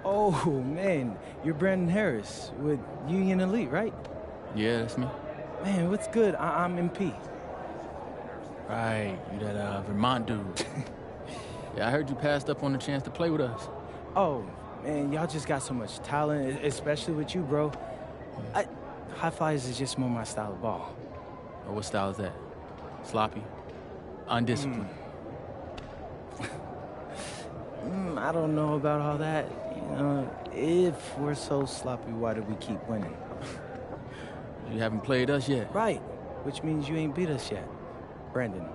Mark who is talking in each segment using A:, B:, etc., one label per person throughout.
A: Oh, man, you're Brandon Harris with Union Elite, right?
B: Yeah, that's me.
A: Man, what's good? I'm MP.
B: Right, you that Vermont dude. Yeah, I heard you passed up on the chance to play with us.
A: Oh, man, y'all just got so much talent, especially with you, bro. High flyers is just more my style of ball.
B: Or what style is that? Sloppy? Undisciplined?
A: I don't know about all that. You know, if we're so sloppy, why do we keep winning?
B: You haven't played us yet.
A: Right, which means you ain't beat us yet, Brandon.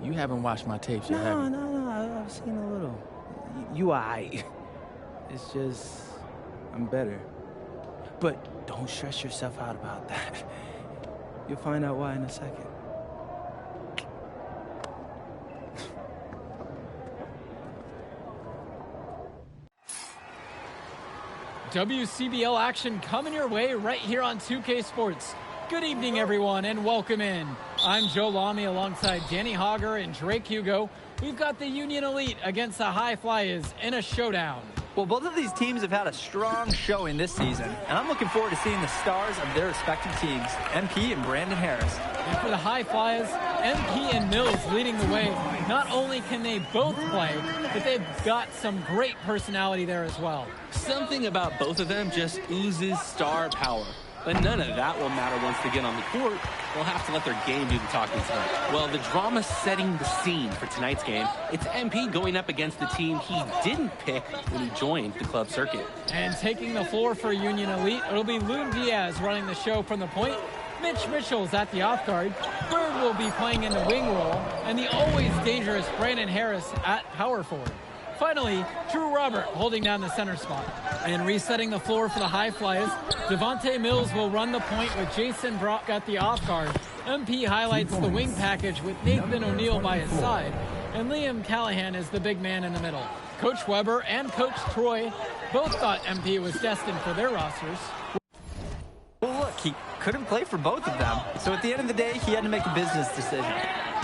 B: You haven't watched my tapes yet, have you?
A: No, I've seen a little. You aight. It's just, I'm better. But don't stress yourself out about that. You'll find out why in a second.
C: WCBL action coming your way right here on 2K Sports. Good evening, everyone, and welcome in. I'm Joe Lamy alongside Danny Hogger and Drake Hugo. We've got the Union Elite against the High Flyers in a showdown.
D: Well, both of these teams have had a strong showing this season, and I'm looking forward to seeing the stars of their respective teams, MP and Brandon Harris.
C: And for the High Flyers, MP and Mills leading the way. Not only can they both play, but they've got some great personality there as well.
E: Something about both of them just oozes star power. But none of that will matter once they get on the court. They'll have to let their game do the talking tonight. Well, the drama setting the scene for tonight's game. It's MP going up against the team he didn't pick when he joined the club circuit.
C: And taking the floor for Union Elite, it'll be Loon Diaz running the show from the point. Mitch Mitchell's at the off guard. Bird will be playing in the wing role. And the always dangerous Brandon Harris at power forward. Finally, Drew Robert holding down the center spot. And resetting the floor for the High Flyers, Devontae Mills will run the point with Jason Brock at the off guard. MP highlights the wing package with Nathan O'Neal by his side. And Liam Callahan is the big man in the middle. Coach Weber and Coach Troy both thought MP was destined for their rosters.
D: Well, look, he couldn't play for both of them. So at the end of the day, he had to make a business decision.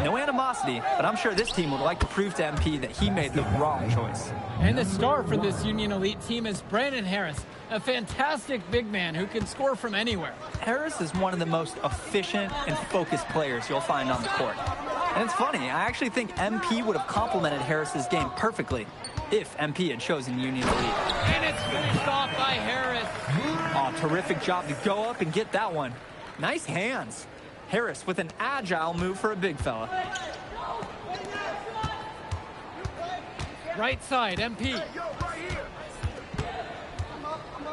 D: No animosity, but I'm sure this team would like to prove to MP that he made the wrong choice.
C: And the star for this Union Elite team is Brandon Harris, a fantastic big man who can score from anywhere.
D: Harris is one of the most efficient and focused players you'll find on the court. And it's funny, I actually think MP would have complemented Harris's game perfectly if MP had chosen Union Elite.
C: And it's finished off by Harris.
D: Oh, terrific job to go up and get that one. Nice hands. Harris with an agile move for a big fella.
C: Right side, MP.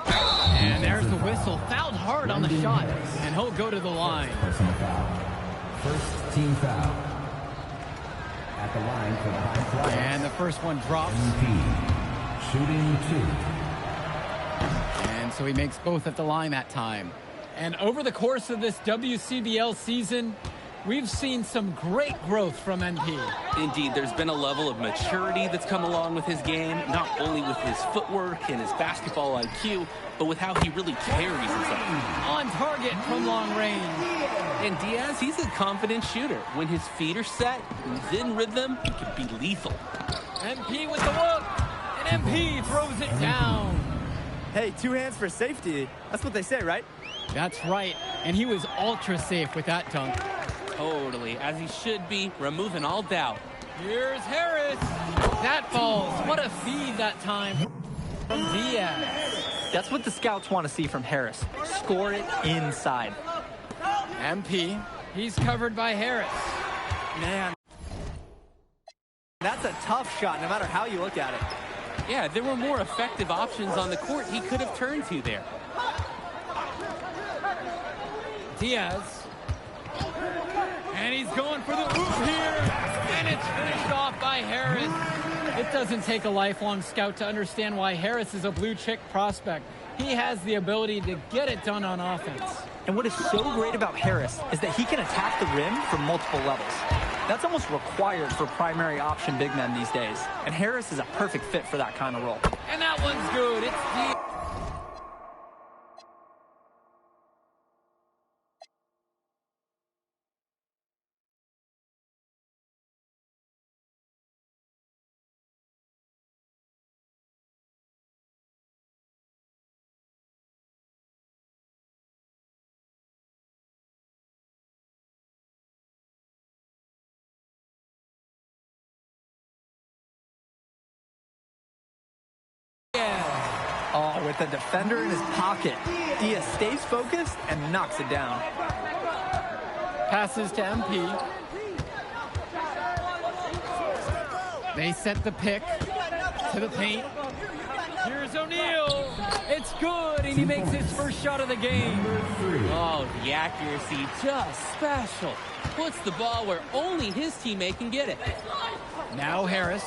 C: And there's the whistle. Fouled hard on the shot. And he'll go to the line.
F: Personal foul. First team foul. At the line for the High Flyers.
C: And the first one drops.
F: MP. Shooting 2.
C: And so he makes both at the line that time. And over the course of this WCBL season, we've seen some great growth from MP.
E: Indeed, there's been a level of maturity that's come along with his game, not only with his footwork and his basketball IQ, but with how he really carries himself.
C: On target from long range.
E: And Diaz, he's a confident shooter. When his feet are set, he's in rhythm, he can be lethal.
C: MP with the look, and MP throws it down.
D: Hey, 2 hands for safety. That's what they say, right?
C: That's right, and he was ultra safe with that dunk.
E: Totally, as he should be, removing all doubt.
C: Here's Harris. That falls. What a feed that time from Diaz.
D: That's what the scouts want to see from Harris. Score it inside.
C: MP, he's covered by Harris.
D: Man, that's a tough shot no matter how you look at it.
E: Yeah, there were more effective options on the court he could have turned to there.
C: Diaz. And he's going for the oop here. And it's finished off by Harris. It doesn't take a lifelong scout to understand why Harris is a blue-chip prospect. He has the ability to get it done on offense.
D: And what is so great about Harris is that he can attack the rim from multiple levels. That's almost required for primary option big men these days. And Harris is a perfect fit for that kind of role.
C: And that one's good. It's Diaz.
D: Oh, with the defender in his pocket. Diaz stays focused and knocks it down.
C: Passes to MP. They set the pick to the paint. Here's O'Neal. It's good, and he makes his first shot of the game.
E: Oh, the accuracy, just special. Puts the ball where only his teammate can get it.
C: Now Harris.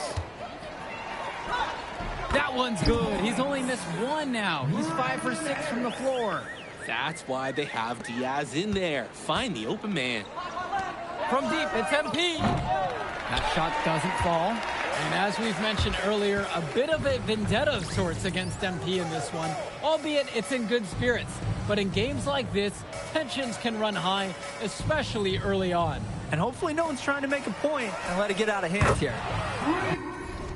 C: That one's good. He's only missed one now. He's 5 for 6 from the floor.
E: That's why they have Diaz in there. Find the open man.
C: From deep, it's MP. That shot doesn't fall. And as we've mentioned earlier, a bit of a vendetta of sorts against MP in this one, albeit it's in good spirits. But in games like this, tensions can run high, especially early on.
D: And hopefully no one's trying to make a point and let it get out of hand here.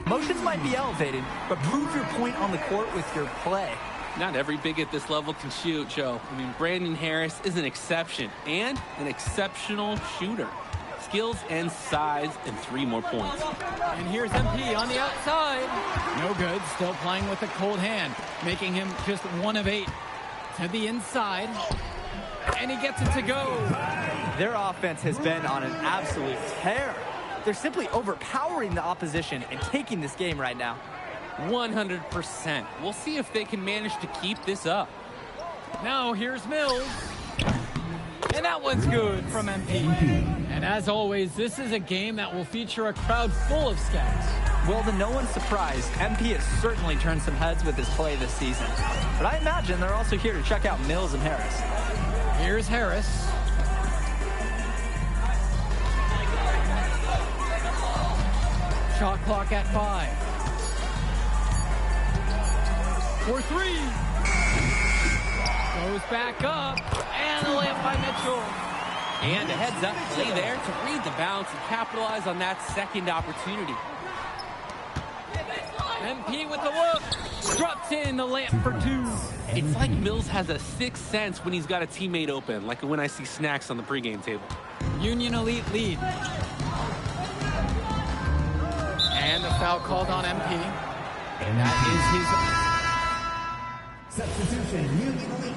D: Emotions might be elevated, but prove your point on the court with your play.
E: Not every big at this level can shoot, Joe. I mean, Brandon Harris is an exception and an exceptional shooter. Skills and size and 3 more points.
C: And here's MP on the outside. No good, still playing with a cold hand, making him just 1 of 8. To the inside, and he gets it to go.
D: Their offense has been on an absolute tear. They're simply overpowering the opposition and taking this game right now.
E: 100%. We'll see if they can manage to keep this up.
C: Now here's Mills. And that one's good from MP. And as always, this is a game that will feature a crowd full of scouts.
D: Well, to no one's surprise, MP has certainly turned some heads with his play this season. But I imagine they're also here to check out Mills and Harris.
C: Here's Harris. Shot clock at 5. For 3. Goes back up. And the layup by Mitchell.
E: And a heads-up play there to read the bounce and capitalize on that second opportunity.
C: MP with the look. Drops in the layup for 2.
E: It's like Mills has a sixth sense when he's got a teammate open, like when I see snacks on the pregame table.
C: Union Elite lead. And the foul called on MP. And that is his...
F: Substitution, Union Elite.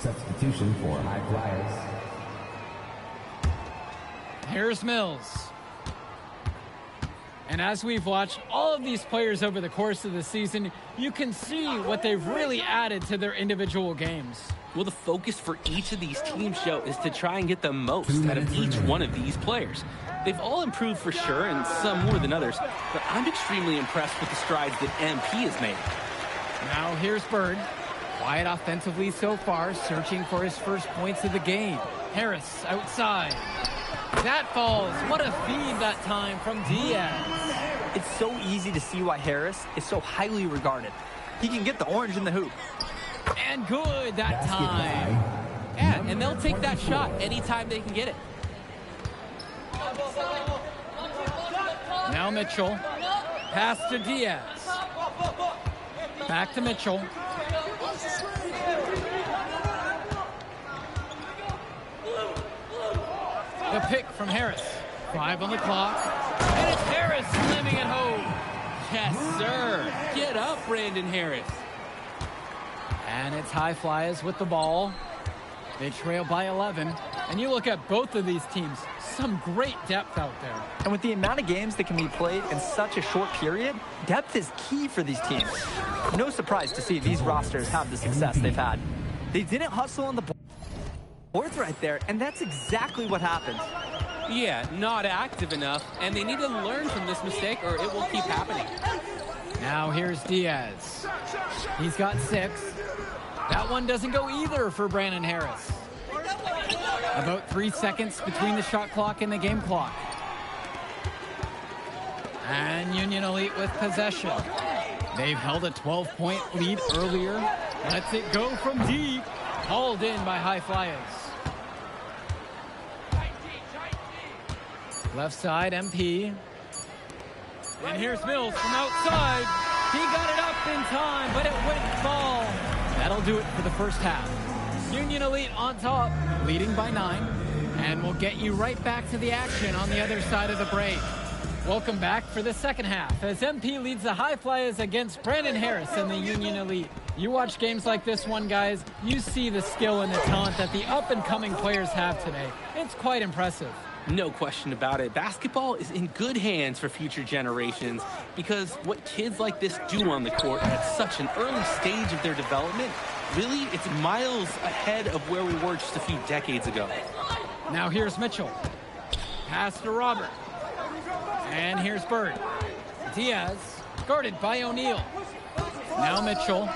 F: Substitution for High Flyers.
C: Here's Mills. And as we've watched all of these players over the course of the season, you can see what they've really added to their individual games.
E: Well, the focus for each of these teams, Joe, is to try and get the most out of each one of these players. They've all improved for sure, and some more than others, but I'm extremely impressed with the strides that MP has made.
C: Now here's Bird. Quiet offensively so far, searching for his first points of the game. Harris outside. That falls. What a feed that time from Diaz.
D: It's so easy to see why Harris is so highly regarded. He can get the orange in the hoop.
C: And good that time.
E: Yeah, and they'll take that shot anytime they can get it.
C: Now Mitchell. Pass to Diaz. Back to Mitchell. The pick from Harris. 5 on the clock. And it's Harris slamming it home.
E: Yes, sir. Get up, Brandon Harris.
C: And it's High Flyers with the ball. They trail by 11. And you look at both of these teams, some great depth out there.
D: And with the amount of games that can be played in such a short period, depth is key for these teams. No surprise to see these rosters have the success they've had. They didn't hustle on the boards right there, and that's exactly what happened.
E: Yeah, not active enough, and they need to learn from this mistake or it will keep happening.
C: Now here's Diaz. He's got 6. That one doesn't go either for Brandon Harris. About 3 seconds between the shot clock and the game clock. And Union Elite with possession. They've held a 12-point lead earlier. Lets it go from deep. Hauled in by High Flyers. Left side, MP. And here's Mills from outside. He got it up in time, but it wouldn't fall. That'll do it for the first half. Union Elite on top, leading by 9. And we'll get you right back to the action on the other side of the break. Welcome back for the second half as MP leads the High Flyers against Brandon Harris and the Union Elite. You watch games like this one, guys, you see the skill and the talent that the up-and-coming players have today. It's quite impressive.
E: No question about it. Basketball is in good hands for future generations because what kids like this do on the court at such an early stage of their development, really, it's miles ahead of where we were just a few decades ago.
C: Now here's Mitchell. Pass to Robert. And here's Bird. Diaz, guarded by O'Neal. Now Mitchell.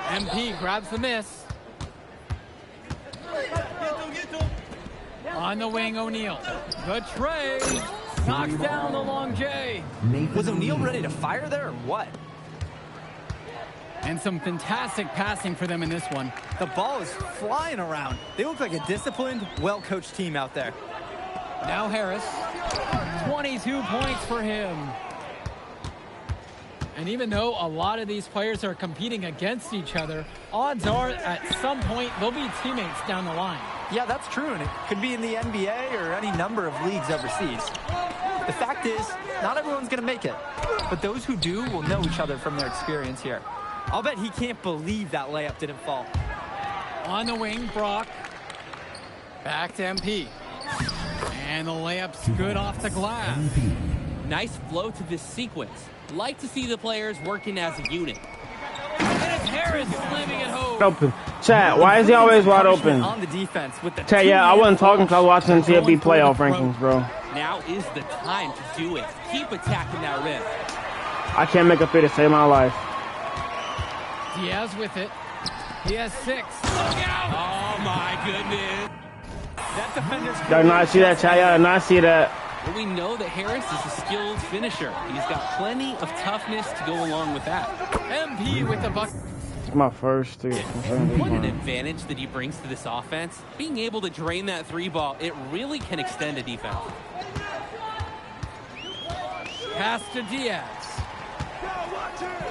C: MP grabs the miss. On the wing, O'Neal. The tray. Knocks down the long J.
D: Was O'Neal ready to fire there or what?
C: And some fantastic passing for them in this one.
D: The ball is flying around. They look like a disciplined, well-coached team out there.
C: Now Harris. 22 points for him. And even though a lot of these players are competing against each other, odds are at some point they'll be teammates down the line.
D: Yeah, that's true, and it could be in the NBA or any number of leagues overseas. The fact is, not everyone's going to make it, but those who do will know each other from their experience here. I'll bet he can't believe that layup didn't fall.
C: On the wing, Brock. Back to MP. And the layup's good off the glass.
E: Nice flow to this sequence. Like to see the players working as a unit.
C: And it's Harris slamming it home.
G: Open. Chad, why is he always wide open?
D: On the defense with the
G: Chad, yeah, I wasn't talking because I was watching the TFB playoff rankings, bro.
E: Now is the time to do it. Keep attacking that rim.
G: I can't make a three to save my life.
C: Diaz with it. He has 6. Look out!
E: Oh my goodness.
D: that defender's.
G: Y'all not see that, Chad? Y'all not see that?
E: But we know that Harris is a skilled finisher. He's got plenty of toughness to go along with that.
C: MP with the bucket.
G: It's my first three.
E: What an advantage that he brings to this offense. Being able to drain that 3 ball, it really can extend a defense.
C: Pass to Diaz.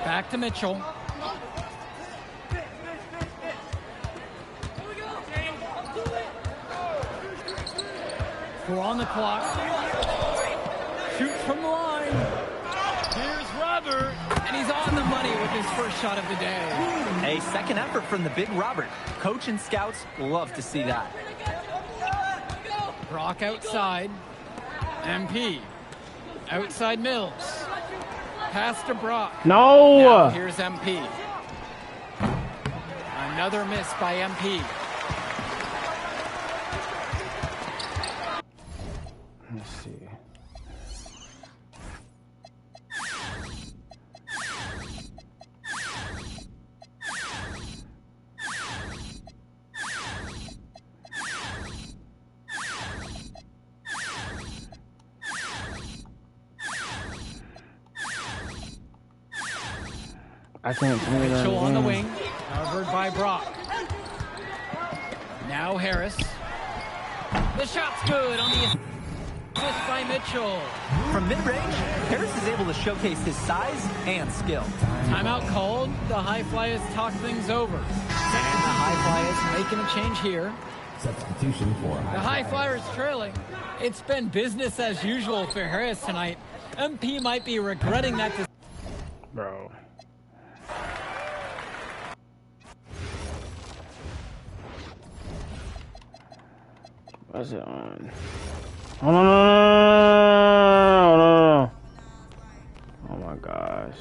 C: Back to Mitchell. We're on the clock. Shoots from the line. Here's Robert. And he's on the money with his first shot of the day.
D: A second effort from the big Robert. Coach and scouts love to see that.
C: Brock outside. MP. Outside Mills. Pass to Brock.
G: No!
C: Now here's MP. Another miss by MP.
G: Let's see. I can't do that.
C: Mitchell on the wing. Covered by Brock. Now Harris. The shot's good on the assist by Mitchell.
D: From mid-range, Harris is able to showcase his size and skill.
C: Timeout called. The High Flyers talk things over. And the High Flyers making a change here.
F: Substitution for
C: The High Flyers trailing. It's been business as usual for Harris tonight. MP might be regretting that.
G: Bro. What's it on? Oh, no, no, no, no, no, no. Oh my gosh.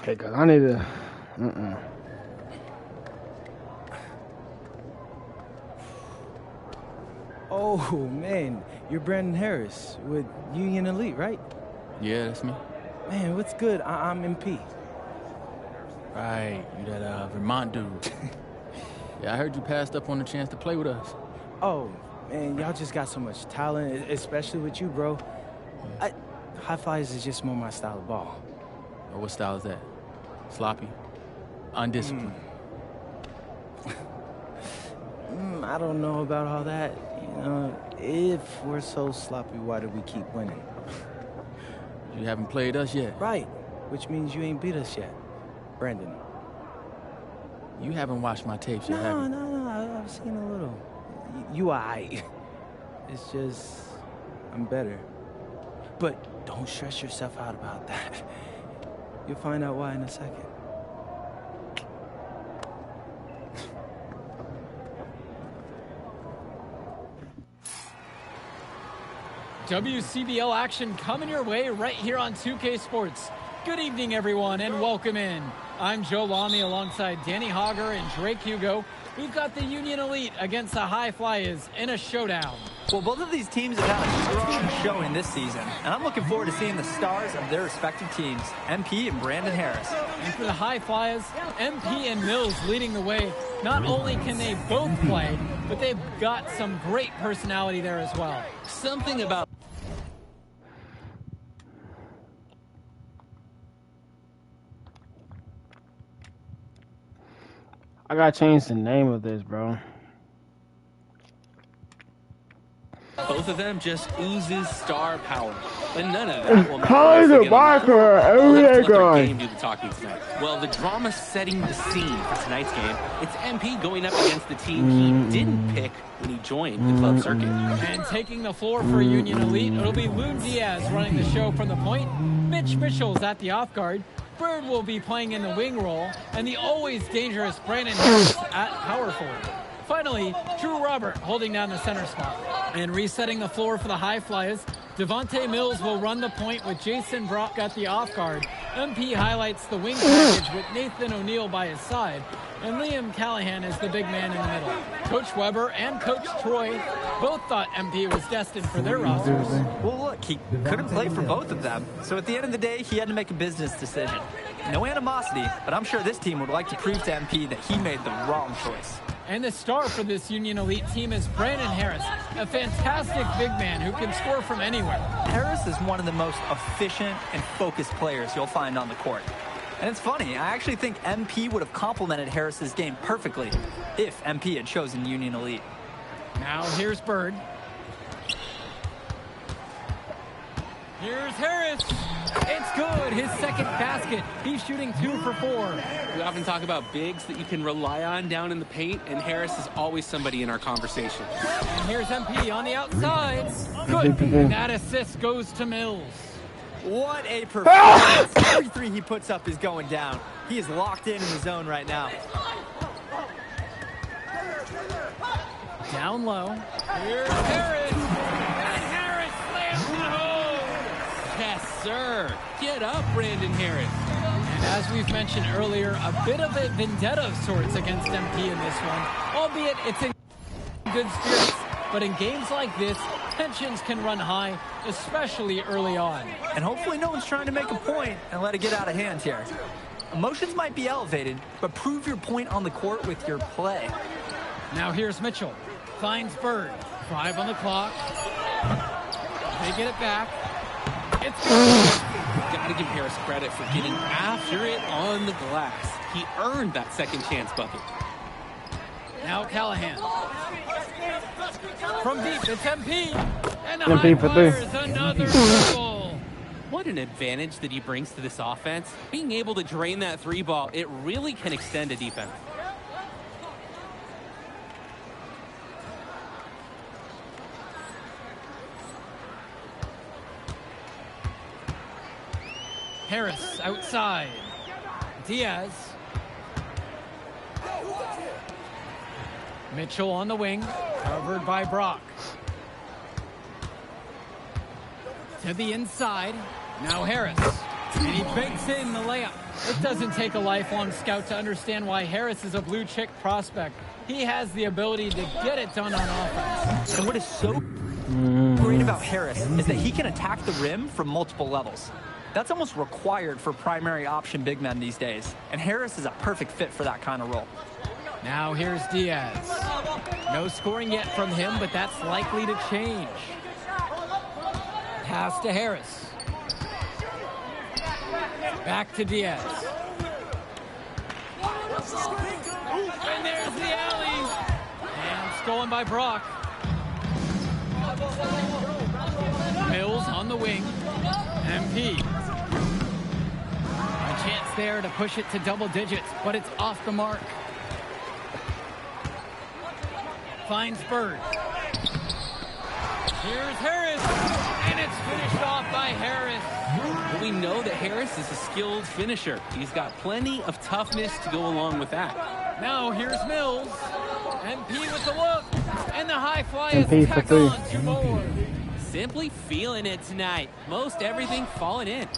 G: Okay, cause I need to.
A: Oh, man. You're Brandon Harris with Union Elite, right?
B: Yeah, that's me.
A: Man, what's good? I'm MP.
B: Right, you that Vermont dude. Yeah, I heard you passed up on the chance to play with us.
A: Oh, man, y'all just got so much talent, especially with you, bro. High flyers is just more my style of ball.
B: Or what style is that? Sloppy? Undisciplined?
A: I don't know about all that. You know, if we're so sloppy, why do we keep winning?
B: You haven't played us yet.
A: Right, which means you ain't beat us yet. Brandon.
B: You haven't watched my tapes yet, have you?
A: No, I've seen a little. You aight. It's just, I'm better. But don't stress yourself out about that. You'll find out why in a second.
C: WCBL action coming your way right here on 2K Sports. Good evening, everyone, and welcome in. I'm Joe Lamy alongside Danny Hogger and Drake Hugo. We've got the Union Elite against the High Flyers in a showdown.
D: Well, both of these teams have had a strong showing this season, and I'm looking forward to seeing the stars of their respective teams, MP and Brandon Harris.
C: And for the High Flyers, MP and Mills leading the way. Not only can they both play, but they've got some great personality there as well.
E: Something about
G: I gotta change the name of this, bro.
E: both of them just oozes star power. But none of that will matter.
G: Calling the MyCareer every day, guys.
E: Game do the talking tonight. Well, the drama setting the scene for tonight's game. It's MP going up against the team he didn't pick when he joined the club circuit.
C: And taking the floor for Union Elite, it'll be Loon Diaz running the show from the point. Mitch Mitchell's at the off guard. Bird will be playing in the wing role, and the always dangerous Brandon Harris at power forward. Finally, Drew Robert holding down the center spot. And resetting the floor for the High Flyers, Devontae Mills will run the point with Jason Brock at the off guard. MP highlights the wing package with Nathan O'Neill by his side, and Liam Callahan is the big man in the middle. Coach Weber and Coach Troy both thought MP was destined for their rosters.
D: Well, look, he couldn't play for both of them. So at the end of the day, he had to make a business decision. No animosity, but I'm sure this team would like to prove to MP that he made the wrong choice.
C: And the star for this Union Elite team is Brandon Harris, a fantastic big man who can score from anywhere.
D: Harris is one of the most efficient and focused players you'll find on the court. And it's funny, I actually think MP would have complemented Harris's game perfectly if MP had chosen Union Elite.
C: Now here's Bird. Here's Harris. It's good. His second basket. He's shooting 2 for 4.
E: We often talk about bigs that you can rely on down in the paint, and Harris is always somebody in our conversation.
C: And here's MP on the outside. Good. And that assist goes to Mills.
D: What a performance. Every three he puts up is going down. He is locked in the zone right now.
C: Down low. Here's Harris. And Harris slams it home.
E: Yes, sir. Get up, Brandon Harris.
C: And as we've mentioned earlier, a bit of a vendetta of sorts against MP in this one, albeit it's in good spirits. But in games like this, tensions can run high, especially early on.
D: And hopefully no one's trying to make a point and let it get out of hand here. Emotions might be elevated, but prove your point on the court with your play.
C: Now here's Mitchell. Finds Bird. 5 on the clock. They get it back. It's good.
E: Got to give Harris credit for getting after it on the glass. He earned that second chance bucket.
C: Now Callahan. From deep, it's MP. And the
G: MP
C: High
G: for 3.
C: Flyers another triple.
E: What an advantage that he brings to this offense. Being able to drain that 3 ball, it really can extend a defense.
C: Harris outside. Diaz. Mitchell on the wing, covered by Brock. To the inside. Now Harris. And he bakes in the layup. It doesn't take a lifelong scout to understand why Harris is a blue chip prospect. He has the ability to get it done on offense.
D: And what is so great about Harris is that he can attack the rim from multiple levels. That's almost required for primary option big men these days. And Harris is a perfect fit for that kind of role.
C: Now here's Diaz. No scoring yet from him, but that's likely to change. Pass to Harris. Back to Diaz. And there's the alley. And stolen by Brock. Mills on the wing. MP. A chance there to push it to double digits, but it's off the mark. Finds Bird. Here's Harris. And it's finished off by Harris.
E: Well, we know that Harris is a skilled finisher. He's got plenty of toughness to go along with that.
C: Now here's Mills. MP with the look. And the high fly is
G: MP for
C: tacked
G: three.
C: on to more.
E: Simply feeling it tonight. Most everything falling in.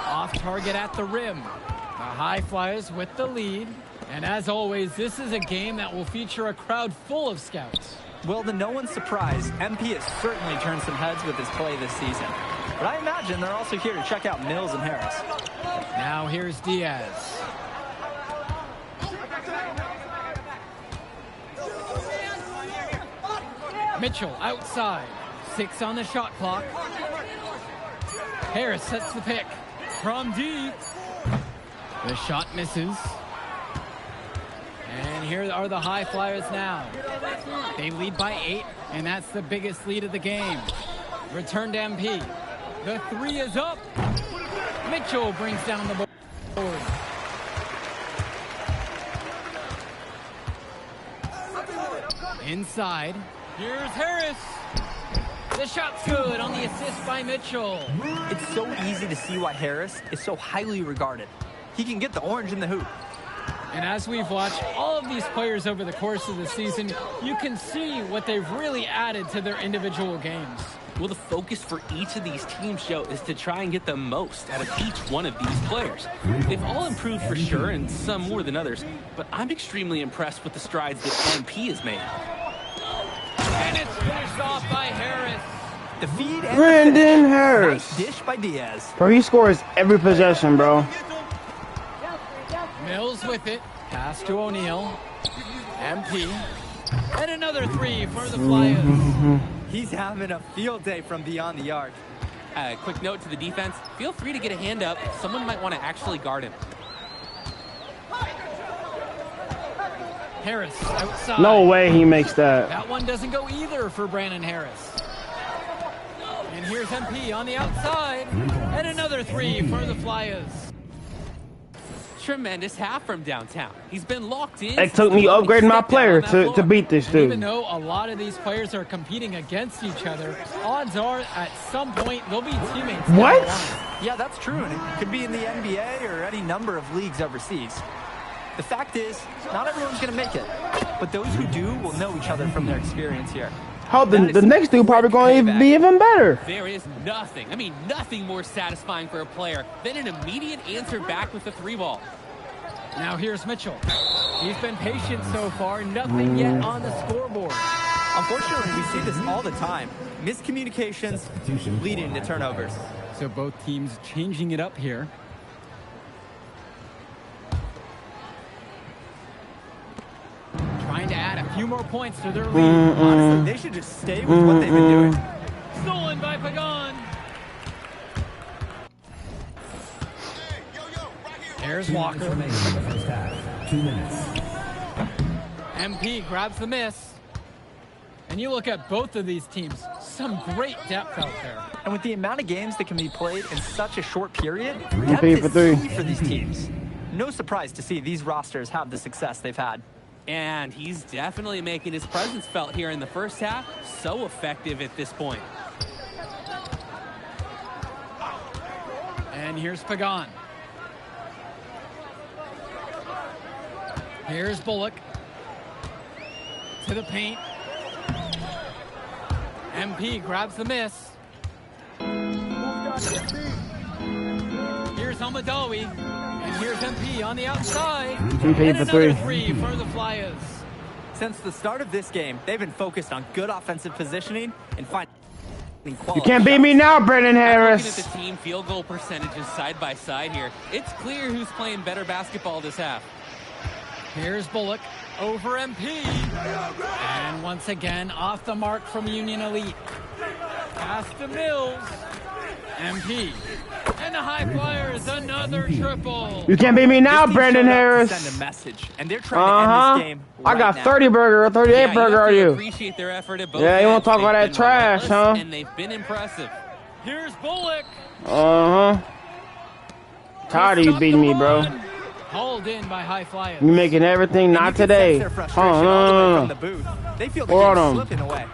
C: Off target at the rim. The High Flyers with the lead. And as always, this is a game that will feature a crowd full of scouts.
D: Well, to no one's surprise, MP has certainly turned some heads with his play this season. But I imagine they're also here to check out Mills and Harris.
C: Now here's Diaz. Mitchell outside. 6 on the shot clock. Harris sets the pick from deep. The shot misses. And here are the High Flyers now. They lead by 8, and that's the biggest lead of the game. Return to MP. The 3 is up. Mitchell brings down the board. Inside. Here's Harris. The shot's good on the assist by Mitchell.
D: It's so easy to see why Harris is so highly regarded. He can get the orange in the hoop.
C: And as we've watched all of these players over the course of the season, you can see what they've really added to their individual games.
E: Well, the focus for each of these teams show is to try and get the most out of each one of these players. They've all improved for sure, and some more than others, but I'm extremely impressed with the strides that MP has made.
C: And it's finished off by Harris.
D: The feed and
G: Brandon
D: the finish.
G: Harris.
D: Nice dish by Diaz.
G: Bro, he scores every possession, bro.
C: Mills with it. Pass to O'Neal. MP. And another 3 for the Flyers.
D: He's having a field day from beyond the arc.
E: Quick note to the defense, feel free to get a hand up. Someone might want to actually guard him.
C: Harris outside.
G: No way he makes that.
C: That one doesn't go either for Brandon Harris. And here's MP on the outside. And another 3 for the Flyers.
E: Tremendous half from downtown. He's been locked in.
G: It took me upgrading my player to beat this
C: Even
G: dude.
C: though a lot of these players are competing against each other, odds are at some point they'll be teammates. down
G: What?
C: the line.
D: Yeah, that's true, and it could be in the NBA or any number of leagues overseas. The fact is, not everyone's going to make it, but those who do will know each other from their experience here.
G: How the next dude probably going to be even better.
E: There is nothing, nothing more satisfying for a player than an immediate answer back with the 3-ball.
C: Now here's Mitchell. He's been patient so far, nothing yet on the scoreboard.
D: Unfortunately, we see this all the time. Miscommunications leading to turnovers.
C: So both teams changing it up here. Trying to add a few more points to their lead.
D: Honestly, they should just stay with what they've been doing.
C: Stolen by Pagan. There's Walker.
F: First half, 2 minutes.
C: MP grabs the miss. And you look at both of these teams, some great depth out there.
D: And with the amount of games that can be played in such a short period,
G: MP
D: depth
G: for
D: is
G: 3.
D: key for these teams. No surprise to see these rosters have the success they've had.
E: And he's definitely making his presence felt here in the first half. So effective at this point.
C: And here's Pagan. Here's Bullock. To the paint. MP grabs the miss. Here's Madawi. And here's MP on the outside.
G: MP
C: and
G: for
C: another
G: three.
C: for the Flyers.
D: Since the start of this game, they've been focused on good offensive positioning and finding quality
G: You can't beat
D: shots.
G: me now, Brandon
E: Looking
G: Harris.
E: at the team field goal percentages side by side here, it's clear who's playing better basketball this half.
C: Here's Bullock over MP. And once again, off the mark from Union Elite. Pass to Mills. MP. And the High Flyers, another triple.
G: You can't beat me now,
D: This team
G: Brandon
D: showed up to
G: Harris.
D: Send a message, and they're trying to end this game
G: I got
D: right
G: 30 burger or 38
E: Yeah,
G: burger,
E: you have
G: are
E: to
G: you?
E: appreciate their effort at both
G: Yeah, you wanna
E: ends.
G: talk about
E: They've
G: that
E: been
G: trash,
E: relentless,
G: huh?
E: And they've been impressive.
C: Here's Bullock.
G: Tired of you beating me, bro.
C: Hauled in by High Flyers.
G: You making everything
D: And
G: not
D: you can
G: today.
D: sense their frustration all the way from the booth. They feel the
G: Hold
D: game
G: on.
D: slipping away.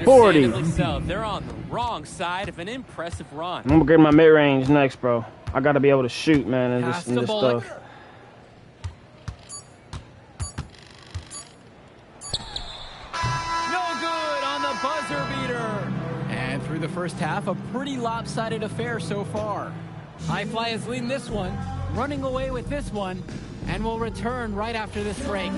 G: 40.
E: Understandably so. They're on the wrong side of an impressive run.
G: I'm gonna get my mid range next, bro. I gotta be able to shoot, man, in
C: Pass
G: this, in
C: to
G: this
C: Bullock.
G: stuff.
C: No good on the buzzer beater. And through the first half, a pretty lopsided affair so far. High Flyers leading this one, running away with this one, and will return right after this break.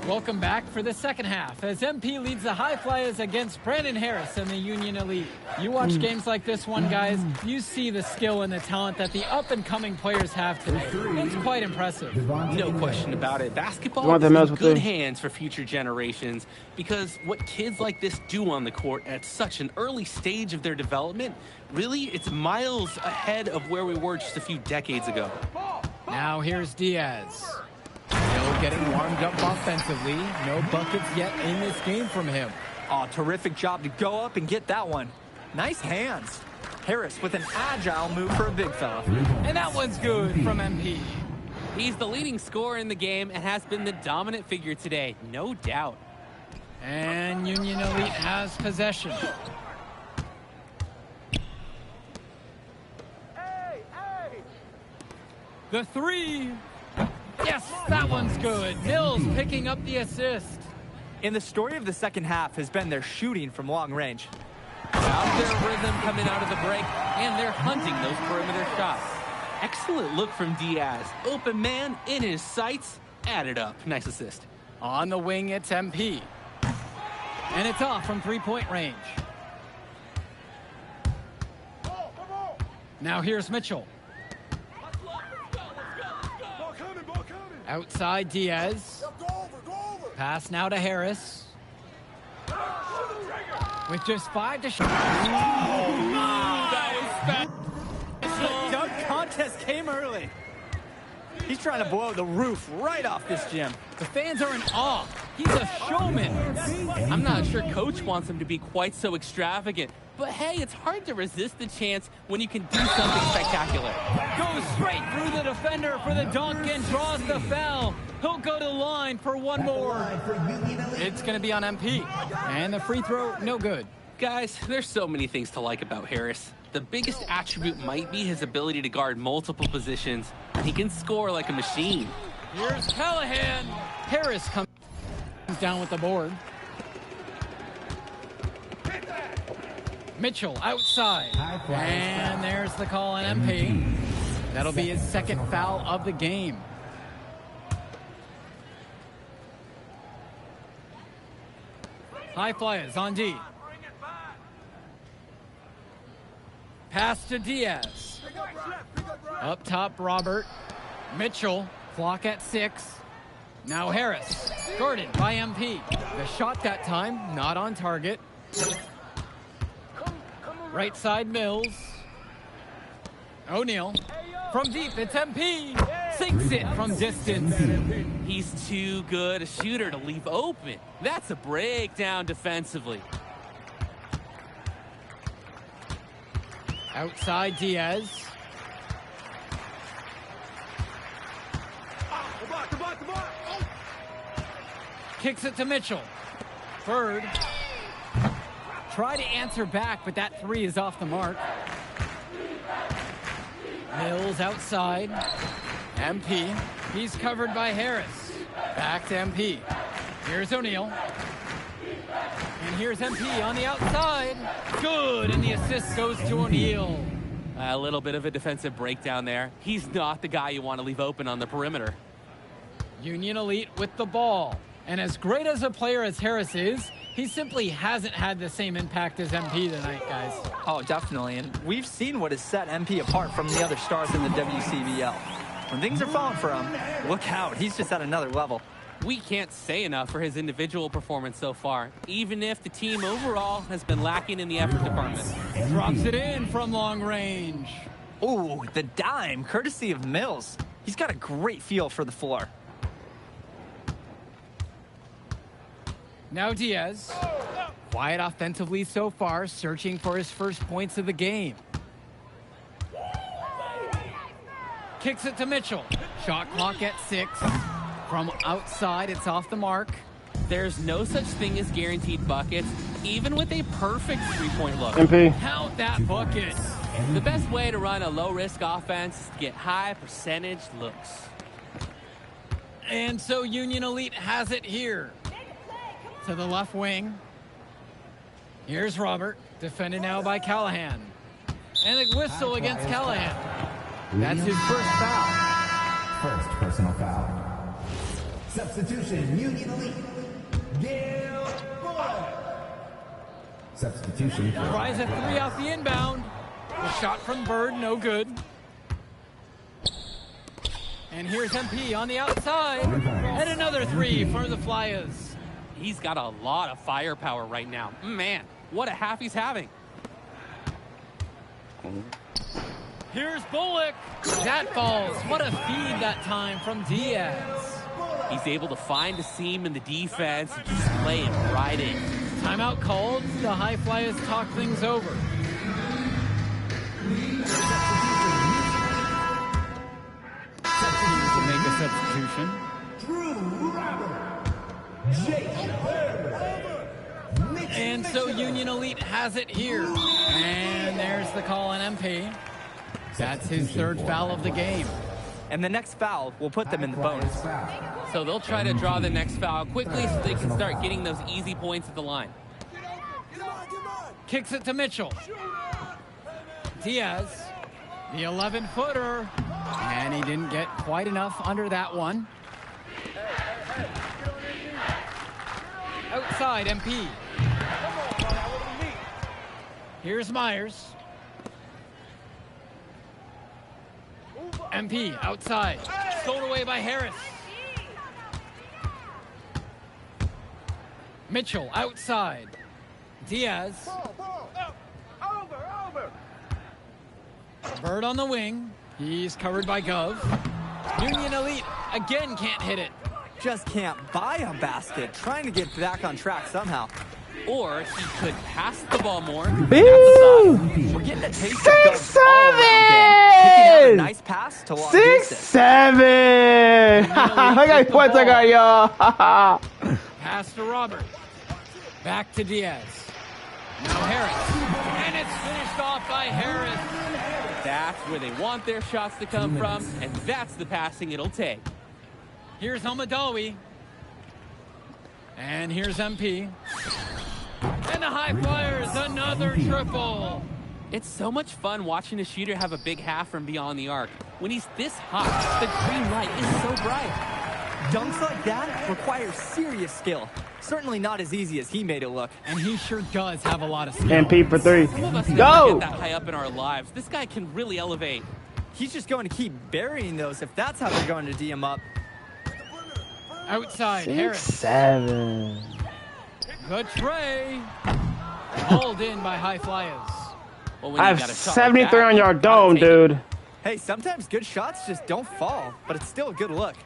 C: Welcome back for the second half as MP leads the High Flyers against Brandon Harris and the Union Elite. You watch games like this one, guys, you see the skill and the talent that the up-and-coming players have today. It's quite impressive.
E: No question about it.
G: You
E: Basketball
G: want
E: is
G: the
E: in
G: mouse with
E: good
G: the-
E: hands for future generations because what kids like this do on the court at such an early stage of their development, really, it's miles ahead of where we were just a few decades ago.
C: Now here's Diaz. Still getting warmed up offensively. No buckets yet in this game from him.
D: Oh, terrific job to go up and get that one. Nice hands. Harris with an agile move for a big fella.
C: And that one's good from MP.
E: He's the leading scorer in the game and has been the dominant figure today, no doubt.
C: And Union Elite has possession. The three. Yes, that one's good. Mills picking up the assist.
D: And the story of the second half has been their shooting from long range.
E: Found their rhythm coming out of the break, and they're hunting those perimeter shots. Excellent look from Diaz. Open man in his sights. Added up. Nice assist.
C: On the wing, it's MP. And it's off from three-point range. Now here's Mitchell. Outside Diaz. Pass now to Harris. With just 5 to shoot. That was fast.
D: The dunk contest came early. He's trying to blow the roof right off this gym.
C: The fans are in awe. He's a showman.
E: I'm not sure Coach wants him to be quite so extravagant, but hey, it's hard to resist the chance when you can do something spectacular.
C: Goes straight through the defender for the dunk and draws the foul. He'll go to the line for one more. It's going to be on MP. And the free throw, no good.
E: Guys, there's so many things to like about Harris. The biggest attribute might be his ability to guard multiple positions. He can score like a machine.
C: Here's Callahan. Harris comes down with the board. Mitchell outside. And there's the call on MP. That'll be his second foul of the game. High Flyers on D. Pass to Diaz. Up top, Robert. Mitchell, clock at 6. Now Harris, guarded by MP. The shot that time, not on target. Right side, Mills. O'Neal. From deep, it's MP. Sinks it from distance.
E: He's too good a shooter to leave open. That's a breakdown defensively.
C: Outside Diaz. Kicks it to Mitchell. Bird. Try to answer back, but that three is off the mark. Mills outside. MP. He's covered by Harris. Back to MP. Here's O'Neal. And here's MP on the outside. Good, and the assist goes to O'Neal.
E: A little bit of a defensive breakdown there. He's not the guy you want to leave open on the perimeter.
C: Union Elite with the ball. And as great as a player as Harris is, he simply hasn't had the same impact as MP tonight, guys.
D: Oh, definitely. And we've seen what has set MP apart from the other stars in the WCBL. When things are falling for him, look out. He's just at another level.
E: We can't say enough for his individual performance so far, even if the team overall has been lacking in the effort department.
C: Drops it in from long range.
D: Ooh, the dime, courtesy of Mills. He's got a great feel for the floor.
C: Now Diaz. Quiet offensively so far, searching for his first points of the game. Kicks it to Mitchell. Shot clock at 6. From outside, it's off the mark.
E: There's no such thing as guaranteed buckets, even with a perfect three-point look.
G: MP.
C: Count that bucket.
E: The best way to run a low-risk offense is to get high percentage looks.
C: And so Union Elite has it here. To the left wing. Here's Robert, defended now by Callahan. And a whistle against Callahan. That's his first foul.
F: First personal foul. Substitution, Union Elite. Gale Boyd. Substitution.
C: Tries a 3 off the inbound. The shot from Bird, no good. And here's MP on the outside. And another 3 for the Flyers.
E: He's got a lot of firepower right now. Man, what a half he's having.
C: Here's Bullock. That falls. What a feed that time from Diaz.
E: He's able to find a seam in the defense and just play it right in.
C: Timeout called. The High Flyers talk things over. To make a substitution. And so Union Elite has it here. And there's the call on MP. That's his third foul of the game.
D: And the next foul will put them in the bonus.
E: So they'll try to draw the next foul quickly so they can start getting those easy points at the line.
C: Kicks it to Mitchell. Diaz, the 11-footer. And he didn't get quite enough under that one. Outside, MP. Here's Myers. MP outside. Stolen away by Harris. Mitchell outside. Diaz. Bird on the wing. He's covered by Gov. Union Elite again can't hit it.
D: Just can't buy a basket. Trying to get back on track somehow.
E: Or he could pass the ball more.
G: Boo!
D: We're getting a taste of
G: 6-7!
D: Gov all around game. Picking out a nice pass to long distance.
G: 6-7! Look how points I got, y'all.
C: Pass to Robert. Back to Diaz. Now Harris. And it's finished off by Harris.
E: That's where they want their shots to come from, and that's the passing it'll take.
C: Here's Almadawi. And here's MP. And the High Flyers, another triple.
E: It's so much fun watching a shooter have a big half from beyond the arc. When he's this hot, the green light is so bright.
D: Dunks like that require serious skill. Certainly not as easy as he made it look.
C: And he sure does have a lot of skill.
G: MP for 3.
E: Some of us never
G: Go!
E: get that high up in our lives. This guy can really elevate.
D: He's just going to keep burying those if that's how they're going to D him up.
C: Outside, Harris.
G: 6-7.
C: The tray. Hauled in by High Flyers.
E: Well, when
G: I
E: you
G: have
E: got a shot
G: 73
E: like that,
G: on your
E: you gotta
G: dome,
E: take it.
G: dude.
D: Hey, sometimes good shots just don't fall, but it's still a good look.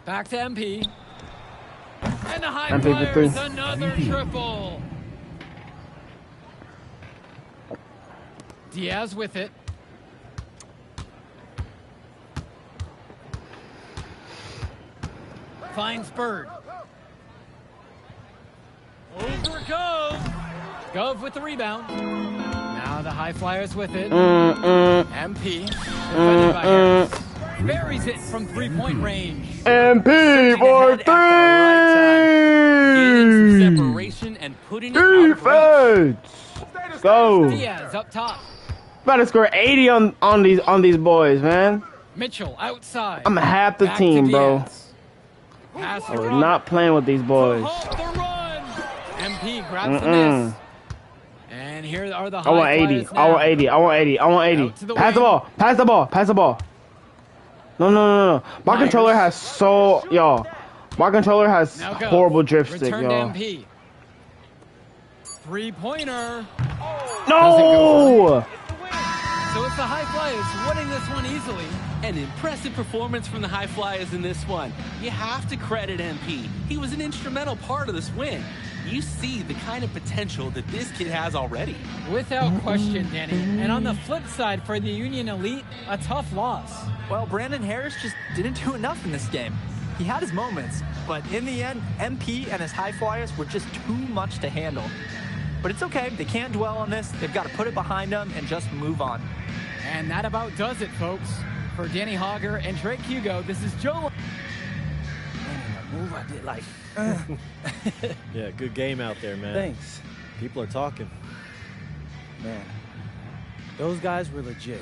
C: Back to MP. And the High
G: MP for
C: Flyers,
G: 3.
C: another triple. Diaz with it. Finds Bird. Over Gove. Gove with the rebound. Now the High Flyers with it. MP. Defended by Harris. Buries it from three-point range.
G: MP for
E: Getting some
G: 3.
E: separation and putting it out of range.
G: Defense. Go.
C: Diaz up top.
G: About to score 80 on these boys, man.
C: Mitchell outside.
G: I'm half the
C: Back
G: team,
C: to
G: bro.
C: Diaz. Pass
G: I
C: to
G: was
C: Run.
G: not playing with these boys.
C: The run. MP grabs the miss. And here are the
G: I want
C: high
G: 80.
C: flyers
G: I want
C: now.
G: 80. I want 80. I want 80.
C: Out to the
G: Pass the
C: wing.
G: ball. Pass the ball. Pass the ball. No. My
C: Myers.
G: controller has so y'all. My controller has
C: Now go.
G: horrible drift stick,
C: Return to
G: y'all.
C: MP. Three-pointer.
G: No!
C: So it's the High Flyers winning this one easily.
E: An impressive performance from the High Flyers in this one. You have to credit MP. He was an instrumental part of this win. You see the kind of potential that this kid has already.
C: Without question, Danny. And on the flip side, for the Union Elite, a tough loss.
D: Well, Brandon Harris just didn't do enough in this game. He had his moments, but in the end, MP and his High Flyers were just too much to handle. But it's okay. They can't dwell on this. They've got to put it behind them and just move on.
C: And that about does it, folks. For Danny Hogger and Drake Hugo, this is Joe.
A: Move, I did like.
H: Yeah, good game out there, man.
A: Thanks.
H: People are talking.
A: Man, those guys were legit.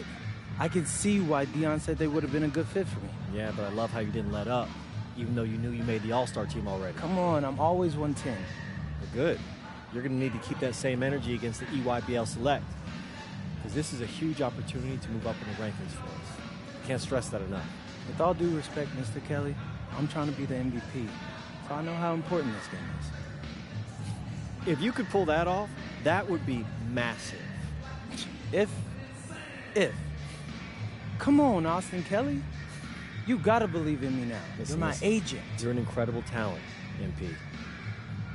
A: I can see why Dion said they would have been a good fit for me.
H: Yeah, but I love how you didn't let up, even though you knew you made the All-Star team already.
A: Come on, I'm always 110.
H: Well, good. You're going to need to keep that same energy against the EYBL Select, because this is a huge opportunity to move up in the rankings for us. Can't stress that enough.
A: With all due respect, Mr. Kelly, I'm trying to be the MVP, so I know how important this game is.
H: If you could pull that off, that would be massive.
A: If. Come on, Austin Kelly. You gotta believe in me now.
H: Listen,
A: You're my
H: listen.
A: agent.
H: You're an incredible talent, MP.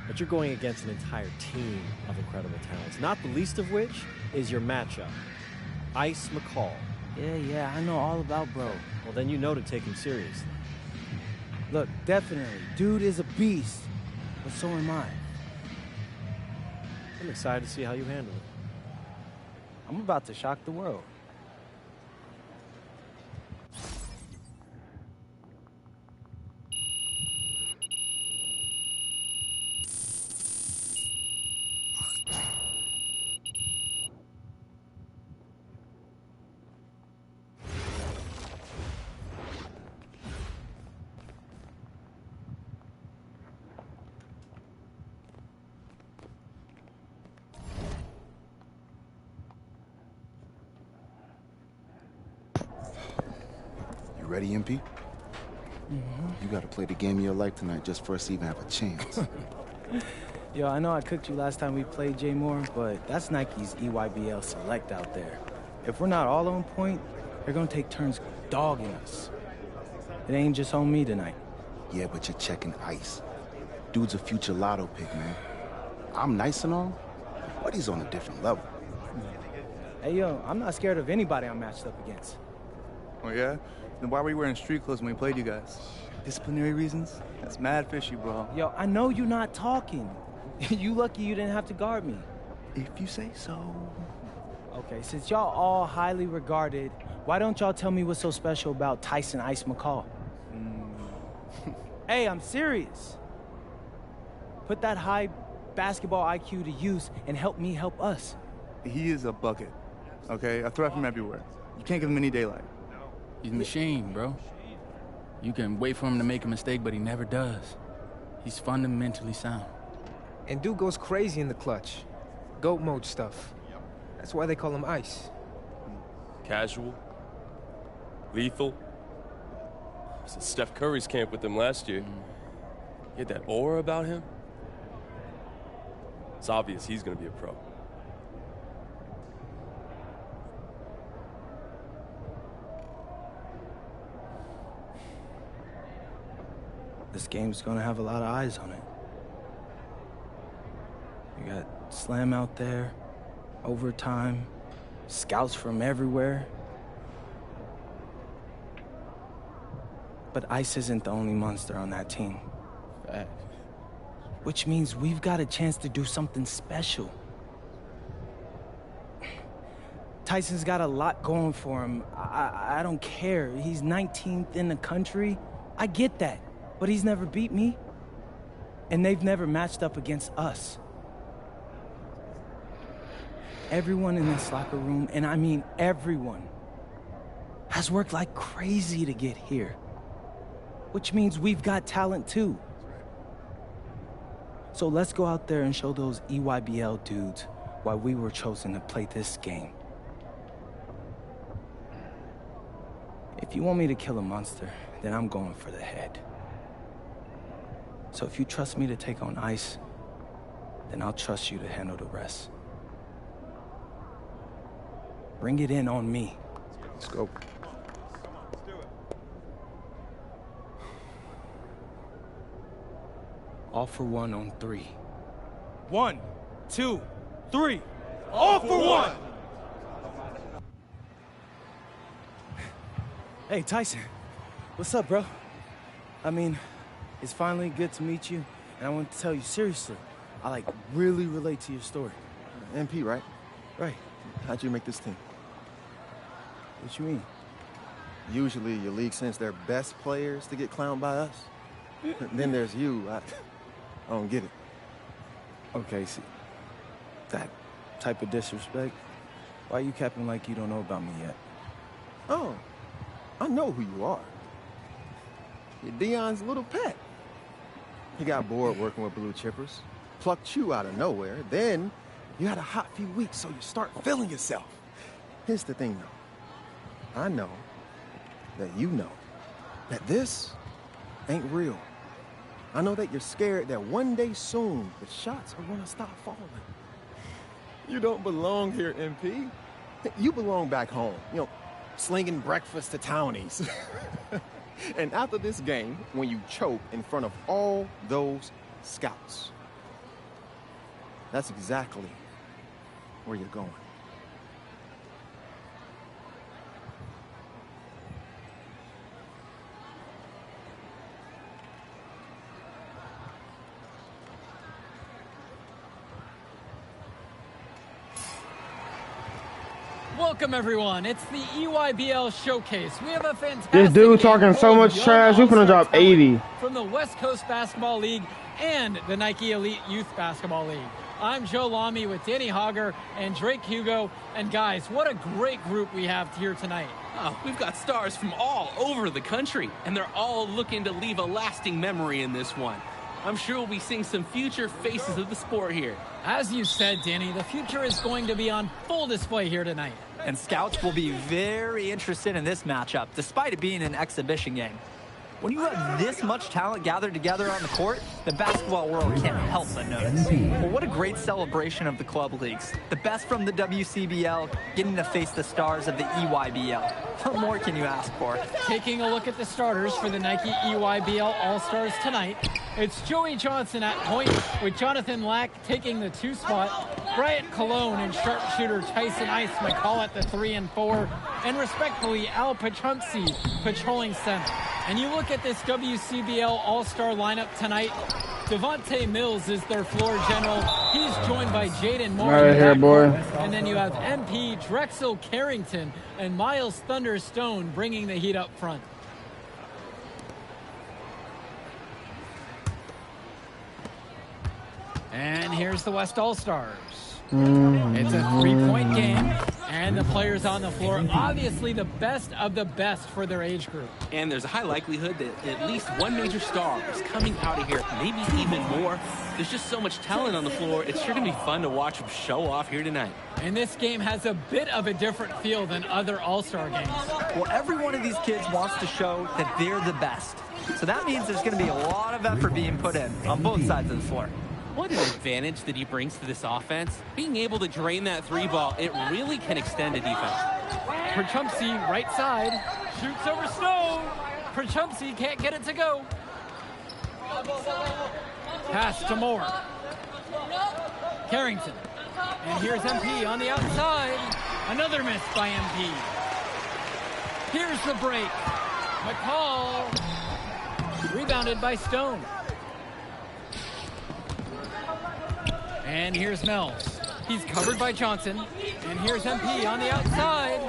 H: But you're going against an entire team of incredible talents, not the least of which is your matchup, Ice McCall.
A: Yeah, I know all about bro.
H: Well, then you know to take him seriously.
A: Look, definitely, dude is a beast, but so am I.
H: I'm excited to see how you handle it.
A: I'm about to shock the world.
I: You ready, MP? You gotta play the game of your life tonight just for us to even have a chance.
A: Yo, I know I cooked you last time we played J Moore, but that's Nike's EYBL Select out there. If we're not all on point, they're gonna take turns dogging us. It ain't just on me tonight.
I: Yeah, but you're checking Ice. Dude's a future lotto pick, man. I'm nice and all, but he's on a different level.
A: Hey, yo, I'm not scared of anybody I'm matched up against.
J: Oh, yeah? Then why were you wearing street clothes when we played you guys? Disciplinary reasons? That's mad fishy, bro.
A: Yo, I know you're not talking. You lucky you didn't have to guard me.
J: If you say so.
A: Okay, since y'all all highly regarded, why don't y'all tell me what's so special about Tyson Ice McCall? Hey, I'm serious. Put that high basketball IQ to use and help me help us.
J: He is a bucket, okay? A threat from everywhere. You can't give him any daylight.
B: He's a machine, bro. You can wait for him to make a mistake, but he never does. He's fundamentally sound.
K: And dude goes crazy in the clutch. GOAT mode stuff. That's why they call him Ice.
L: Casual. Lethal. I was at Steph Curry's camp with him last year. He had that aura about him. It's obvious he's going to be a pro.
A: This game's gonna have a lot of eyes on it. You got Slam out there, overtime, scouts from everywhere. But Ice isn't the only monster on that team. Which means we've got a chance to do something special. Tyson's got a lot going for him. I don't care. He's 19th in the country. I get that. But he's never beat me. And they've never matched up against us. Everyone in this locker room, and I mean everyone, has worked like crazy to get here. Which means we've got talent too. So let's go out there and show those EYBL dudes why we were chosen to play this game. If you want me to kill a monster, then I'm going for the head. So if you trust me to take on Ice, then I'll trust you to handle the rest. Bring it in on me.
I: Let's go.
A: All for one on 3.
M: 1, 2, 3. All for one!
A: Hey, Tyson. What's up, bro? I mean, it's finally good to meet you, and I want to tell you seriously, I like really relate to your story.
N: MP, right?
A: Right.
N: How'd you make this team?
A: What you mean?
N: Usually your league sends their best players to get clowned by us. Then there's you. I don't get it.
A: Okay, see, that type of disrespect, why you capping like you don't know about me yet?
N: Oh, I know who you are. You're Dion's little pet. He got bored working with blue chippers, plucked you out of nowhere, then you had a hot few weeks, so you start feeling yourself. Here's the thing, though. I know that you know that this ain't real. I know that you're scared that one day soon the shots are gonna stop falling. You don't belong here, MP. You belong back home, you know, slinging breakfast to townies. And after this game, when you choke in front of all those scouts, that's exactly where you're going.
C: Welcome, everyone. It's the EYBL Showcase. We have a fantastic
G: This dude talking so much trash. We finna drop 80.
C: From the West Coast Basketball League and the Nike Elite Youth Basketball League. I'm Joe Lamy with Danny Hogger and Drake Hugo. And guys, what a great group we have here tonight.
E: Oh, we've got stars from all over the country, and they're all looking to leave a lasting memory in this one. I'm sure we'll be seeing some future faces of the sport here.
C: As you said, Danny, the future is going to be on full display here tonight.
D: And scouts will be very interested in this matchup, despite it being an exhibition game. When you have this much talent gathered together on the court, the basketball world can't help but notice. Well, what a great celebration of the club leagues. The best from the WCBL getting to face the stars of the EYBL. What more can you ask for?
C: Taking a look at the starters for the Nike EYBL All-Stars tonight, it's Joey Johnson at point with Jonathan Lack taking the 2 spot, Bryant Cologne and sharpshooter Tyson Ice McCall at the 3 and 4, and respectfully Al Pachumpsi patrolling center. And you look at this WCBL All-Star lineup tonight, Devontae Mills is their floor general. He's joined by Jaden Moore.
G: Right here, boy.
C: And then you have MP, Drexel Carrington, and Miles Thunderstone bringing the heat up front. And here's the West All-Stars. It's a 3-point game, and the players on the floor, obviously the best of the best for their age group.
E: And there's a high likelihood that at least one major star is coming out of here, maybe even more. There's just so much talent on the floor. It's sure going to be fun to watch them show off here tonight.
C: And this game has a bit of a different feel than other All-Star games.
D: Well, every one of these kids wants to show that they're the best. So that means there's going to be a lot of effort being put in on both sides of the floor.
E: What an advantage that he brings to this offense. Being able to drain that 3 ball, it really can extend a defense.
C: Pachumpsi, right side, shoots over Stone. Pachumpsi can't get it to go. Pass to Moore. Carrington. And here's MP on the outside. Another miss by MP. Here's the break. McCall. Rebounded by Stone. And here's Mills. He's covered by Johnson. And here's MP on the outside.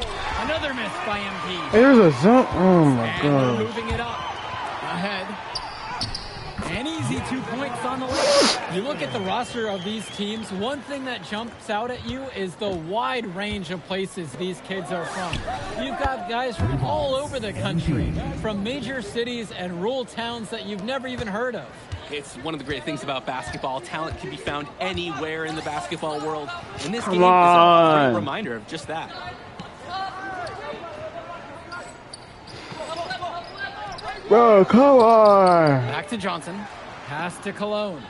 C: Another miss by MP.
G: There's a zone. Oh my
C: and
G: god.
C: Moving it up. Ahead. And easy 2 points on the way. You look at the roster of these teams, one thing that jumps out at you is the wide range of places these kids are from. You've got guys from all over the country, from major cities and rural towns that you've never even heard of.
E: It's one of the great things about basketball. Talent can be found anywhere in the basketball world. And this game is a great reminder of just that.
G: Bro, come on.
C: Back to Johnson. Pass to Cologne.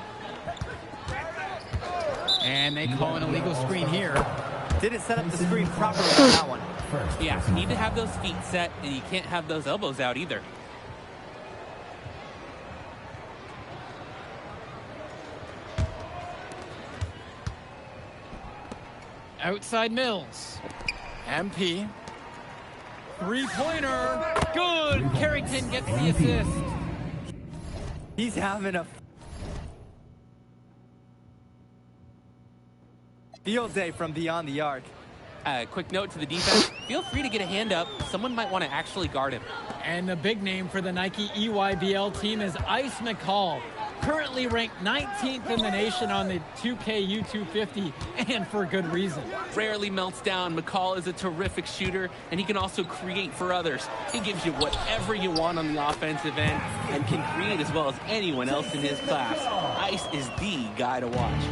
C: And they call an illegal screen here.
D: Didn't set up the screen properly on that one.
E: Yeah, you need to have those feet set, and you can't have those elbows out either.
C: Outside Mills. MP. Three-pointer. Good. Carrington gets the assist.
D: He's having a field day from beyond the arc.
E: Quick note to the defense. Feel free to get a hand up. Someone might want to actually guard him.
C: And the big name for the Nike EYBL team is Ice McCall. Currently ranked 19th in the nation on the 2K U250, and for good reason.
E: Rarely melts down. McCall is a terrific shooter, and he can also create for others. He gives you whatever you want on the offensive end and can create as well as anyone else in his class. Ice is the guy to watch.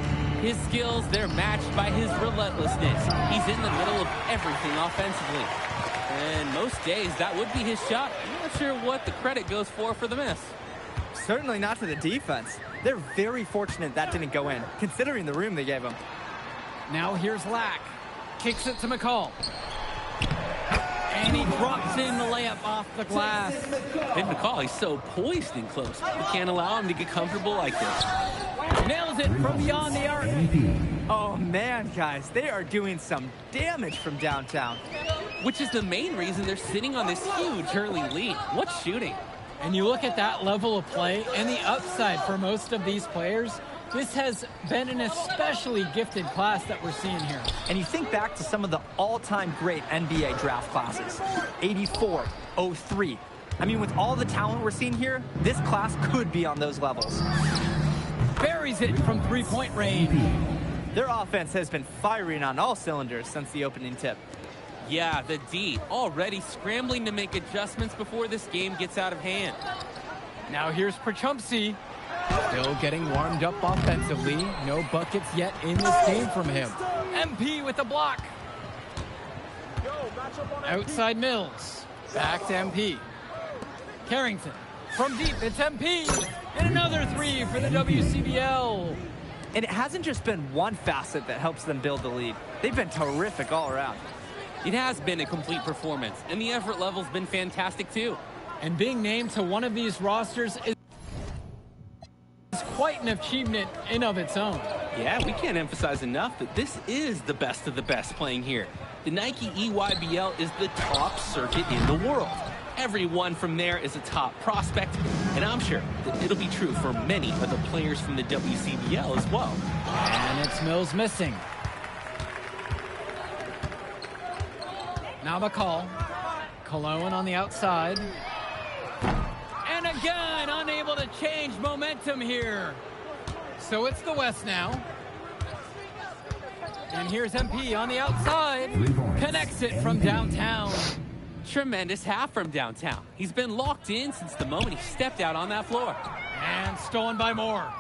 E: His skills, they're matched by his relentlessness. He's in the middle of everything offensively. And most days, that would be his shot. I'm not sure what the credit goes for the miss.
D: Certainly not to the defense. They're very fortunate that didn't go in, considering the room they gave him.
C: Now here's Lack. Kicks it to McCall. And he drops in the layup off the glass.
E: And McCall, he's so poised and close. You can't allow him to get comfortable like this.
C: Nails it from beyond the arc.
D: Oh, man, guys. They are doing some damage from downtown.
E: Which is the main reason they're sitting on this huge early lead. What shooting?
C: And you look at that level of play and the upside for most of these players, this has been an especially gifted class that we're seeing here.
D: And you think back to some of the all-time great NBA draft classes, 84, 03. I mean, with all the talent we're seeing here, this class could be on those levels.
C: Buries it from three-point range.
D: Their offense has been firing on all cylinders since the opening tip.
E: Yeah, the D already scrambling to make adjustments before this game gets out of hand.
C: Now here's Prachumpsy. Still getting warmed up offensively. No buckets yet in this game from him. MP with the block. Outside Mills. Back to MP. Carrington. From deep, it's MP. And another three for the WCBL.
D: And it hasn't just been one facet that helps them build the lead. They've been terrific all around.
E: It has been a complete performance, and the effort level's been fantastic too.
C: And being named to one of these rosters is quite an achievement in of its own.
E: Yeah, we can't emphasize enough that this is the best of the best playing here. The Nike EYBL is the top circuit in the world. Everyone from there is a top prospect, and I'm sure that it'll be true for many of the players from the WCBL as well.
C: And it's Mills missing. Now McCall. Cologne on the outside. And again, unable to change momentum here. So it's the West now. And here's MP on the outside. Connects it from downtown.
E: Tremendous half from downtown. He's been locked in since the moment he stepped out on that floor.
C: And stolen by Moore.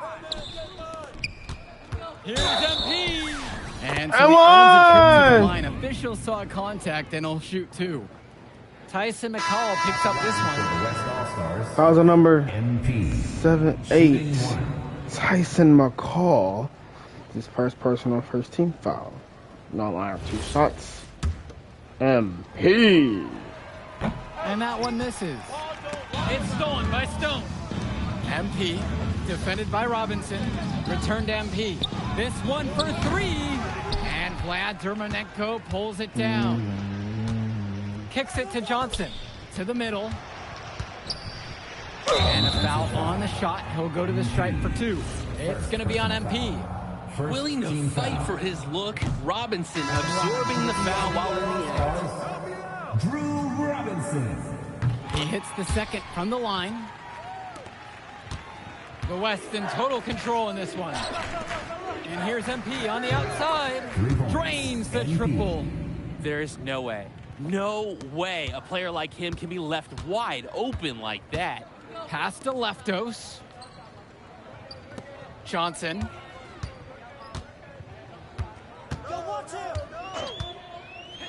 C: Here's MP. And so the unsecured line. Officials saw contact and will shoot two. Tyson McCall picks up this one.
G: Foul's a number 7-8. Tyson McCall. His first personal first team foul. No line of two shots. MP.
C: And that one misses. It's stolen by Stone. MP, defended by Robinson. Returned to MP. This one for three. And Vlad Dermonenko pulls it down. Kicks it to Johnson. To the middle. And a foul on the shot. He'll go to the stripe for two. It's going to be on MP.
E: Willing to fight for his look. Robinson absorbing the foul while in the act.
F: Drew Robinson.
C: He hits the second from the line. The West in total control in this one. And here's MP on the outside. Drains the triple.
E: There is no way a player like him can be left wide open like that.
C: Pass to Leftos. Johnson.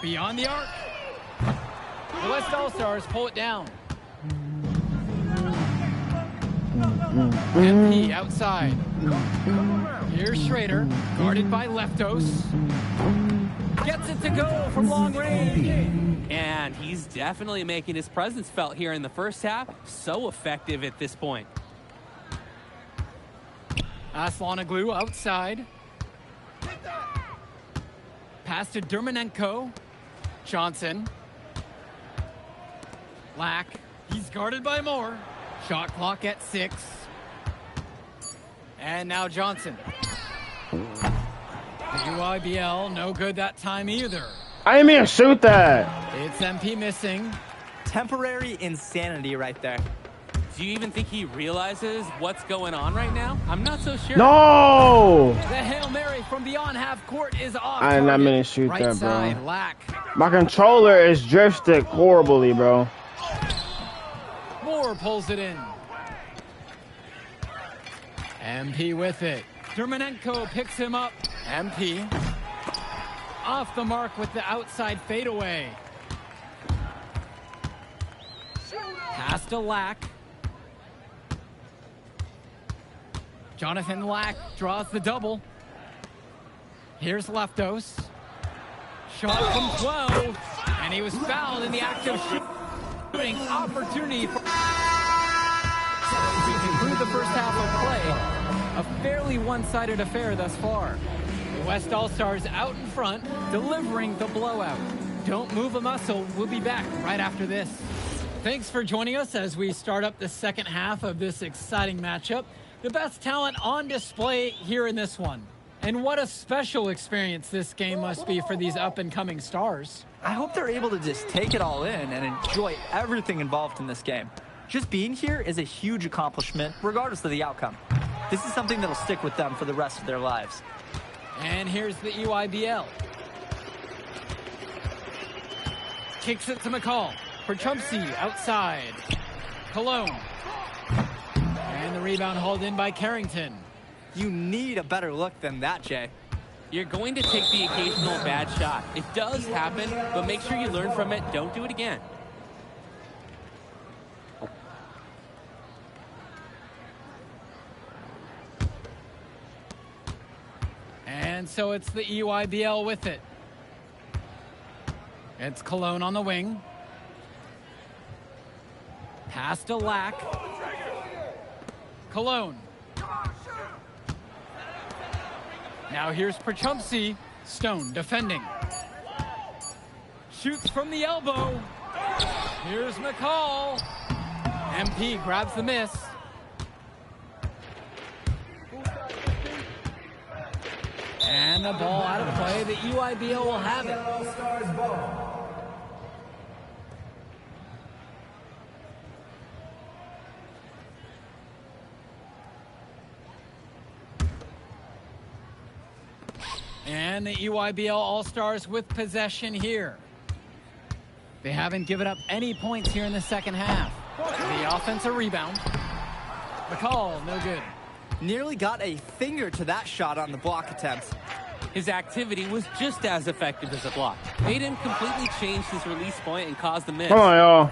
C: Beyond the arc. The West All-Stars pull it down. MP outside. Here's Schrader, guarded by Leftos. Gets it to go from long range.
E: And he's definitely making his presence felt here in the first half. So effective at this point.
C: Aslanoglu outside. Pass to Dermanenko. Johnson. Lack. He's guarded by Moore. Shot clock at 6. And now Johnson. The UIBL, no good that time either.
G: I didn't mean to shoot that.
C: It's MP missing.
D: Temporary insanity right there.
E: Do you even think he realizes what's going on right now? I'm not so sure.
G: No!
C: The Hail Mary from beyond half court is off.
G: I did not mean to shoot
C: right
G: that, bro.
C: Side, Lack.
G: My controller is drifted horribly, bro.
C: Moore pulls it in. MP with it. Dermanenko picks him up. MP off the mark with the outside fadeaway. Pass to Lack. Jonathan Lack draws the double. Here's Leftos. Shot from 12. And he was fouled in the act of shooting. Opportunity for... to conclude the first half of play. A fairly one-sided affair thus far. The West All-Stars out in front, delivering the blowout. Don't move a muscle. We'll be back right after this. Thanks for joining us as we start up the second half of this exciting matchup. The best talent on display here in this one. And what a special experience this game must be for these up-and-coming stars.
D: I hope they're able to just take it all in and enjoy everything involved in this game. Just being here is a huge accomplishment, regardless of the outcome. This is something that'll stick with them for the rest of their lives.
C: And here's the UIBL. Kicks it to McCall. For Chumpsy outside. Cologne. And the rebound hauled in by Carrington.
D: You need a better look than that, Jay.
E: You're going to take the occasional bad shot. It does happen, but make sure you learn from it. Don't do it again.
C: And so it's the EYBL with it. It's Cologne on the wing. Pass to Lack. Cologne. Now here's Perchumpsy. Stone defending. Shoots from the elbow. Here's McCall. MP grabs the miss. And the ball out of play. The EYBL will have it. And the EYBL All-Stars with possession here. They haven't given up any points here in the second half. The offensive rebound. McCall, no good.
D: Nearly got a finger to that shot on the block attempt.
E: His activity was just as effective as a block. Made him completely change his release point and caused the miss.
G: Come on, y'all.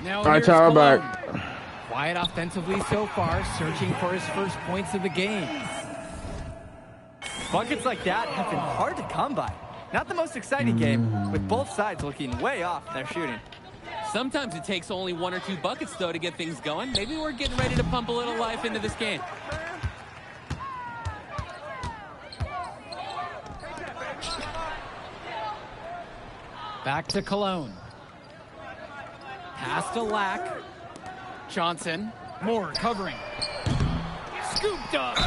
C: Now
G: All right,
C: here's
G: Tyler
C: Cologne.
G: back.
C: Quiet offensively so far, searching for his first points of the game.
D: Buckets like that have been hard to come by. Not the most exciting game, with both sides looking way off in their shooting.
E: Sometimes it takes only 1 or 2 buckets, though, to get things going. Maybe we're getting ready to pump a little life into this game.
C: Back to Cologne. Pass to Lack. Johnson. Moore covering. Scooped up.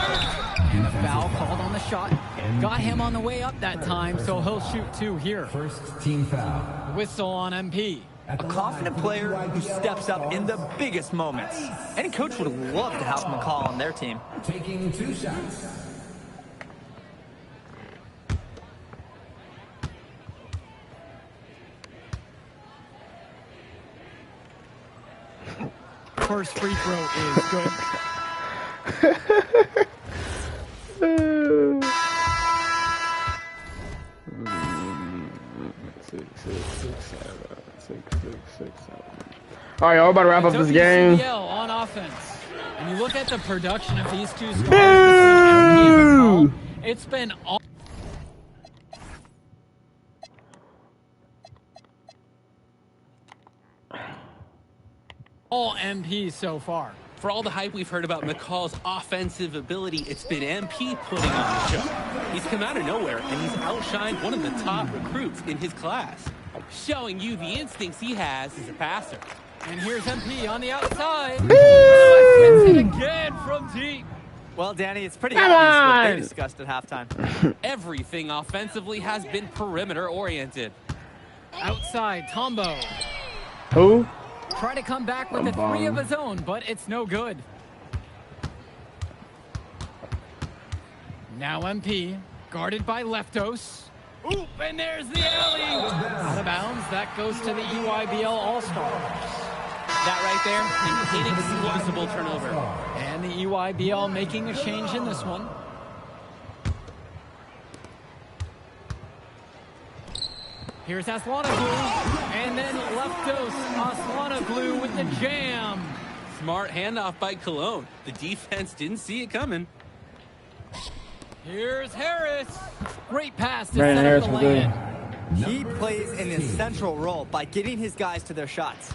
C: And a foul called on the shot. Got him on the way up that time, so he'll shoot 2 here.
F: First team foul.
C: Whistle on MP.
D: A confident player who steps up in the biggest moments. Any coach would love to have McCall on their team.
F: Taking 2 shots.
C: First free throw is good.
G: 6. All right, y'all about to wrap up this game.
C: WCBL on offense. When you look at the production of these two squads between MP and McCall, it's been all MP so far.
E: For all the hype we've heard about McCall's offensive ability, it's been MP putting on the show. He's come out of nowhere, and he's outshined one of the top recruits in his class, showing you the instincts he has as a passer.
C: And here's MP on the outside. Hits it again from deep.
D: Well, Danny, it's pretty obvious what they discussed at halftime.
E: Everything offensively has been perimeter-oriented.
C: Outside, Tombo.
G: Who?
C: Try to come back with a 3 of his own, but it's no good. Now MP, guarded by Leftos. Oop, and there's the alley. Out of bounds, that goes to the EYBL All-Stars.
E: That right there, an inexcusable turnover.
C: And the EYBL making a change in this one. Here's Aslanoglu, and then Leftos Aslanoglu with the jam.
E: Smart handoff by Cologne. The defense didn't see it coming.
C: Here's Harris. Great pass to
G: Brandon
C: set
G: Harris
C: up the
G: was good.
C: lay-in.
D: He plays an essential role by getting his guys to their shots.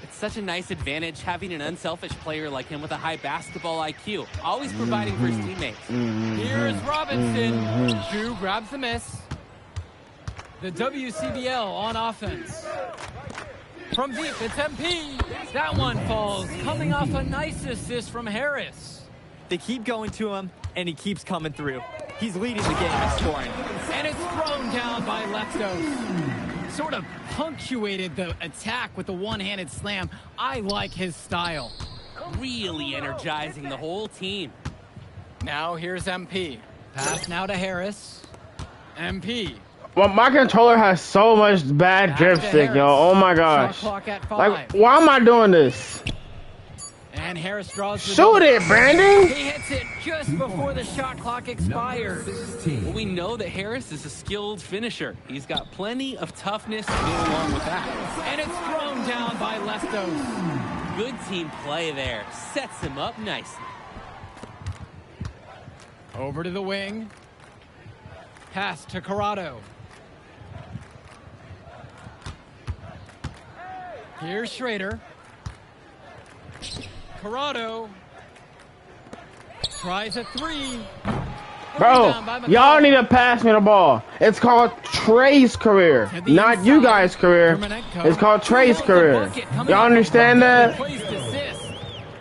E: It's such a nice advantage having an unselfish player like him with a high basketball IQ, always providing for his teammates.
C: Here's Robinson. Drew grabs the miss. The WCBL on offense. From deep, it's MP. That one falls, coming off a nice assist from Harris.
D: They keep going to him, and he keeps coming through. He's leading the game in scoring.
C: And it's thrown down by Leftos. Sort of punctuated the attack with the one-handed slam. I like his style.
E: Really energizing the whole team.
C: Now here's MP. Pass now to Harris. MP.
G: Well, my controller has so much bad dripstick, yo. Oh my gosh. Like, why am I doing this?
C: And Harris draws the
G: Shoot it, Brandon!
C: He hits it just before the shot clock expires.
E: Well, we know that Harris is a skilled finisher. He's got plenty of toughness to go along with that.
C: And it's thrown down by Leftos.
E: Good team play there. Sets him up nicely.
C: Over to the wing. Pass to Corrado. Here's Schrader. Corrado tries a 3.
G: Bro, y'all need to pass me the ball. It's called Trey's career, not you guys' career. It's called Trey's career. Y'all understand that?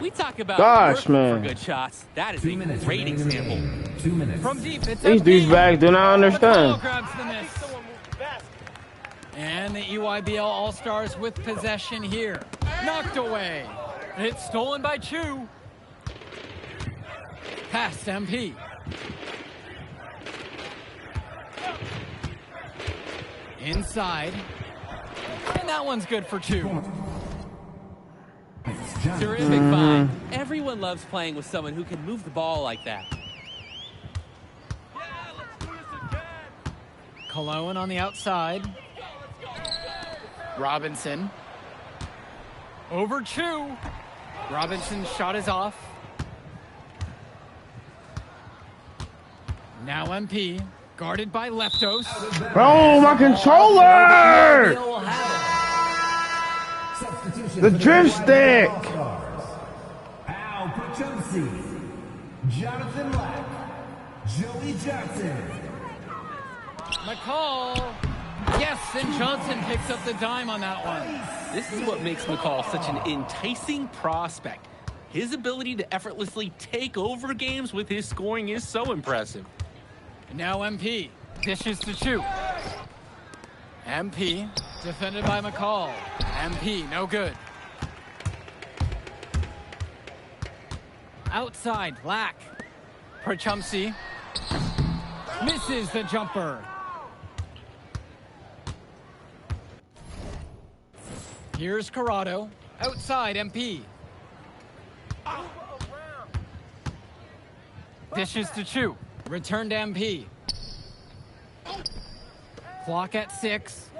E: We talk about
G: Gosh,
E: man.
G: man.
E: For good shots. That is a great example.
F: 2 minutes.
C: From deep, it's
G: These douchebags do not understand.
C: grabs the miss. And the EYBL All-Stars with possession here. Knocked away. It's stolen by Chu. Pass to MP. Inside. And that one's good for Chu.
E: Terrific find. Everyone loves playing with someone who can move the ball like that.
C: Cologne on the outside. Robinson. Over Chu. Robinson's shot is off. Now MP, guarded by Leftos.
G: Oh, my controller! The drift stick!
F: Al Pachumsi, Jonathan Black, Joey Johnson.
C: McCall. Yes, and Johnson picks up the dime on that one.
E: This is what makes McCall such an enticing prospect. His ability to effortlessly take over games with his scoring is so impressive.
C: And now MP dishes to Chu. MP defended by McCall. MP, no good. Outside, Black. Pachumsi misses the jumper. Here's Corrado. Outside, MP. Dishes to Chu. Return to MP. Clock at 6.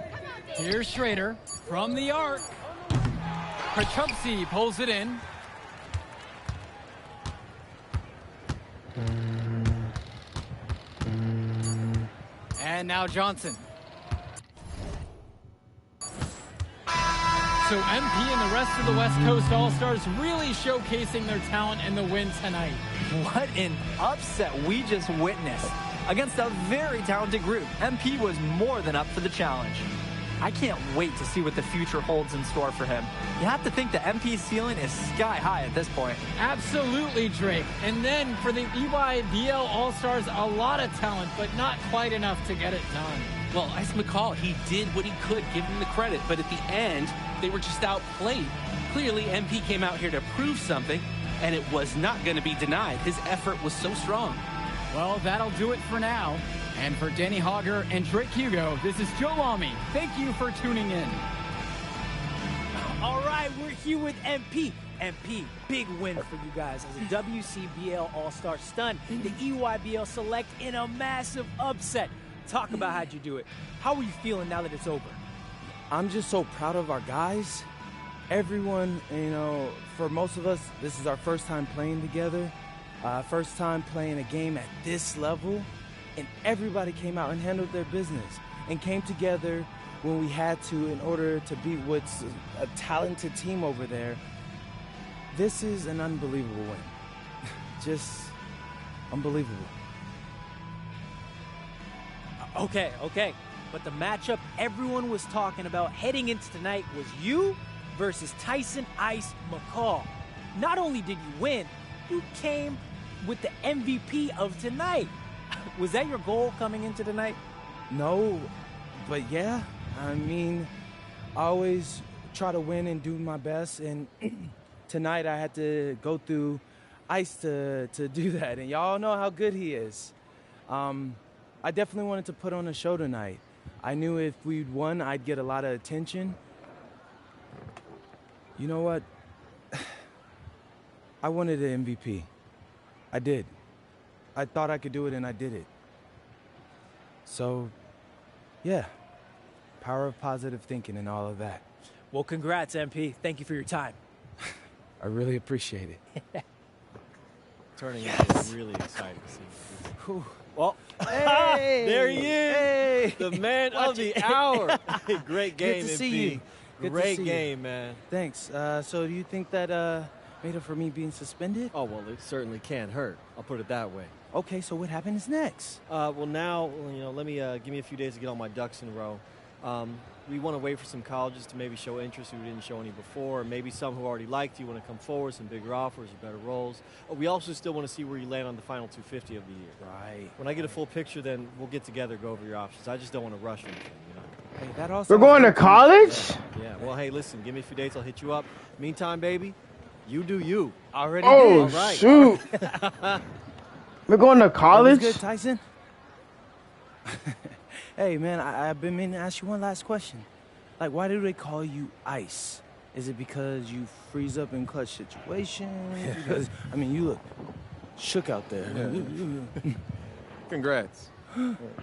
C: Here's Schrader from the arc. Pachumsi pulls it in. And now Johnson. So MP and the rest of the West Coast All-Stars really showcasing their talent in the win tonight.
D: What an upset we just witnessed. Against a very talented group, MP was more than up for the challenge. I can't wait to see what the future holds in store for him. You have to think the MP's ceiling is sky high at this point.
C: Absolutely, Drake. And then for the EYBL All-Stars, a lot of talent, but not quite enough to get it done.
E: Well, Ice McCall, he did what he could, give him the credit, but at the end, they were just outplayed. Clearly, MP came out here to prove something, and it was not going to be denied. His effort was so strong.
C: Well, that'll do it for now. And for Danny Hogger and Drake Hugo, this is Joe Lamy. Thank you for tuning in.
O: All right, we're here with MP. MP, big win for you guys as a WCBL All-Star stun. The EYBL Select in a massive upset. Talk about how'd you do it. How are you feeling now that it's over?
A: I'm just so proud of our guys. Everyone, you know, for most of us, this is our first time playing together. First time playing a game at this level. And everybody came out and handled their business and came together when we had to in order to beat what's a talented team over there. This is an unbelievable win. Just unbelievable.
O: Okay. But the matchup everyone was talking about heading into tonight was you versus Tyson Ice McCall. Not only did you win, you came with the MVP of tonight. Was that your goal coming into tonight?
A: No, but yeah. I mean, I always try to win and do my best, and tonight I had to go through Ice to do that, and y'all know how good he is. I definitely wanted to put on a show tonight. I knew if we'd won, I'd get a lot of attention. You know what? I wanted an MVP. I did. I thought I could do it, and I did it. So, yeah, power of positive thinking and all of that.
O: Well, congrats, MP. Thank you for your time.
A: I really appreciate it.
H: Turning into really exciting to see.
O: Well,
H: hey, there he is,
A: hey,
H: the man of the hour. Great game,
A: Good to
H: MP.
A: see you. Good
H: Great
A: to see
H: game,
A: you.
H: man.
A: Thanks. So do you think that made up for me being suspended?
H: Oh, well, it certainly can't hurt. I'll put it that way.
A: Okay, so what happens next?
H: Well, now, let me give me a few days to get all my ducks in a row. We want to wait for some colleges to maybe show interest who didn't show any before, or maybe some who already liked you want to come forward, some bigger offers or better roles. We also still want to see where you land on the final 250 of the year.
A: Right.
H: When I get a full picture, then we'll get together, go over your options. I just don't want to rush anything,
A: Hey, that also
G: We're going to college?
H: Yeah. Well, hey, listen, give me a few dates. I'll hit you up. Meantime, baby, you do you.
O: Already
G: Oh,
O: did.
H: All right.
G: shoot. We're going to college?
A: That was good, Tyson. Hey, man, I've been meaning to ask you one last question. Like, why do they call you Ice? Is it because you freeze up in clutch situations? Because, I mean, you look shook out there.
N: Yeah. Congrats.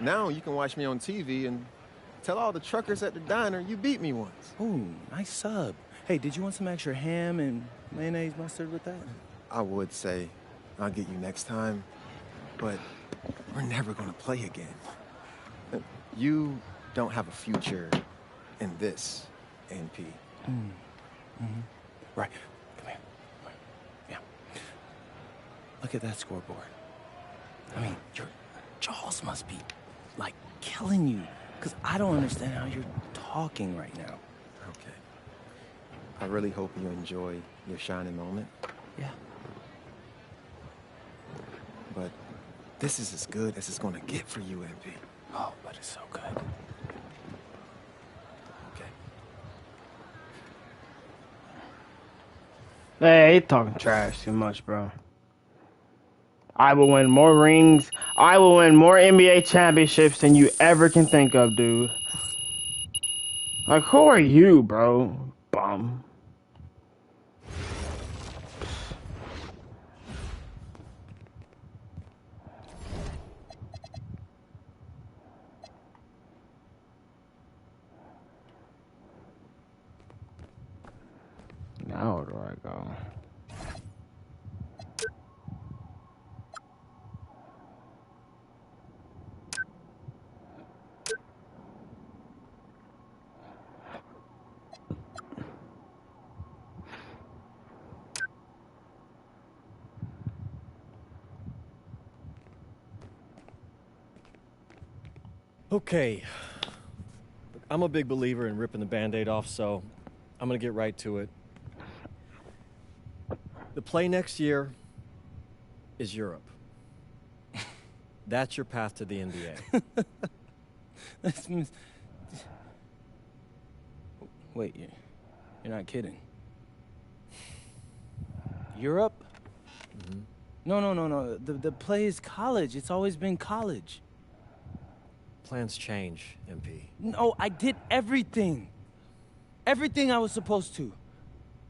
N: Now you can watch me on TV and tell all the truckers at the diner you beat me once.
A: Ooh, nice sub. Hey, did you want some extra ham and mayonnaise mustard with that?
N: I would say I'll get you next time, but we're never going to play again. You don't have a future in this, NP.
A: Right. Come here. Yeah. Look at that scoreboard. I mean, your jaws must be, like, killing you. Because I don't understand how you're talking right now.
N: Okay. I really hope you enjoy your shining moment.
A: Yeah.
N: But this is as good as it's going to get for you, MP.
A: Oh, but it's so good.
N: Okay.
G: Hey, he talking trash too much, bro. I will win more rings. I will win more NBA championships than you ever can think of, dude. Like, who are you, bro? Bum. Now where do I go?
H: Okay. Look, I'm a big believer in ripping the Band-Aid off, so I'm going to get right to it. The play next year is Europe. That's your path to the NBA.
A: Wait, you're not kidding. Europe?
H: Mm-hmm.
A: No. The play is college. It's always been college.
H: Plans change, MP.
A: No, I did everything. Everything I was supposed to.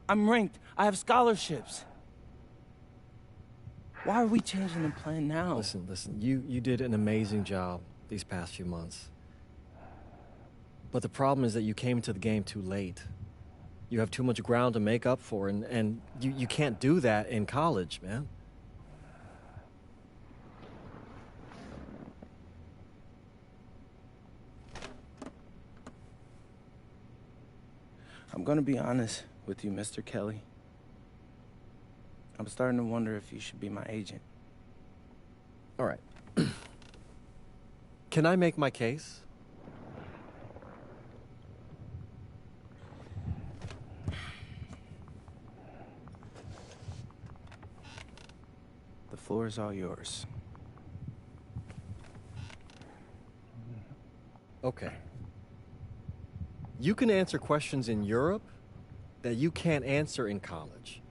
A: I'm ranked. I have scholarships. Why are we changing the plan now?
H: Listen. You did an amazing job these past few months. But the problem is that you came to the game too late. You have too much ground to make up for, and you can't do that in college, man.
A: I'm gonna be honest with you, Mr. Kelly. I'm starting to wonder if you should be my agent.
H: All right. Can I make my case?
A: The floor is all yours.
H: Okay. You can answer questions in Europe that you can't answer in college.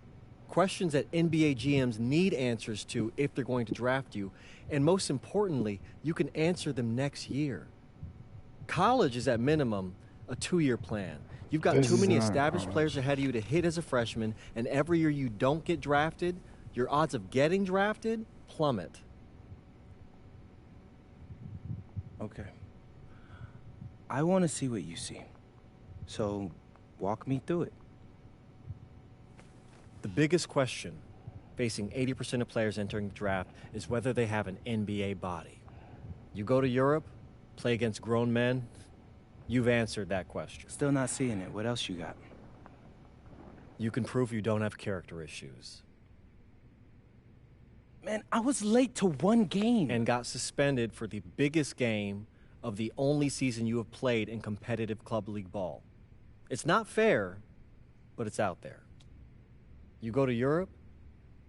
H: Questions that NBA GMs need answers to if they're going to draft you. And most importantly, you can answer them next year. College is at minimum a 2-year plan. You've got too many established players ahead of you to hit as a freshman, and every year you don't get drafted, your odds of getting drafted plummet.
A: Okay. I want to see what you see. So, walk me through it.
H: The biggest question facing 80% of players entering the draft is whether they have an NBA body. You go to Europe, play against grown men, you've answered that question.
A: Still not seeing it. What else you got?
H: You can prove you don't have character issues.
A: Man, I was late to one game.
H: And got suspended for the biggest game of the only season you have played in competitive club league ball. It's not fair, but it's out there. You go to Europe,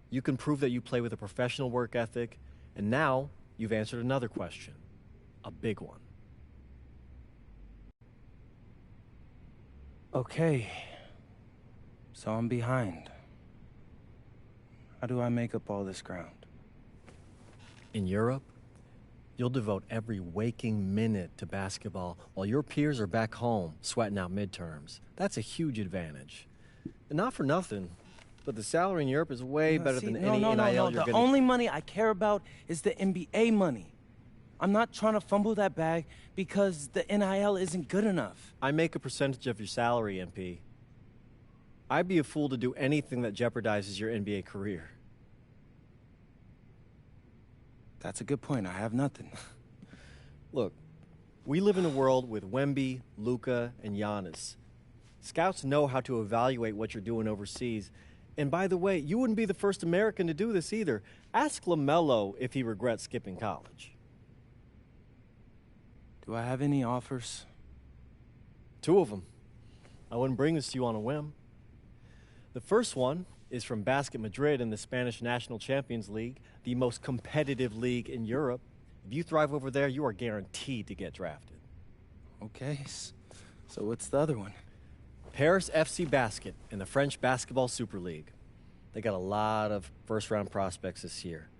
H: you can prove that you play with a professional work ethic, and now you've answered another question, a big one.
A: Okay. So I'm behind. How do I make up all this ground?
H: In Europe, you'll devote every waking minute to basketball while your peers are back home sweating out midterms. That's a huge advantage. And not for nothing, but the salary in Europe is way better than any NIL you're
A: The
H: getting.
A: only money I care about is the NBA money. I'm not trying to fumble that bag because the NIL isn't good enough.
H: I make a percentage of your salary, MP. I'd be a fool to do anything that jeopardizes your NBA career.
A: That's a good point. I have nothing.
H: Look, we live in a world with Wemby, Luka, and Giannis. Scouts know how to evaluate what you're doing overseas. And by the way, you wouldn't be the first American to do this either. Ask LaMelo if he regrets skipping college.
A: Do I have any offers?
H: 2 of them. I wouldn't bring this to you on a whim. The first one is from Basket Madrid in the Spanish National Champions League, the most competitive league in Europe. If you thrive over there, you are guaranteed to get drafted.
A: Okay, so what's the other one?
H: Paris FC Basket in the French Basketball Super League. They got a lot of first-round prospects this year.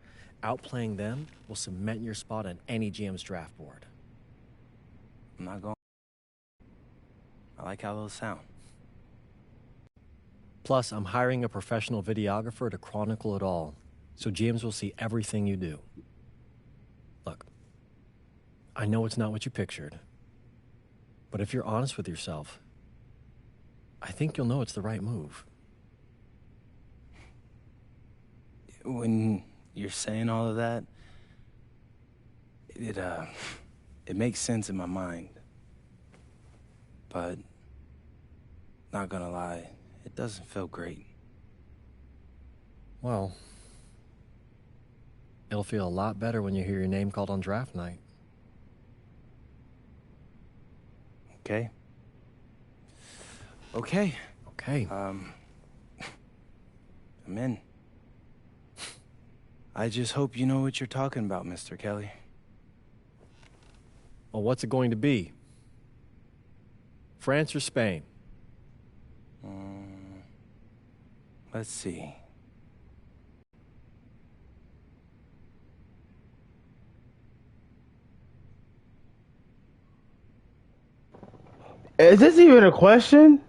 H: Outplaying them will cement your spot on any GM's draft board.
A: I'm not going. I like how those sound.
H: Plus, I'm hiring a professional videographer to chronicle it all, so GMs will see everything you do. Look, I know it's not what you pictured, but if you're honest with yourself, I think you'll know it's the right move.
A: When you're saying all of that, it makes sense in my mind. But, not gonna lie, it doesn't feel great.
H: Well, it'll feel a lot better when you hear your name called on draft night.
A: Okay. Okay.
H: Okay.
A: I'm in. I just hope you know what you're talking about, Mr. Kelly.
H: Well, what's it going to be? France or Spain?
A: Let's see.
G: Is this even a question?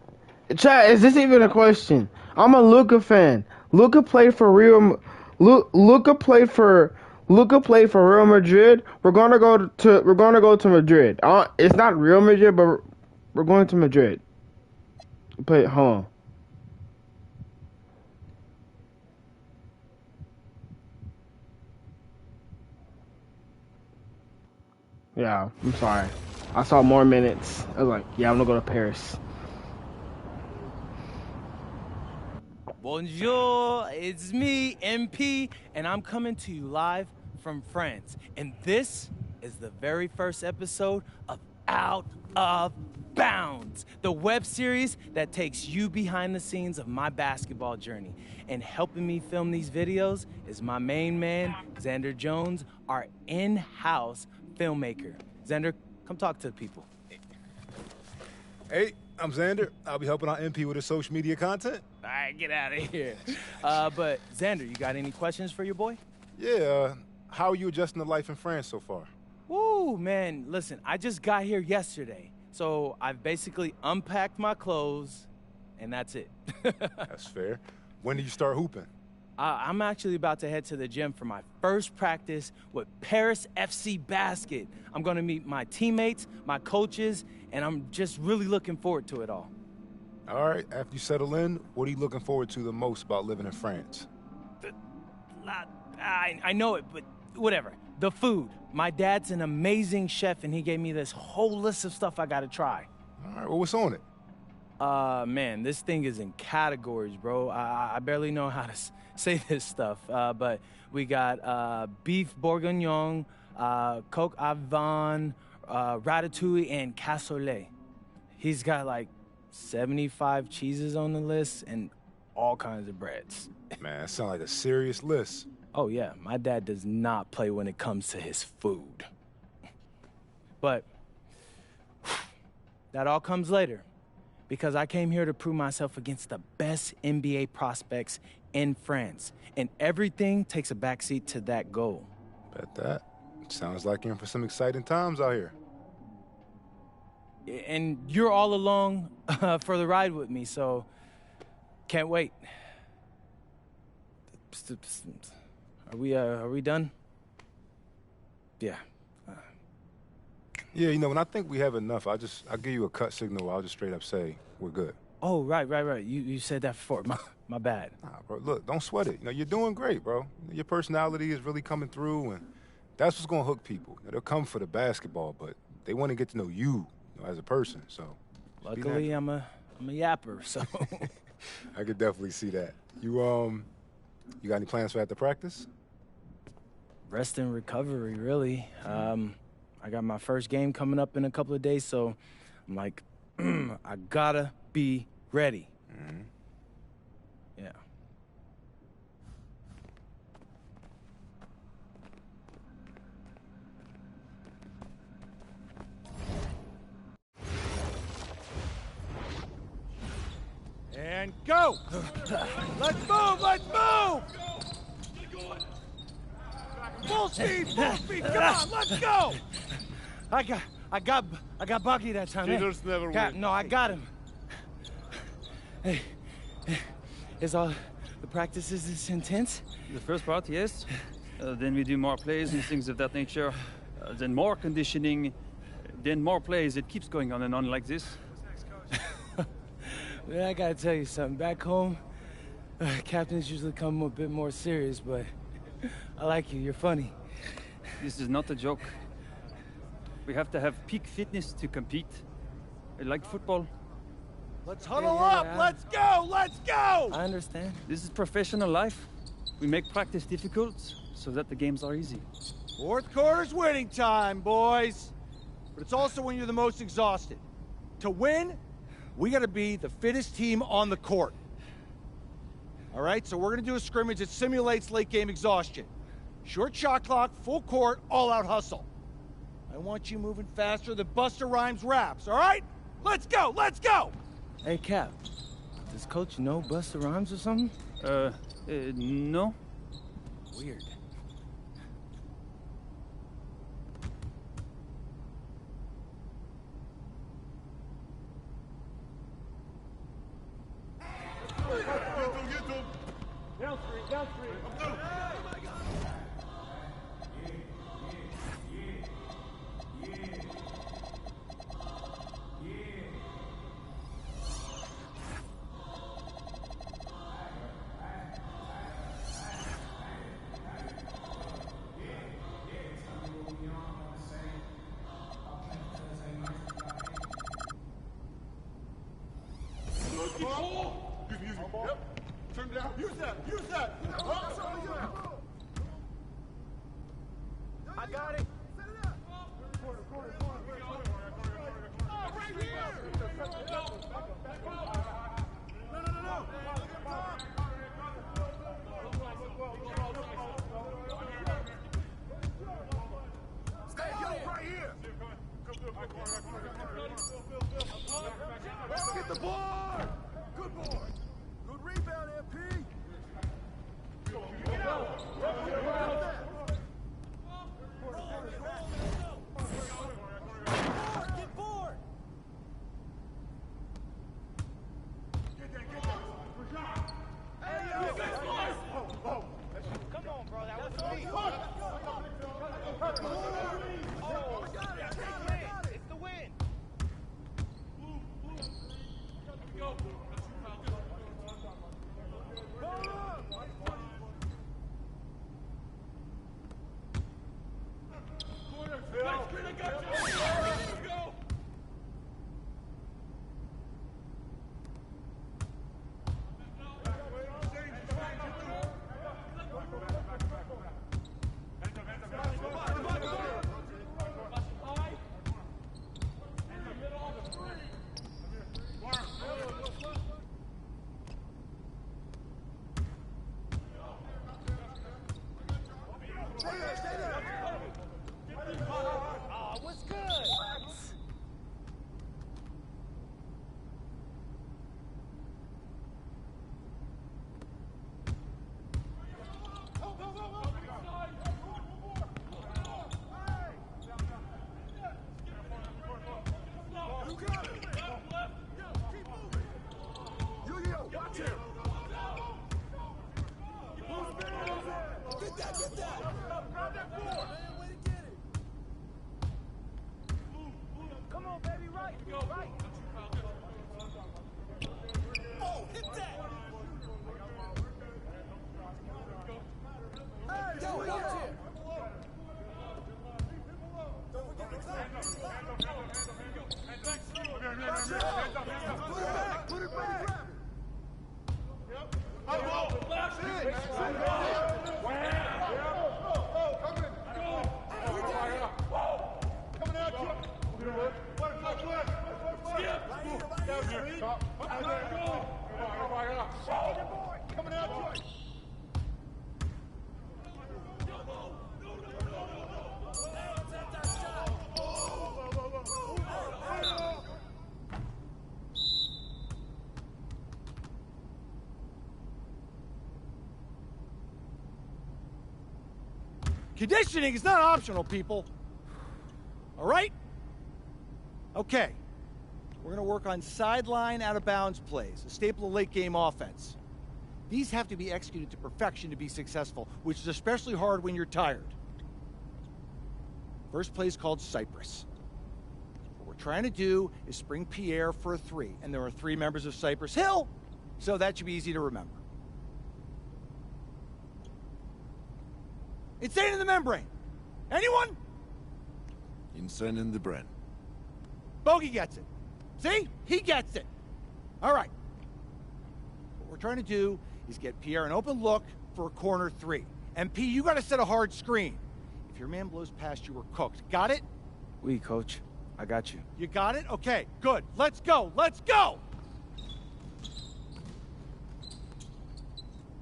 G: Chat, is this even a question? I'm a Luka fan. Luka played for Real. Luka played for Real Madrid. We're gonna go to Madrid. It's not Real Madrid, but we're going to Madrid. Hold on. Yeah, I'm sorry. I saw more minutes. I was like, yeah, I'm gonna go to Paris.
A: Bonjour, it's me, MP, and I'm coming to you live from France. And this is the very first episode of Out of Bounds, the web series that takes you behind the scenes of my basketball journey. And helping me film these videos is my main man, Xander Jones, our in-house filmmaker. Xander, come talk to the people.
P: Hey, I'm Xander. I'll be helping out MP with his social media content.
A: All right, get out of here. But Xander, you got any questions for your boy?
P: Yeah, how are you adjusting to life in France so far?
A: Woo, man, listen, I just got here yesterday. So I've basically unpacked my clothes, and that's it.
P: That's fair. When do you start hooping?
A: I'm actually about to head to the gym for my first practice with Paris FC Basket. I'm going to meet my teammates, my coaches, and I'm just really looking forward to it all.
P: All right, after you settle in, what are you looking forward to the most about living in France?
A: I know it, but whatever. The food. My dad's an amazing chef, and he gave me this whole list of stuff I got to try.
P: All right, well, what's on it?
A: Man, this thing is in categories, bro. I barely know how to say this stuff, but we got beef bourguignon, coq au vin, ratatouille, and cassoulet. He's got like 75 cheeses on the list and all kinds of breads.
P: Man, that sounds like a serious list.
A: Oh, yeah, my dad does not play when it comes to his food. But that all comes later, because I came here to prove myself against the best NBA prospects in France, and everything takes a backseat to that goal.
P: Bet that. Sounds like you're in for some exciting times out here.
A: And you're all along for the ride with me, so can't wait. Are we done? Yeah.
P: Yeah, you know, when I think we have enough, I'll give you a cut signal. I'll just straight up say we're good.
A: Oh, right. You said that before. My bad.
P: Nah, bro, look, don't sweat it. You know, you're doing great, bro. Your personality is really coming through, and that's what's gonna hook people. You know, they'll come for the basketball, but they want to get to know you, as a person, so.
A: Luckily, I'm a yapper, so.
P: I could definitely see that. You got any plans for after practice?
A: Rest and recovery, really. I got my first game coming up in a couple of days, so I'm like, I gotta be ready.
P: Mm-hmm.
A: Yeah.
M: And go! Let's move! Let's move! Full speed! Full speed! Come on! Let's go! I got Bucky that time.
Q: Cheaters never win.
A: No, I got him. Hey, is all the practices this intense?
R: The first part, yes. Then we do more plays and things of that nature. Then more conditioning. Then more plays. It keeps going on and on like this.
A: Man, I gotta tell you something. Back home, captains usually come a bit more serious, but I like you. You're funny.
R: This is not a joke. We have to have peak fitness to compete. Like football.
M: Let's huddle up! Let's go! Let's go!
A: I understand.
R: This is professional life. We make practice difficult so that the games are easy.
M: Fourth quarter's winning time, boys. But it's also when you're the most exhausted. To win, we gotta be the fittest team on the court. All right, so we're gonna do a scrimmage that simulates late game exhaustion. Short shot clock, full court, all-out hustle. I want you moving faster than Busta Rhymes raps, all right? Let's go, let's go!
A: Hey, Cap, does Coach know Busta Rhymes or something?
R: No.
A: Weird.
M: Down three. Turn down. Use that. I got it. Corner. Right here. No. Stay right here. Get the board. Good board. Good rebound, MP. Get board. Come on, bro. That was me. It's the win. Go. Conditioning is not optional, people. All right? Okay. We're going to work on sideline out-of-bounds plays, a staple of late-game offense. These have to be executed to perfection to be successful, which is especially hard when you're tired. First play is called Cypress. What we're trying to do is spring Pierre for a 3, and there are 3 members of Cypress Hill, so that should be easy to remember. Insane in the membrane. Anyone?
Q: Insane in the brain.
M: Bogey gets it. See? He gets it. All right. What we're trying to do is get Pierre an open look for a corner 3. And P, you got to set a hard screen. If your man blows past you, we're cooked. Got it?
A: Oui, coach. I got you.
M: You got it? Okay, good. Let's go. Let's go.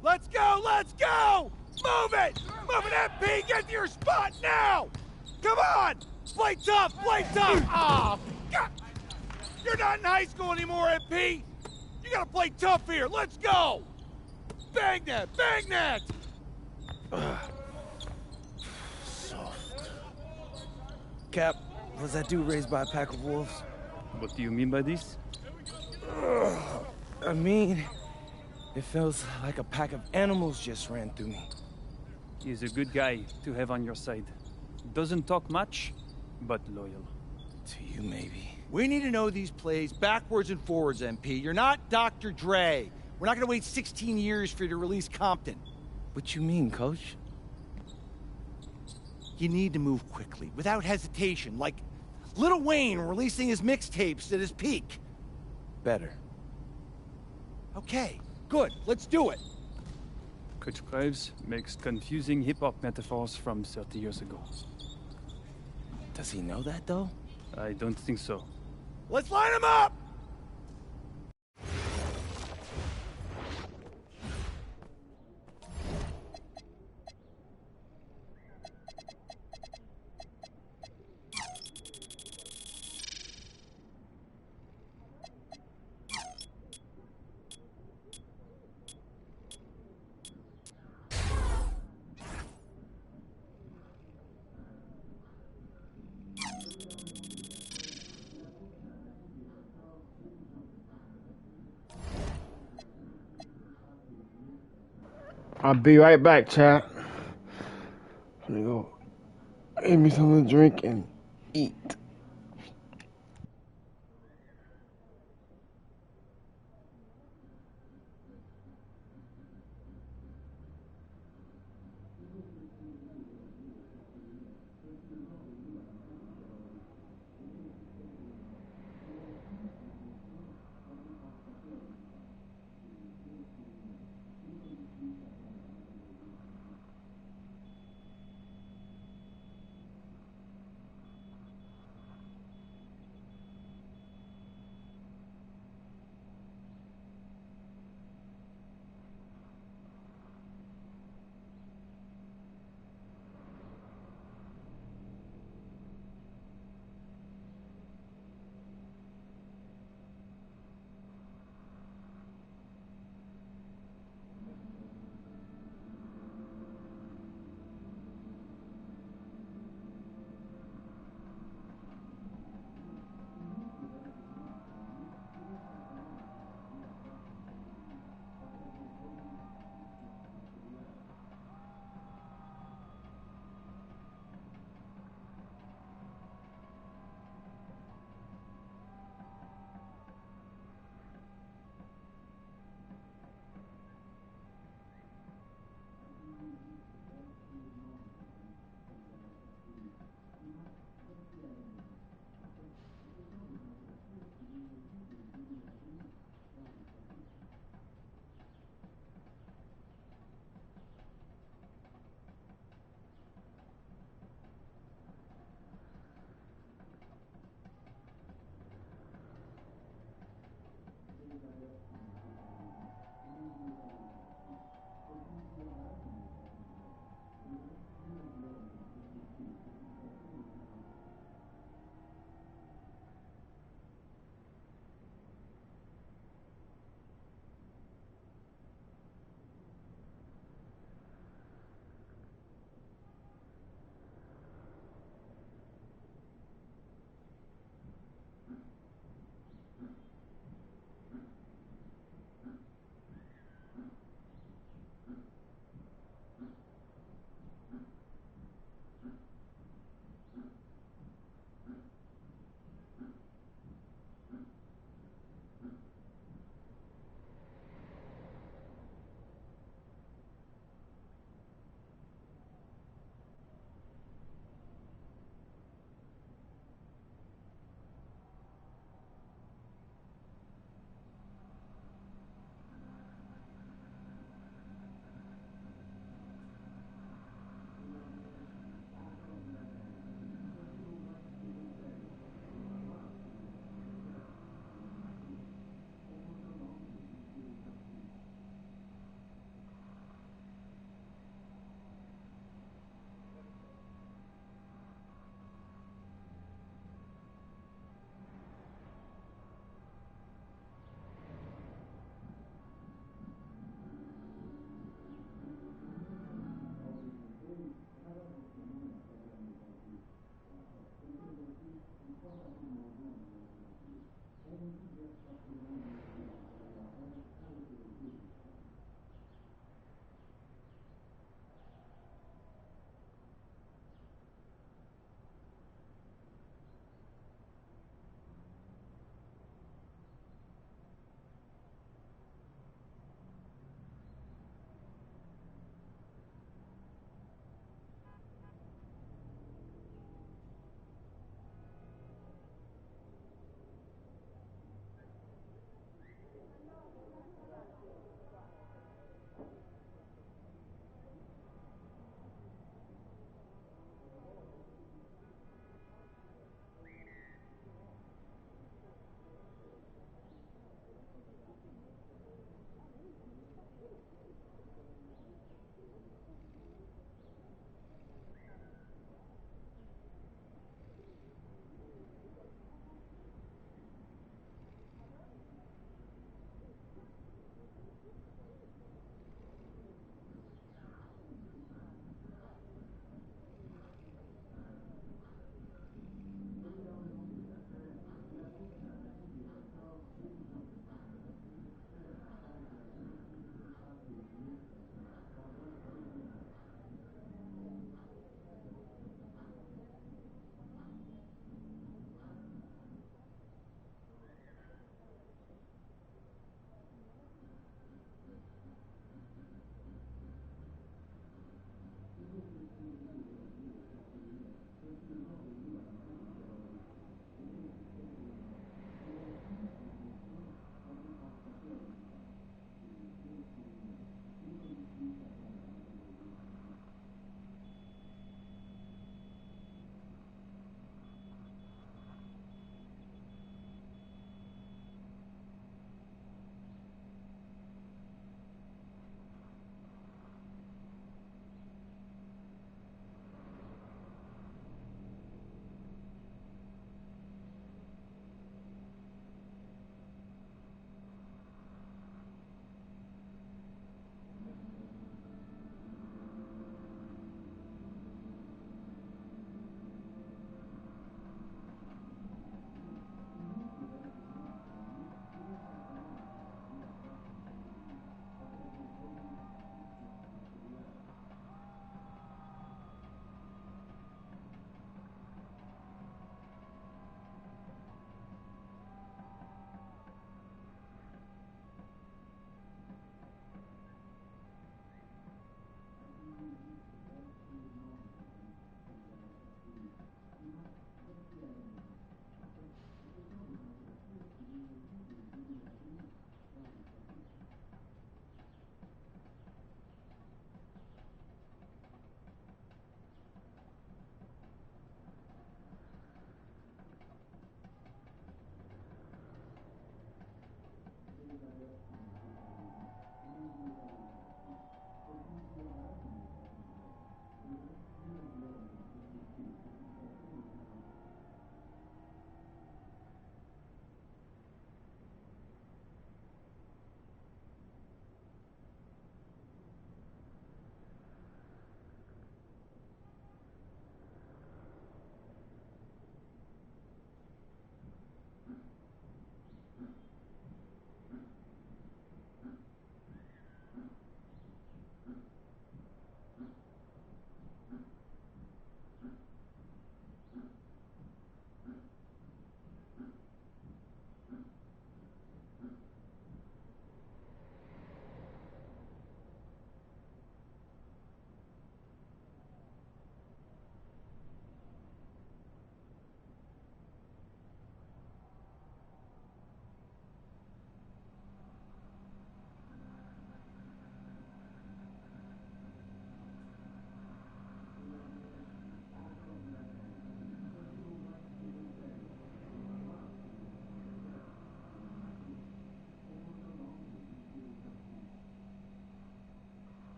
M: Let's go. Let's go. Move it! Move it, MP! Get to your spot now! Come on! Play tough! Play tough! Ah, God! You're not in high school anymore, MP! You gotta play tough here! Let's go! Bang that! Bang that!
A: Soft. Cap, was that dude raised by a pack of wolves?
R: What do you mean by this?
A: I mean, it feels like a pack of animals just ran through me.
R: He's a good guy to have on your side. Doesn't talk much, but loyal.
A: To you, maybe.
M: We need to know these plays backwards and forwards, MP. You're not Dr. Dre. We're not gonna wait 16 years for you to release Compton.
A: What you mean, coach?
M: You need to move quickly, without hesitation, like Lil Wayne releasing his mixtapes at his peak.
A: Better.
M: Okay, good. Let's do it.
R: Coach Graves makes confusing hip-hop metaphors from 30 years ago.
A: Does he know that, though?
R: I don't think so.
M: Let's line him up!
G: I'll be right back, chat. Let me go get me something to drink and eat.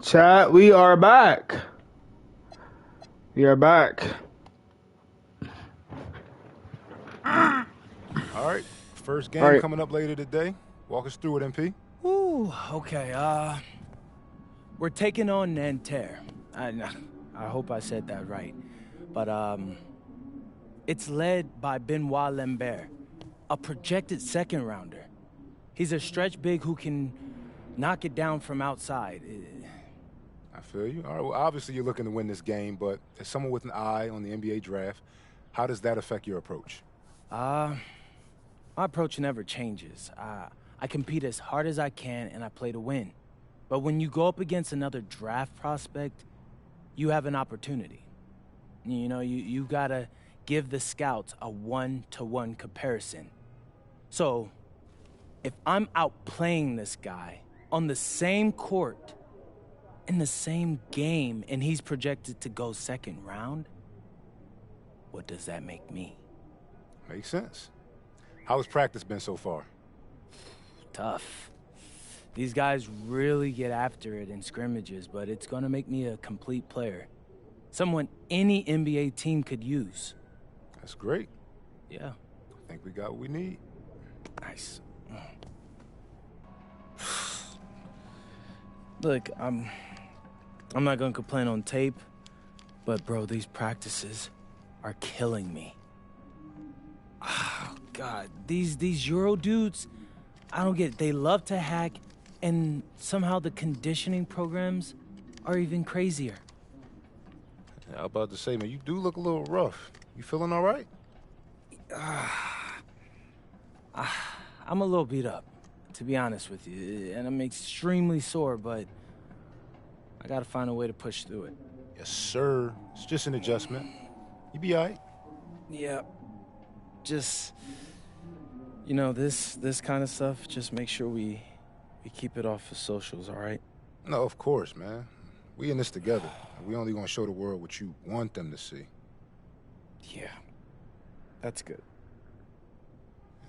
G: Chat, we are back. We are back.
P: All right. First game coming up later today. Walk us through it, MP.
A: Ooh, okay. We're taking on Nanterre. I hope I said that right. But, it's led by Benoit Lambert, a projected second rounder. He's a stretch big who can knock it down from outside.
P: I feel you. All right, well, obviously you're looking to win this game, but as someone with an eye on the NBA draft, how does that affect your approach?
A: My approach never changes. I compete as hard as I can, and I play to win. But when you go up against another draft prospect, you have an opportunity. You know, you gotta give the scouts a one-to-one comparison. So, if I'm outplaying this guy on the same court, in the same game, and he's projected to go second round, what does that make me?
P: Makes sense. How has practice been so far?
A: Tough. These guys really get after it in scrimmages, but it's gonna make me a complete player. Someone any NBA team could use.
P: That's great.
A: Yeah.
P: I think we got what we need.
A: Nice. Look, I'm not gonna complain on tape, but bro, these practices are killing me. Oh, God, these Euro dudes, I don't get it. They love to hack, and somehow the conditioning programs are even crazier.
P: Yeah, I was about to say, man, you do look a little rough. You feeling all right?
A: I'm a little beat up, to be honest with you, and I'm extremely sore, but I gotta find a way to push through it.
P: Yes, sir. It's just an adjustment. You be all right.
A: Yeah. Just, you know, this kind of stuff, just make sure we keep it off of socials, all right?
P: No, of course, man. We in this together. We only gonna show the world what you want them to see.
A: Yeah. That's good.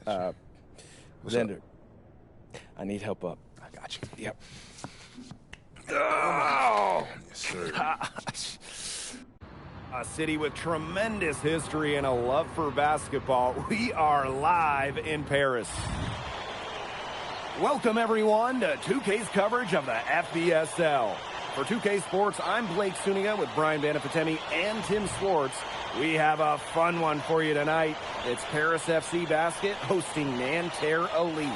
P: What's
A: Xander,
P: up?
A: I need help up. I got you. Yep.
P: Oh! Yes, sir.
S: Gosh. A city with tremendous history and a love for basketball. We are live in Paris. Welcome, everyone, to 2K's coverage of the FBSL. For 2K Sports, I'm Blake Suniga with Brian Banafitemi and Tim Swartz. We have a fun one for you tonight. It's Paris FC Basket hosting Nanterre Elite.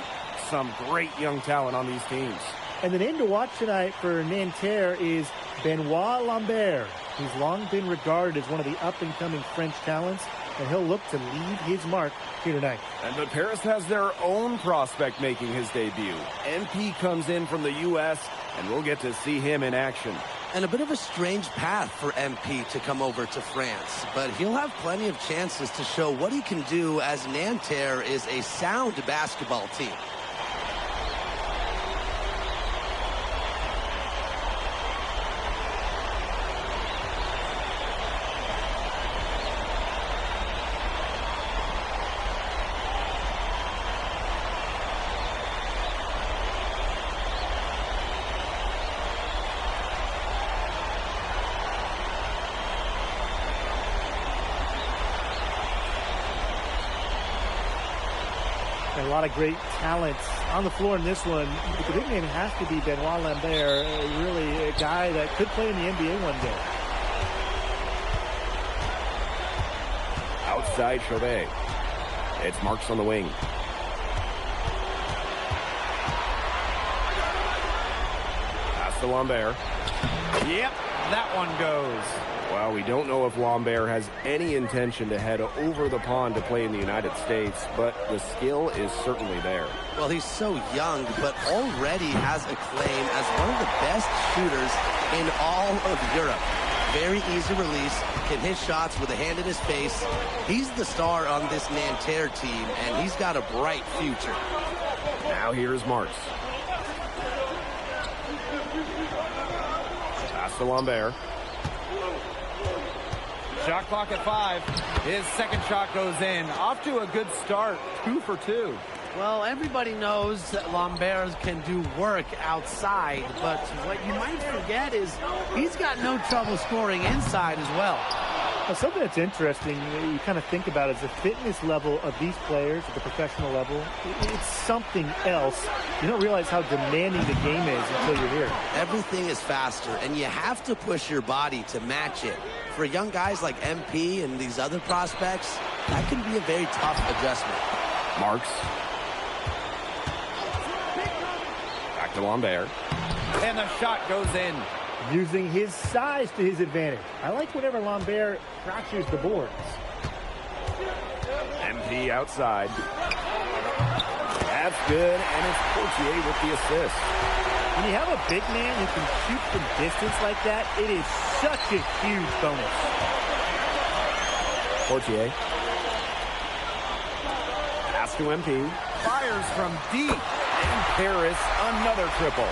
S: Some great young talent on these teams.
T: And the name to watch tonight for Nanterre is Benoit Lambert. He's long been regarded as one of the up-and-coming French talents, and he'll look to leave his mark here tonight.
S: But Paris has their own prospect making his debut. MP comes in from the U.S., and we'll get to see him in action.
U: And a bit of a strange path for MP to come over to France, but he'll have plenty of chances to show what he can do, as Nanterre is a sound basketball team.
T: A lot of great talents on the floor in this one. But the big name has to be Benoit Lambert, really a guy that could play in the NBA one day.
S: Outside Chauvet. It's Marks on the wing. Pass to Lambert. Yep, that one goes. Well, we don't know if Lambert has any intention to head over the pond to play in the United States, but the skill is certainly there.
U: Well, he's so young, but already has a claim as one of the best shooters in all of Europe. Very easy release, can hit shots with a hand in his face. He's the star on this Nanterre team, and he's got a bright future.
S: Now here's Marks. Pass to Lambert. Shot clock at 5. His second shot goes in. Off to a good start. 2 for 2.
U: Well, everybody knows that Lambert can do work outside, but what you might forget is he's got no trouble scoring inside as well.
T: Well, something that's interesting, you kind of think about, is the fitness level of these players at the professional level. It's something else. You don't realize how demanding the game is until you're here.
U: Everything is faster, and you have to push your body to match it. For young guys like MP and these other prospects, that can be a very tough adjustment.
S: Marks. Back to Lambert. And the shot goes in.
T: Using his size to his advantage. I like whenever Lambert fractures the boards.
S: MP outside. That's good, and it's Portier with the assist.
T: When you have a big man who can shoot from distance like that, it is such a huge bonus.
S: Portier. Pass to MP. Fires from deep. And Paris, another triple.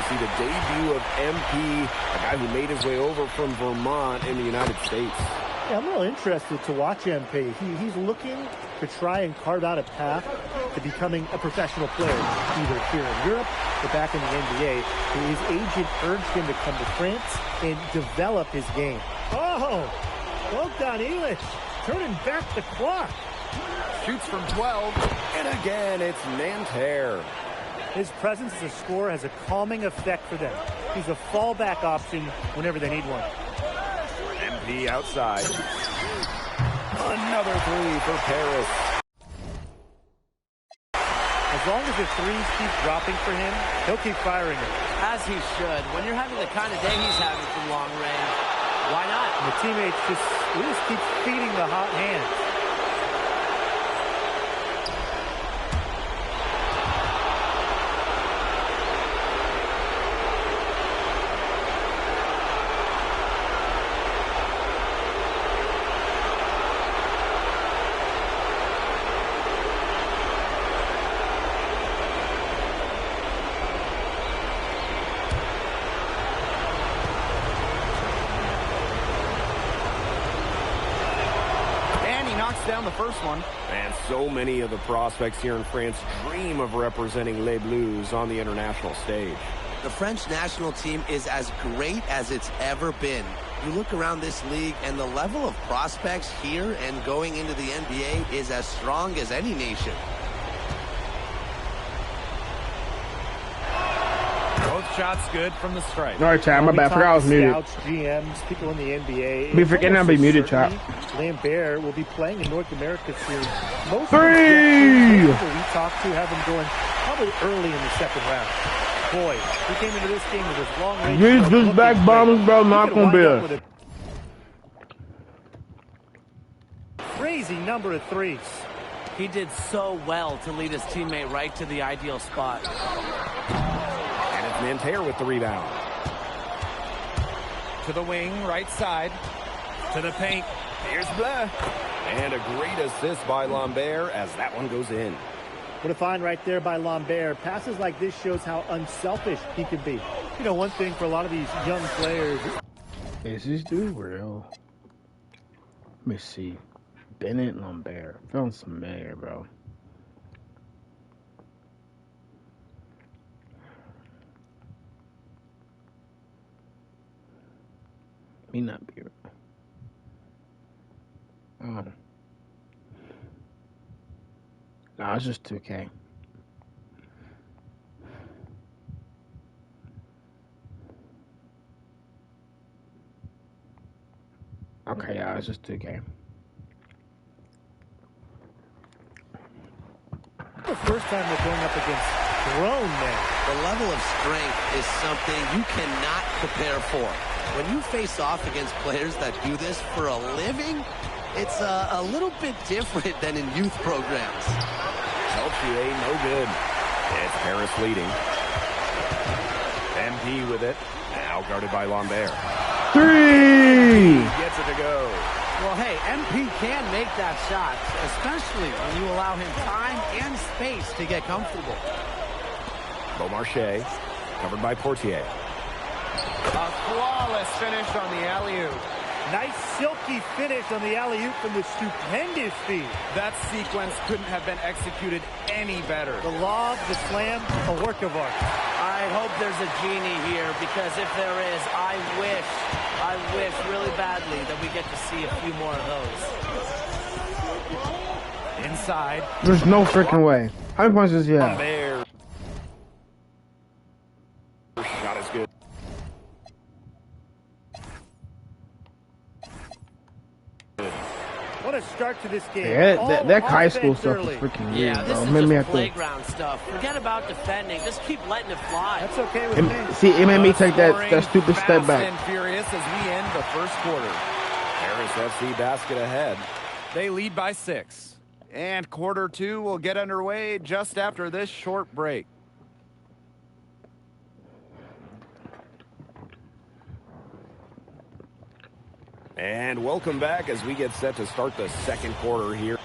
S: See the debut of MP, a guy who made his way over from Vermont in the United States.
T: Yeah, I'm real interested to watch MP. He's looking to try and carve out a path to becoming a professional player, either here in Europe or back in the NBA. His agent urged him to come to France and develop his game. Oh, well done, Elish. Turning back the clock.
S: Shoots from 12, and again, it's Nanterre.
T: His presence as a scorer has a calming effect for them. He's a fallback option whenever they need one.
S: MP outside. Another 3 for Paris.
T: As long as the threes keep dropping for him, he'll keep firing them.
U: As he should. When you're having the kind of day he's having from long range, why not?
T: And the teammates just keep feeding the hot hands.
S: Down the first one. And so many of the prospects here in France dream of representing Les Bleus on the international stage.
U: The French national team is as great as it's ever been. You look around this league and the level of prospects here and going into the NBA is as strong as any nation.
S: Both shots good from the stripe.
G: All right, chat. My bad. I forgot I was muted.
T: Scouts, GMs, people in the NBA.
G: Be forgetting I'll be muted, chat.
T: Lambert will be playing in North America soon. Most
G: of the
T: people we talked to have him going probably early in the second round. Boy, he came into this game with his long range.
G: This back bombers, bro, not gonna be a
T: crazy number of threes.
U: He did so well to lead his teammate right to the ideal spot.
S: And it's Nanterre with the rebound. To the wing, right side. To the paint. Here's Bleu. And a great assist by Lambert as that one goes in.
T: What a find right there by Lambert. Passes like this shows how unselfish he can be. You know, one thing for a lot of these young players.
G: Is this dude real? Let me see. Bennett Lambert. Feeling familiar, bro. May not be real. Oh. No, it's just 2K. Okay, yeah, it's just 2K.
T: The first time they're going up against grown men.
U: The level of strength is something you cannot prepare for. When you face off against players that do this for a living, it's a little bit different than in youth programs.
S: Peltier, no good. It's Paris leading. MP with it. Now guarded by Lambert.
G: 3!
S: Gets it to go.
U: Well, hey, MP can make that shot, especially when you allow him time and space to get comfortable.
S: Beaumarchais, covered by Portier.
J: A flawless finish on the alley-oop.
T: Nice silky finish on the alley-oop from the stupendous feed.
J: That sequence couldn't have been executed any better.
T: The lob, the slam, a work of art.
V: I hope there's a genie here, because if there is, I wish really badly that we get to see a few more of those.
J: Inside.
G: There's no freaking way. How many points does he have?
S: Shot is good.
T: What a start to this game.
G: Yeah, that high school stuff is freaking weird,
V: Yeah, this
G: bro.
V: is
G: Made me
V: just
G: have to.
V: playground stuff. Forget about defending. Just keep letting it fly.
T: That's okay with me.
G: See, it made me take that stupid step back.
J: And furious as we end the first quarter.
S: Paris FC basket ahead.
J: They lead by 6. And quarter 2 will get underway just after this short break.
S: And welcome back as we get set to start the second quarter here.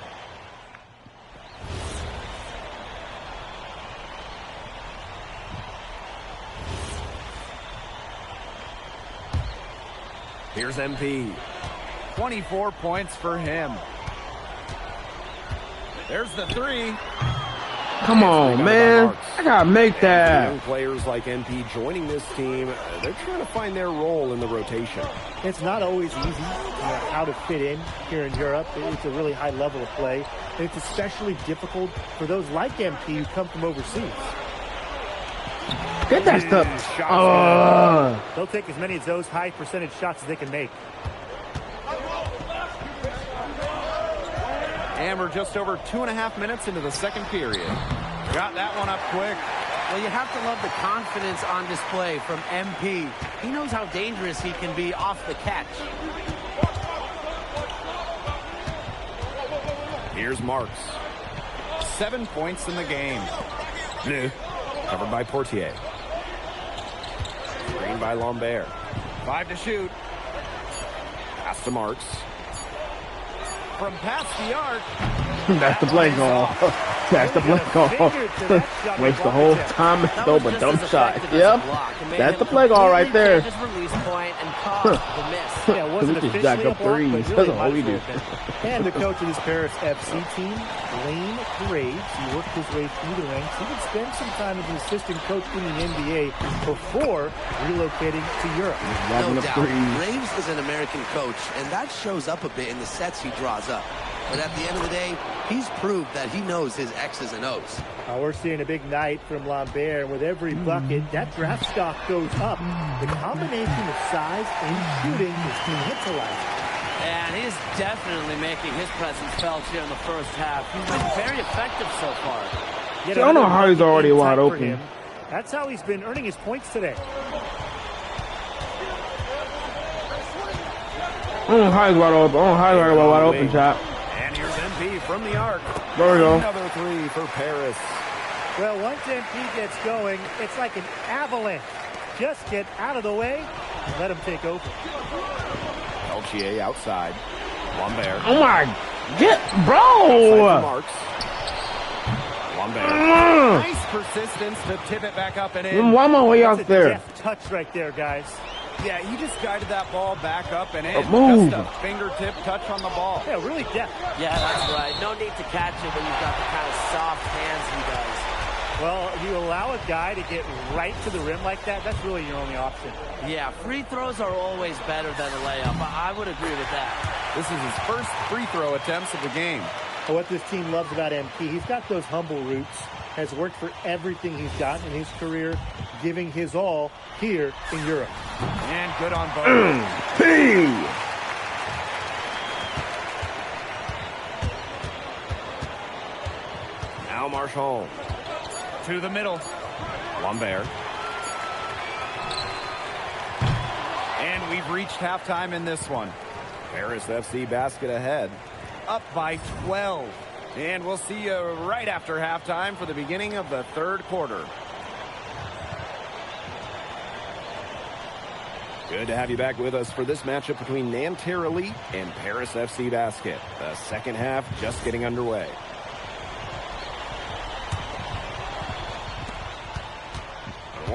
S: Here's MP.
J: 24 points for him. There's the 3.
G: Come on, man. I gotta make that.
S: Young players like MP joining this team, they're trying to find their role in the rotation.
T: It's not always easy how to fit in here in Europe. It's a really high level of play. And it's especially difficult for those like MP who come from overseas.
G: Get that stuff.
T: They'll take as many of those high percentage shots as they can make.
J: And we're just over 2.5 minutes into the second period. Got that one up quick.
V: Well, you have to love the confidence on display from MP. He knows how dangerous he can be off the catch.
S: Here's Marks.
J: 7 points in the game.
S: Bleu. Covered by Portier. Screen by Lambert.
J: 5 to shoot.
S: Pass to Marks.
J: From past the arc.
G: That's the play call. That's the play call. Waste the whole time and throw a dump shot. Yep. That's the play call right there.
V: Just release point and cause the miss.
T: Yeah, it wasn't
G: We just jack up
T: officially a block,
G: threes.
T: but
G: That's
T: really
G: all we
T: might
G: do.
T: as well have been. And the coach of this Paris FC team, Lane Graves, he worked his way through the ranks. He would spend some time as an assistant coach in the NBA before relocating to Europe.
U: No doubt. Graves is an American coach, and that shows up a bit in the sets he draws up. But at the end of the day, he's proved that he knows his X's and O's.
T: We're seeing a big night from Lambert, and with every bucket, that draft stock goes up. The combination of size and shooting is tantalizing.
V: And he's definitely making his presence felt here in the first half. He's been very effective so far.
G: I don't know how he's already wide open.
T: Him. That's how he's been earning his points today.
G: I don't know how he's wide open. I don't know how he's wide open, chop.
S: And here's MP from the arc.
G: There we go.
S: Another 3 for Paris.
T: Well, once MP gets going, it's like an avalanche. Just get out of the way and let him take over.
S: Peltier outside. Lambert.
G: Oh my, bro!
S: Marks. Lambert.
J: Nice persistence to tip it back up and in.
G: Why am I way out
T: That's
G: there?
T: a deft touch right there, guys.
J: Yeah, he just guided that ball back up and in.
G: Move.
J: Just a fingertip touch on the ball.
T: Yeah, really deft.
V: Yeah, that's right. No need to catch it when you've got the kind of soft hands he does.
T: Well, you allow a guy to get right to the rim like that, that's really your only option.
V: Yeah, free throws are always better than a layup. I would agree with that.
J: This is his first free throw attempts of the game.
T: What this team loves about MP, he's got those humble roots, has worked for everything he's got in his career, giving his all here in Europe.
J: And good on both.
S: Now Marshall.
J: To the middle.
S: Lambert.
J: And we've reached halftime in this one.
S: Paris FC basket ahead.
J: Up by 12. And we'll see you right after halftime for the beginning of the third quarter.
S: Good to have you back with us for this matchup between Nanterre Elite and Paris FC Basket. The second half just getting underway.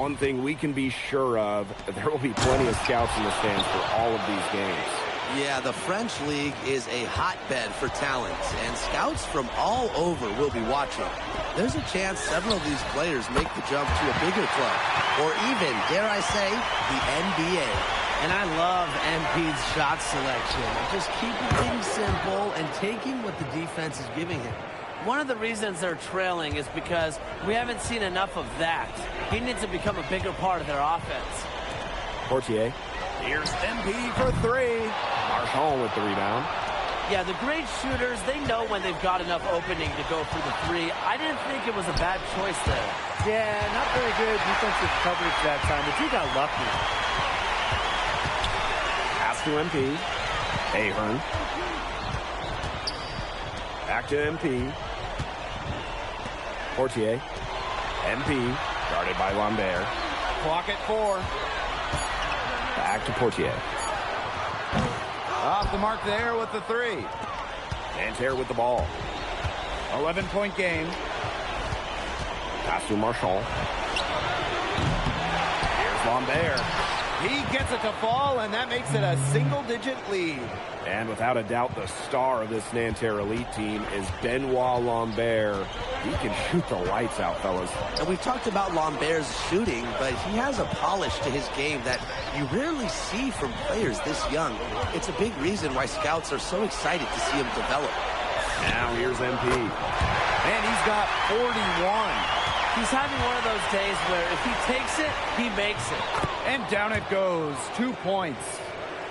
J: One thing we can be sure of, there will be plenty of scouts in the stands for all of these games.
U: Yeah, the French League is a hotbed for talent, and scouts from all over will be watching. There's a chance several of these players make the jump to a bigger club, or even, dare I say, the NBA.
V: And I love MP's shot selection. Just keeping things simple and taking what the defense is giving him. One of the reasons they're trailing is because we haven't seen enough of that. He needs to become a bigger part of their offense.
J: Portier. Here's MP for three. Marchand with the rebound.
V: Yeah, the great shooters, they know when they've got enough opening to go for the three. I didn't think it was a bad choice there.
T: Yeah, not very good defensive coverage that time, but he got lucky.
J: Pass to MP. Ahern. Back to MP. Portier. MP. Guarded by Lambert. Clock at 4. Back to Portier. Off the mark there with the three. Nanterre with the ball. 11-point game. Pass to Marchand. Here's Lambert. He gets it to fall, and that makes it a single-digit lead. And without a doubt, the star of this Nanterre elite team is Benoit Lambert. He can shoot the lights out, fellas.
U: And we've talked about Lambert's shooting, but he has a polish to his game that you rarely see from players this young. It's a big reason why scouts are so excited to see him develop.
J: Now here's MP. And he's got 41.
V: He's having one of those days where if he takes it, he makes it.
J: And down it goes. 2 points.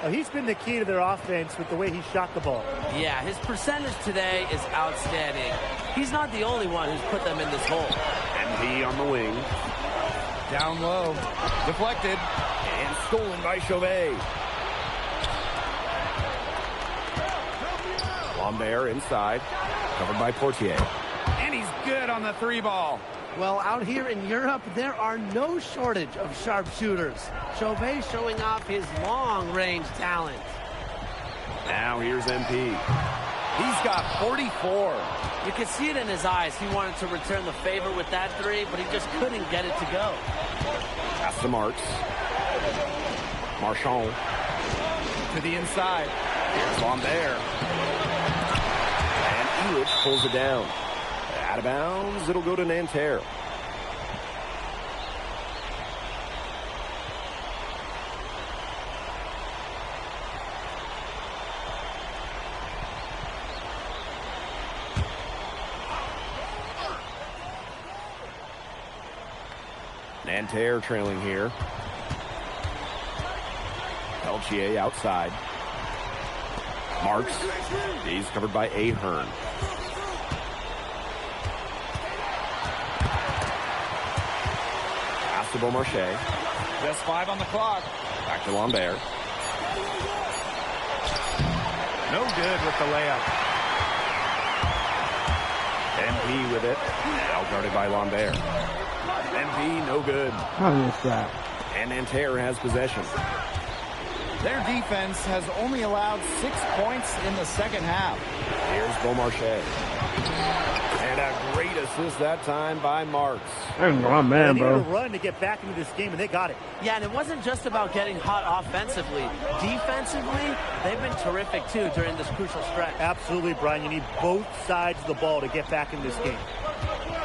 T: He's been the key to their offense with the way he shot the ball.
V: Yeah, his percentage today is outstanding. He's not the only one who's put them in this hole.
J: MP on the wing. Down low. Deflected. And stolen by Chauvet. Lambert inside. Covered by Portier. And he's good on the three ball.
V: Well, out here in Europe, there are no shortage of sharpshooters. Chauvet showing off his long-range talent.
J: Now here's MP. He's got 44.
V: You could see it in his eyes. He wanted to return the favor with that three, but he just couldn't get it to go.
J: Pass to Marks. Marchand. To the inside. Here's Lambert. And Elitch pulls it down. Out of bounds, it'll go to Nanterre. Nanterre trailing here. Peltier outside. Marks. He's covered by Ahern. Pass to Beaumarchais. Just 5 on the clock. Back to Lambert. No good with the layup. MP with it. Now guarded by Lambert. MP, no good.
G: I missed that.
J: And Nanterre has possession. Their defense has only allowed 6 points in the second half. Here's Beaumarchais. And a great assist that time by Marks.
G: That's my man,
T: they
G: bro.
T: needed a run to get back into this game, and they got it.
V: Yeah, and it wasn't just about getting hot offensively. Defensively, they've been terrific, too, during this crucial stretch.
T: Absolutely, Brian. You need both sides of the ball to get back in this game.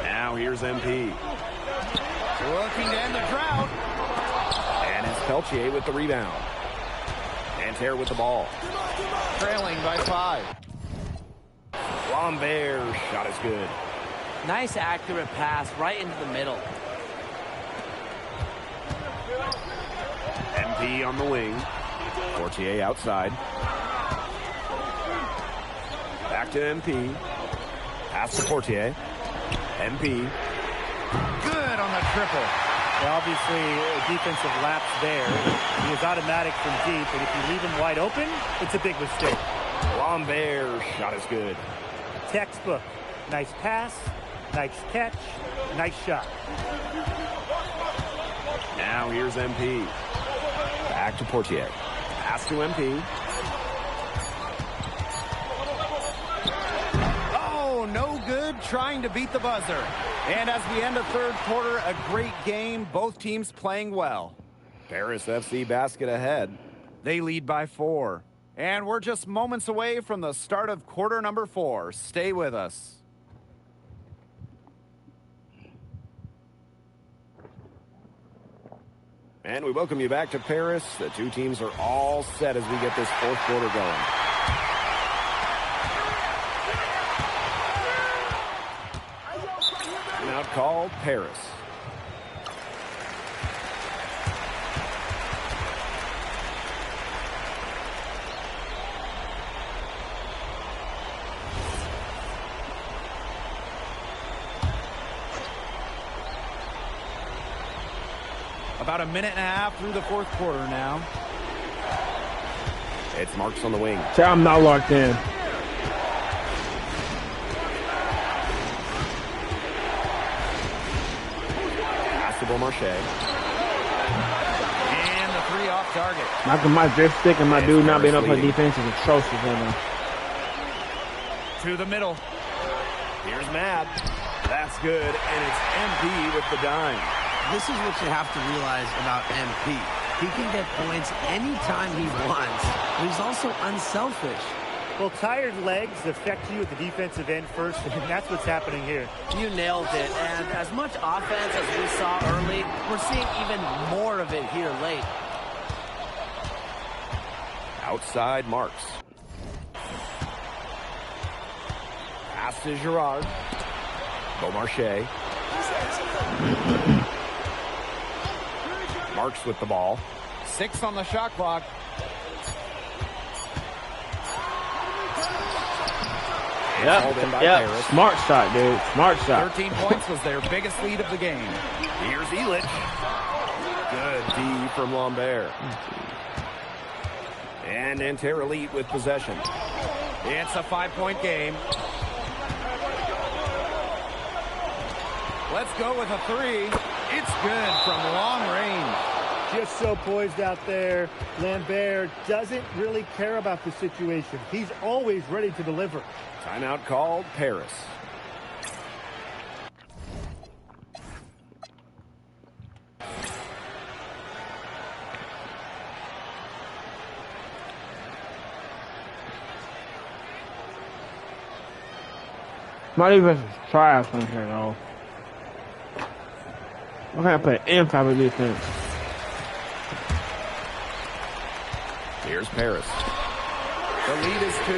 J: Now here's MP. Looking to end the drought. And it's Peltier with the rebound. Nanterre with the ball. Trailing by 5. Lambert shot is good.
V: Nice accurate pass right into the middle.
J: MP on the wing. Portier outside. Back to MP. Pass to Portier. MP. Good on the triple.
T: Well, obviously, a defensive lapse there. He is automatic from deep, and if you leave him wide open, it's a big mistake.
J: Lambert shot is good.
T: Textbook. Nice pass, nice catch, nice shot.
J: Now here's MP. Back to Portier. Pass to MP. Oh,
B: no good trying to beat the buzzer. And as we end the third quarter, a great game. Both teams playing well.
J: Paris FC basket ahead.
B: They lead by 4. And we're just moments away from the start of quarter number 4. Stay with us.
J: And we welcome you back to Paris. The two teams are all set as we get this fourth quarter going. Now called Paris.
B: About a minute and a half through the fourth quarter now.
J: It's Marks on the wing.
G: I'm not locked in.
J: Passable Marche.
B: And the 3 off target.
G: My drift stick and my dude not being able to play defense is atrocious right now.
B: To the middle.
J: Here's Mad. That's good, and it's MP with the dime.
U: This is what you have to realize about MP. He can get points anytime he wants, but he's also unselfish.
T: Well, tired legs affect you at the defensive end first, and that's what's happening here.
U: You nailed it, and as much offense as we saw early, we're seeing even more of it here late.
J: Outside Marks. Pass to Girard. Beaumarchais. Marks with the ball.
B: 6 on the shot clock.
G: Yep. Smart shot, dude. Smart shot.
B: 13 points was their biggest lead of the game.
J: Here's Elich. Good D from Lambert. And Nanterre Elite with possession.
B: It's a 5-point game. Let's go with a 3. It's good from long range.
T: Just so poised out there. Lambert doesn't really care about the situation. He's always ready to deliver.
J: Timeout called, Paris.
G: My defense is trash in here, though. I can't play any type of defense.
J: Here's Paris.
B: The lead is 2.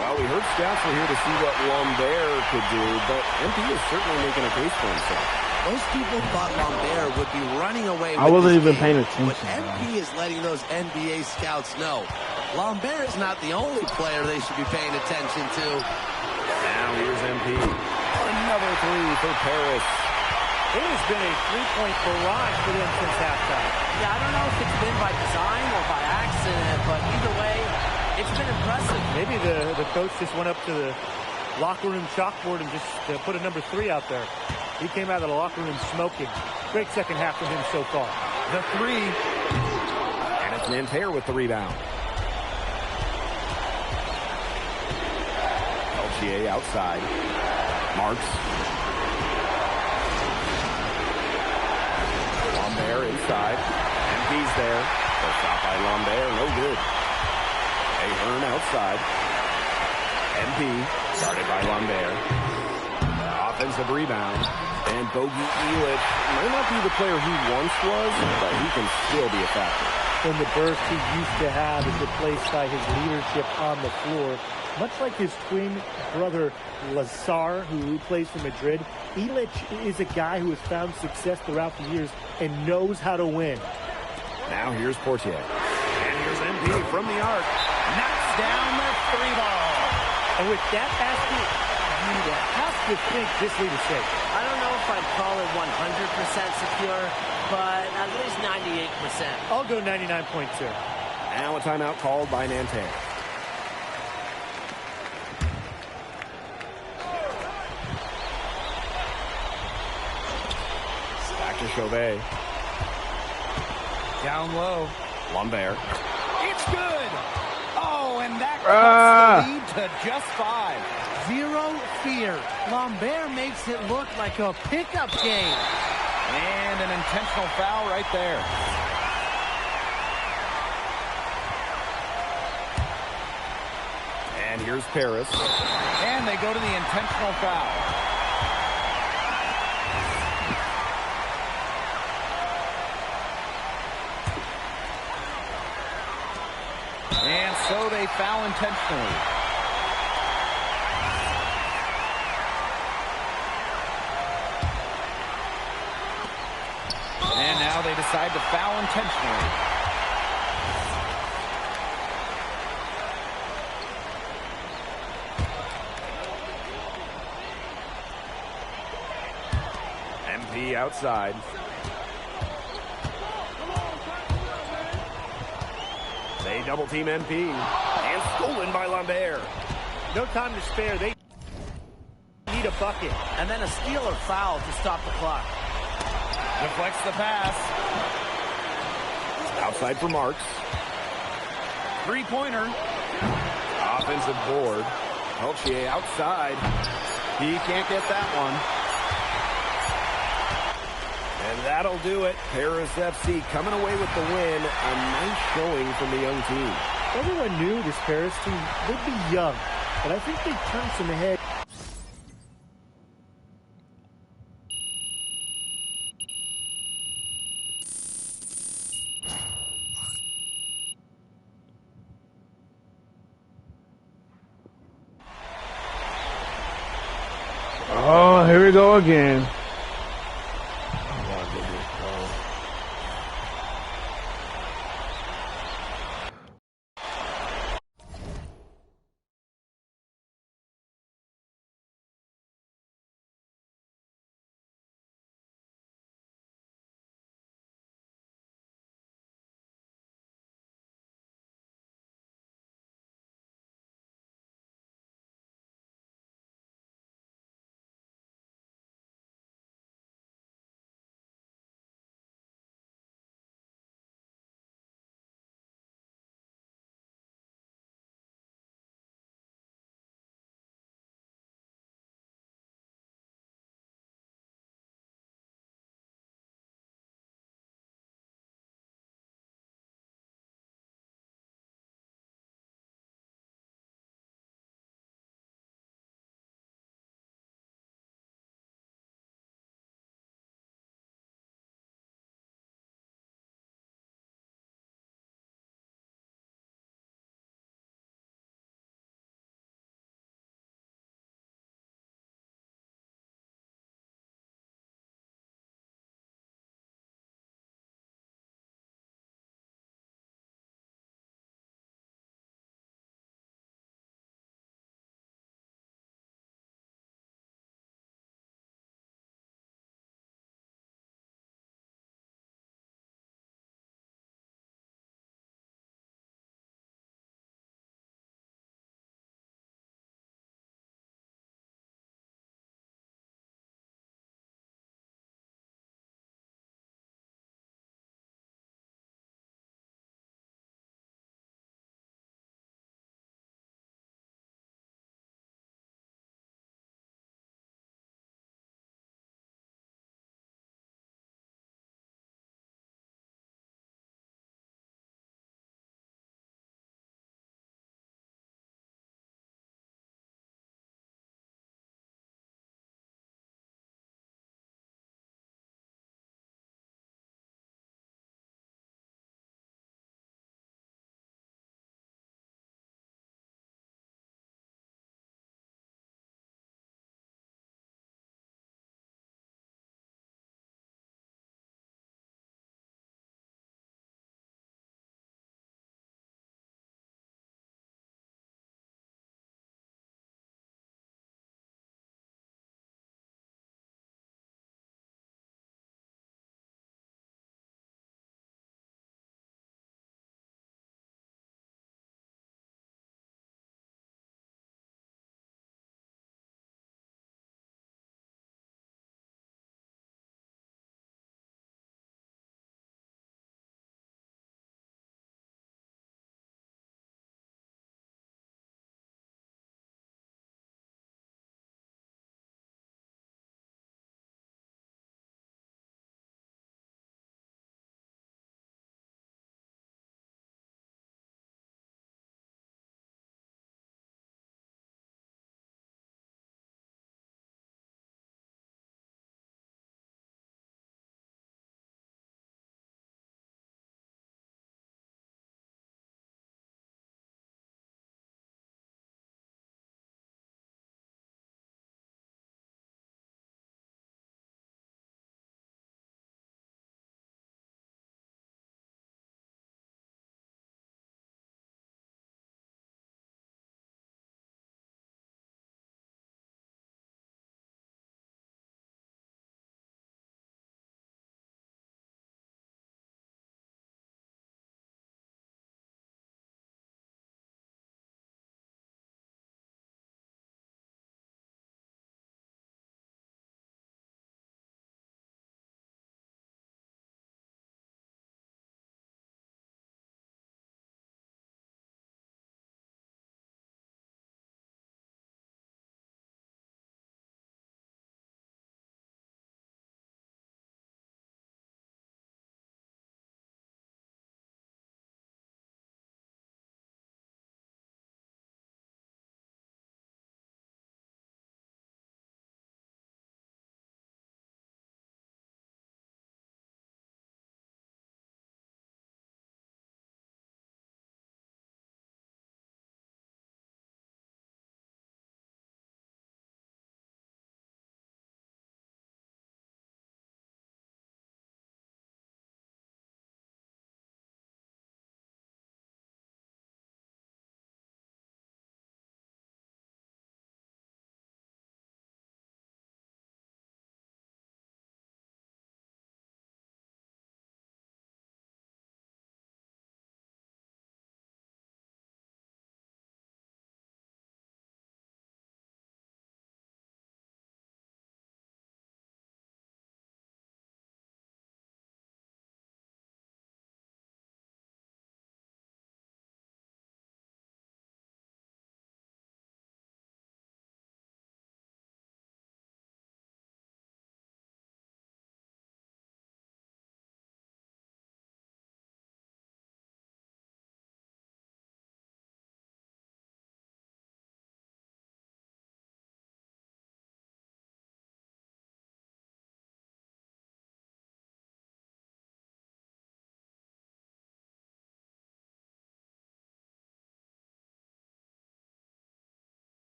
J: Well, we heard scouts were here to see what Lambert could do, but MP is certainly making a case for himself.
U: Most people thought Lambert would be running away with
G: I wasn't
U: this
G: even
U: game,
G: paying attention.
U: but MP is letting those NBA scouts know. Lambert is not the only player they should be paying attention to.
J: Now here's MP. Another 3 for Paris.
T: It has been a 3-point barrage for them since halftime.
U: Yeah, I don't know if it's been by design or by accident, but either way, it's been impressive.
T: Maybe the coach just went up to the locker room chalkboard and just put a number 3 out there. He came out of the locker room smoking. Great second half from him so far.
B: The 3.
J: And it's Nanterre with the rebound. Peltier outside. Marks. Lambert inside. MP's there. The shot by Lambert, no good. Ahern outside. MP started by Lambert. Offensive rebound. And Bogey Elich might not be the player he once was, but he can still be a factor.
T: And the burst he used to have is replaced by his leadership on the floor. Much like his twin brother, Lazar, who plays for Madrid, Elich is a guy who has found success throughout the years and knows how to win.
J: Now here's Portier. And here's MP from the arc.
B: Knocks down the 3 ball.
T: And with that basket, you have to think this lead is safe.
U: I don't know if I'd call it 100% secure, but at least 98%.
T: I'll go 99.2.
J: Now a timeout called by Nanterre. Back to Chauvet.
B: Down low.
J: Lambert.
B: It's good. Oh, and that cuts the lead to just 5.
U: Zero fear. Lambert makes it look like a pickup game.
B: And an intentional foul right there. And here's Paris. And they go to the intentional foul. And so they foul intentionally. And now they decide to foul intentionally. MP outside. They double team MP. And stolen by Lambert.
T: No time to spare. They need a bucket.
U: And then a steal or foul to stop the clock.
B: Deflects the pass.
J: Outside for Marks.
B: Three-pointer.
J: Offensive board. Peltier outside.
B: He can't get that one.
J: And that'll do it. Paris FC coming away with the win. A nice showing from the young team.
T: Everyone knew this Paris team, they'd be young, but I think they turned some heads.
G: Oh, here we go again.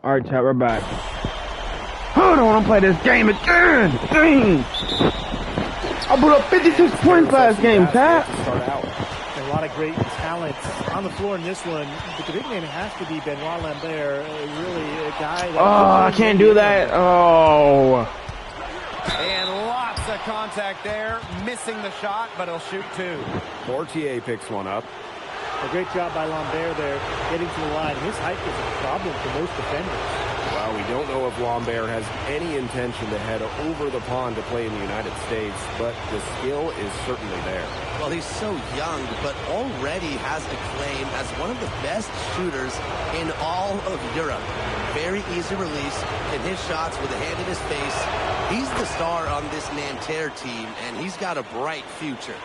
G: Alright, chat, we're back. I don't want to play this game again! Dang! I put up 56 points last game, chat!
T: And a lot of great talent on the floor in this one, but the big man has to be Benoit Lambert, really a guy that...
G: Oh, I can't do that. Oh.
B: And lots of contact there, missing the shot, but he'll shoot two.
J: Mortier picks one up.
T: A great job by Lambert there, getting to the line. His height is a problem for most defenders.
J: Well, we don't know if Lambert has any intention to head over the pond to play in the United States, but the skill is certainly there.
U: Well, he's so young, but already has a claim as one of the best shooters in all of Europe. Very easy release, can hit shots with a hand in his face. He's the star on this Nanterre team, and he's got a bright future.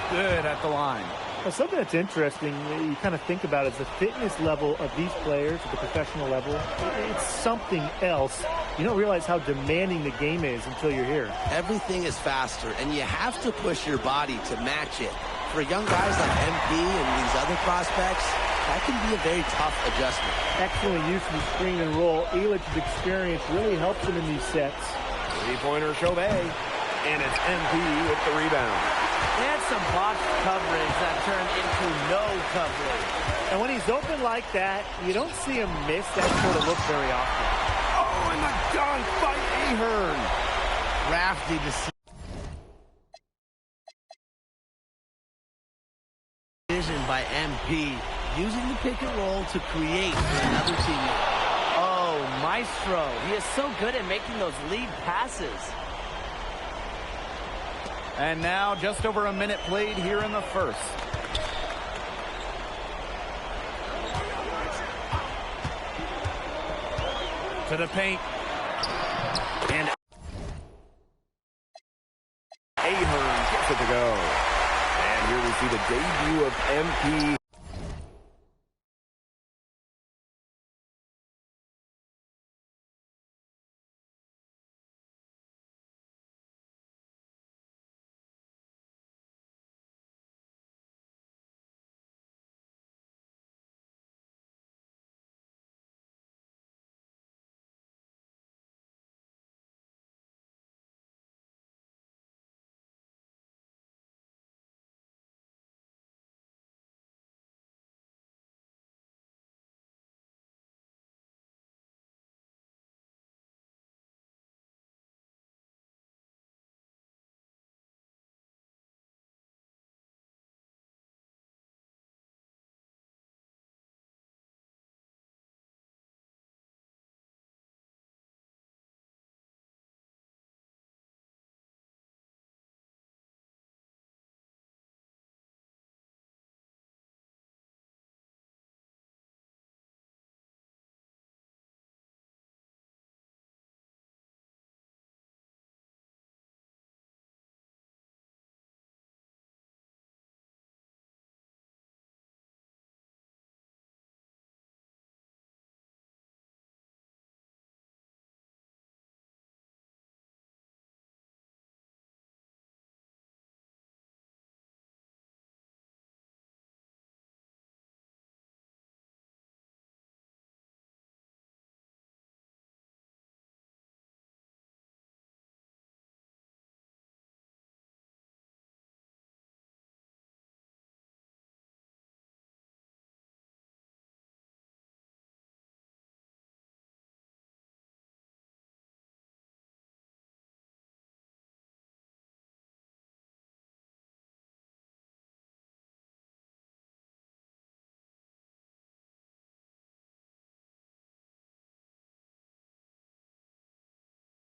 B: Good at the line.
T: Well, something that's interesting, you kind of think about, is the fitness level of these players at the professional level. It's something else. You don't realize how demanding the game is until you're here.
U: Everything is faster, and you have to push your body to match it. For young guys like MP and these other prospects, that can be a very tough adjustment.
T: Excellent use of the screen and roll. Elich's experience really helps him in these sets.
J: Three-pointer Chauvet, and it's MP with the rebound.
U: And some botched coverage that turned into no coverage.
T: And when he's open like that, you don't see him miss that sort of look very often.
J: Oh, and the dunk by Ahern.
U: Crafty decision by MP, using the pick and roll to create for another teammate.
O: Oh, Maestro. He is so good at making those lead passes.
B: And now just over a minute played here in the first. To the paint. And
J: Ahern gets it to go. And here we see the debut of MP.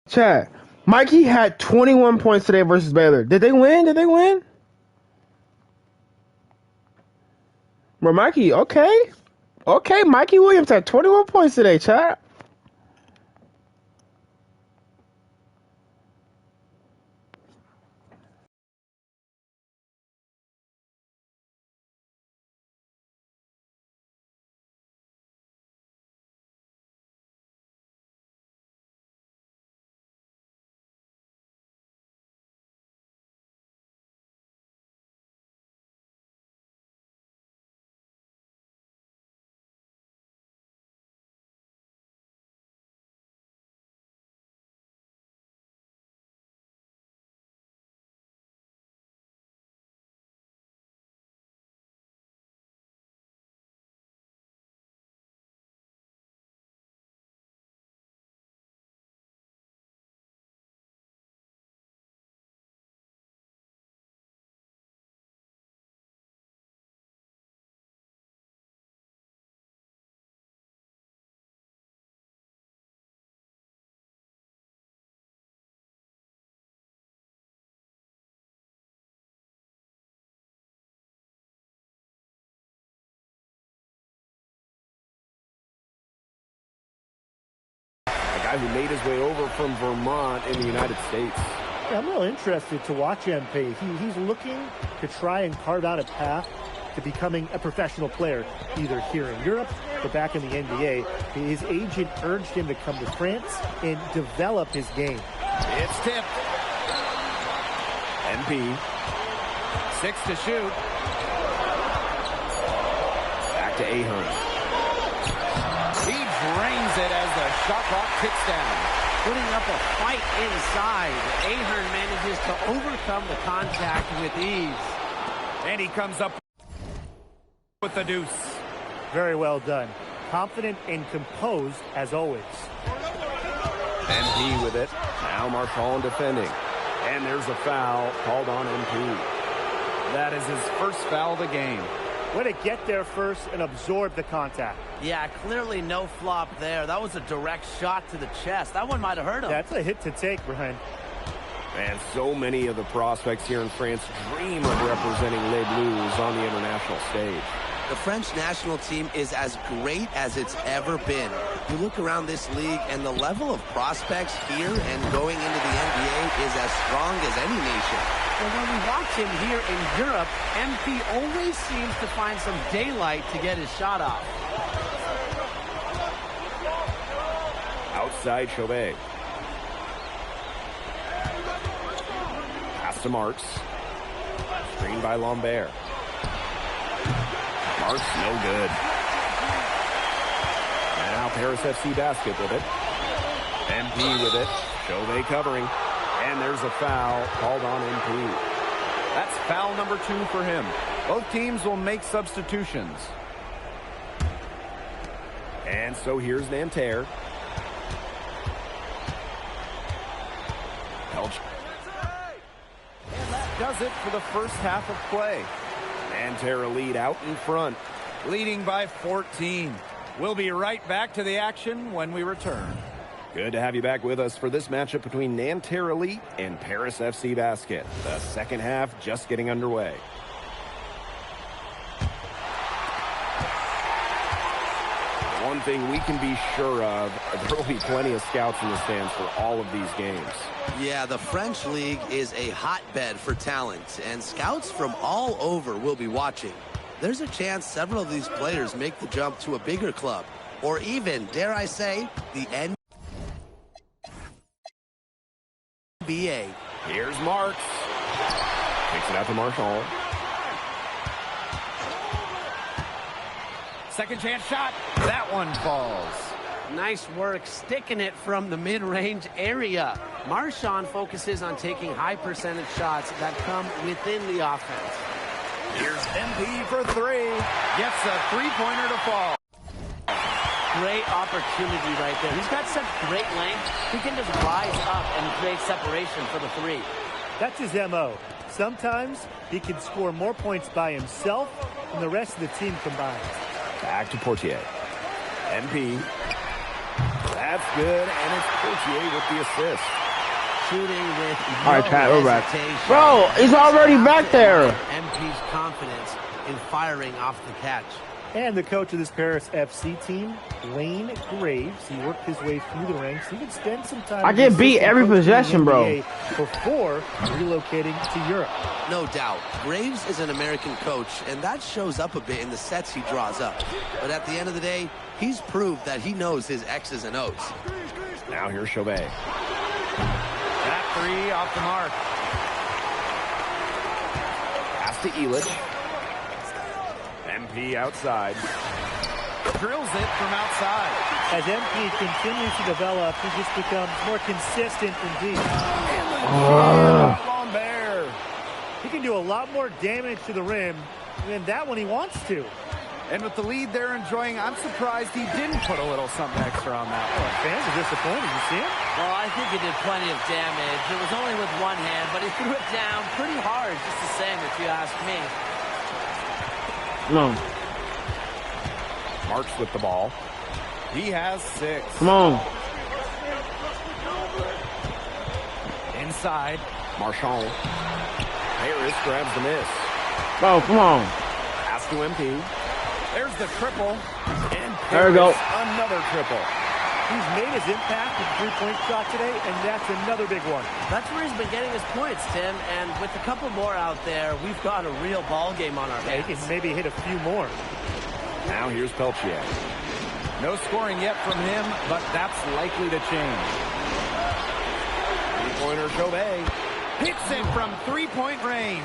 G: Chat, Mikey had 21 points today versus Baylor. Did they win? Did they win? Well, Mikey, okay. Okay, Mikey Williams had 21 points today, chat.
J: guy who made his way over from Vermont in the United States.
T: Yeah, I'm real interested to watch MP. He's looking to try and carve out a path to becoming a professional player, either here in Europe or back in the NBA. His agent urged him to come to France and develop his game.
B: It's tipped.
J: MP.
B: 6 to shoot.
J: Back to Ahern.
B: He drains it as the shot clock ticks down.
U: Putting up a fight inside. Ahern manages to overcome the contact with ease.
B: And he comes up with the deuce.
T: Very well done. Confident and composed as always.
J: MP with it. Now Marchand defending. And there's a foul called on MP.
B: That is his first foul of the game.
T: Way to get there first and absorb the contact.
U: Yeah, clearly no flop there. That was a direct shot to the chest. That one might have hurt him.
T: That's a hit to take, Brian.
J: And so many of the prospects here in France dream of representing Les Bleus on the international stage.
U: The French national team is as great as it's ever been. You look around this league, and the level of prospects here and going into the NBA is as strong as any nation. But when we watch him here in Europe, MP always seems to find some daylight to get his shot off.
J: Outside Chauvet. Pass to Marks. Screened by Lambert. Marks, no good. Now Paris FC basket with it. MP with it. Chauvet covering. And there's a foul called on MP.
B: That's foul number 2 for him. Both teams will make substitutions.
J: And so here's Nanterre.
B: And that does it for the first half of play.
J: Nanterre lead out in front.
B: Leading by 14. We'll be right back to the action when we return.
J: Good to have you back with us for this matchup between Nanterre Elite and Paris FC Basket. The second half just getting underway. One thing we can be sure of, there will be plenty of scouts in the stands for all of these games.
U: Yeah, the French league is a hotbed for talent, and scouts from all over will be watching. There's a chance several of these players make the jump to a bigger club, or even, dare I say, the NBA.
J: Here's Marks. Kicks it out to Marchand.
B: Second chance shot. That one falls.
U: Nice work sticking it from the mid-range area. Marchand focuses on taking high percentage shots that come within the offense.
B: Here's MP for 3. Gets a three-pointer to fall.
U: Great opportunity right there. He's got such great length. He can just rise up and create separation for the 3.
T: That's his MO. Sometimes he can score more points by himself than the rest of the team combined.
J: Back to Portier. MP. That's good, and it's Portier with the assist.
U: Shooting with
G: all right, Pat, we're back. Bro, he's already back there.
U: MP's confidence in firing off the catch.
T: And the coach of this Paris FC team, Wayne Graves, he worked his way through the ranks. He could spend some time.
G: I get beat every possession, bro.
T: Before relocating to Europe.
U: No doubt. Graves is an American coach, and that shows up a bit in the sets he draws up. But at the end of the day, he's proved that he knows his X's and O's.
J: Now here's Chauvet.
B: That 3 off the mark.
J: Pass to Elich. MP outside.
B: Drills it from outside.
T: As MP continues to develop, he just becomes more consistent and deep.
J: Lambert.
T: He can do a lot more damage to the rim than that when he wants to.
B: And with the lead they're enjoying, I'm surprised he didn't put a little something extra on that one.
T: Fans are disappointed. You see him?
U: Well, I think he did plenty of damage. It was only with one hand, but he threw it down pretty hard, just the same, if you ask me.
G: Come on.
J: Marks with the ball.
B: He has 6.
G: Come on.
B: Inside.
J: Marchand. Harris grabs the miss.
G: Oh, come on.
J: Pass to MP.
B: There's the triple. And
G: there we go.
B: Another triple.
T: He's made his impact with the three-point shot today, and that's another big one.
U: That's where he's been getting his points, Tim. And with a couple more out there, we've got a real ball game on our hands.
T: He can maybe hit a few more.
J: Now here's Peltier.
B: No scoring yet from him, but that's likely to change. Three-pointer Chauvet hits it from three-point range.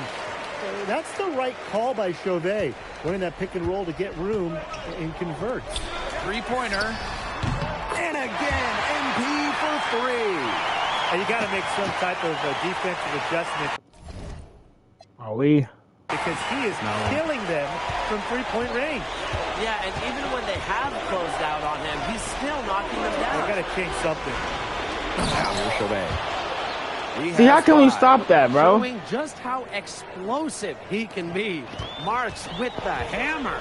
T: That's the right call by Chauvet. Running that pick and roll to get room and convert.
B: Three-pointer. And again, MP for three.
T: And you got to make some type of defensive adjustment.
G: Are we?
T: Because he is killing them from three-point range.
U: Yeah, and even when they have closed out on him, he's still knocking them down.
T: They got to change something.
J: Now here's Chauvet.
G: See, how can we stop that, bro?
U: Showing just how explosive he can be. Marks with the hammer.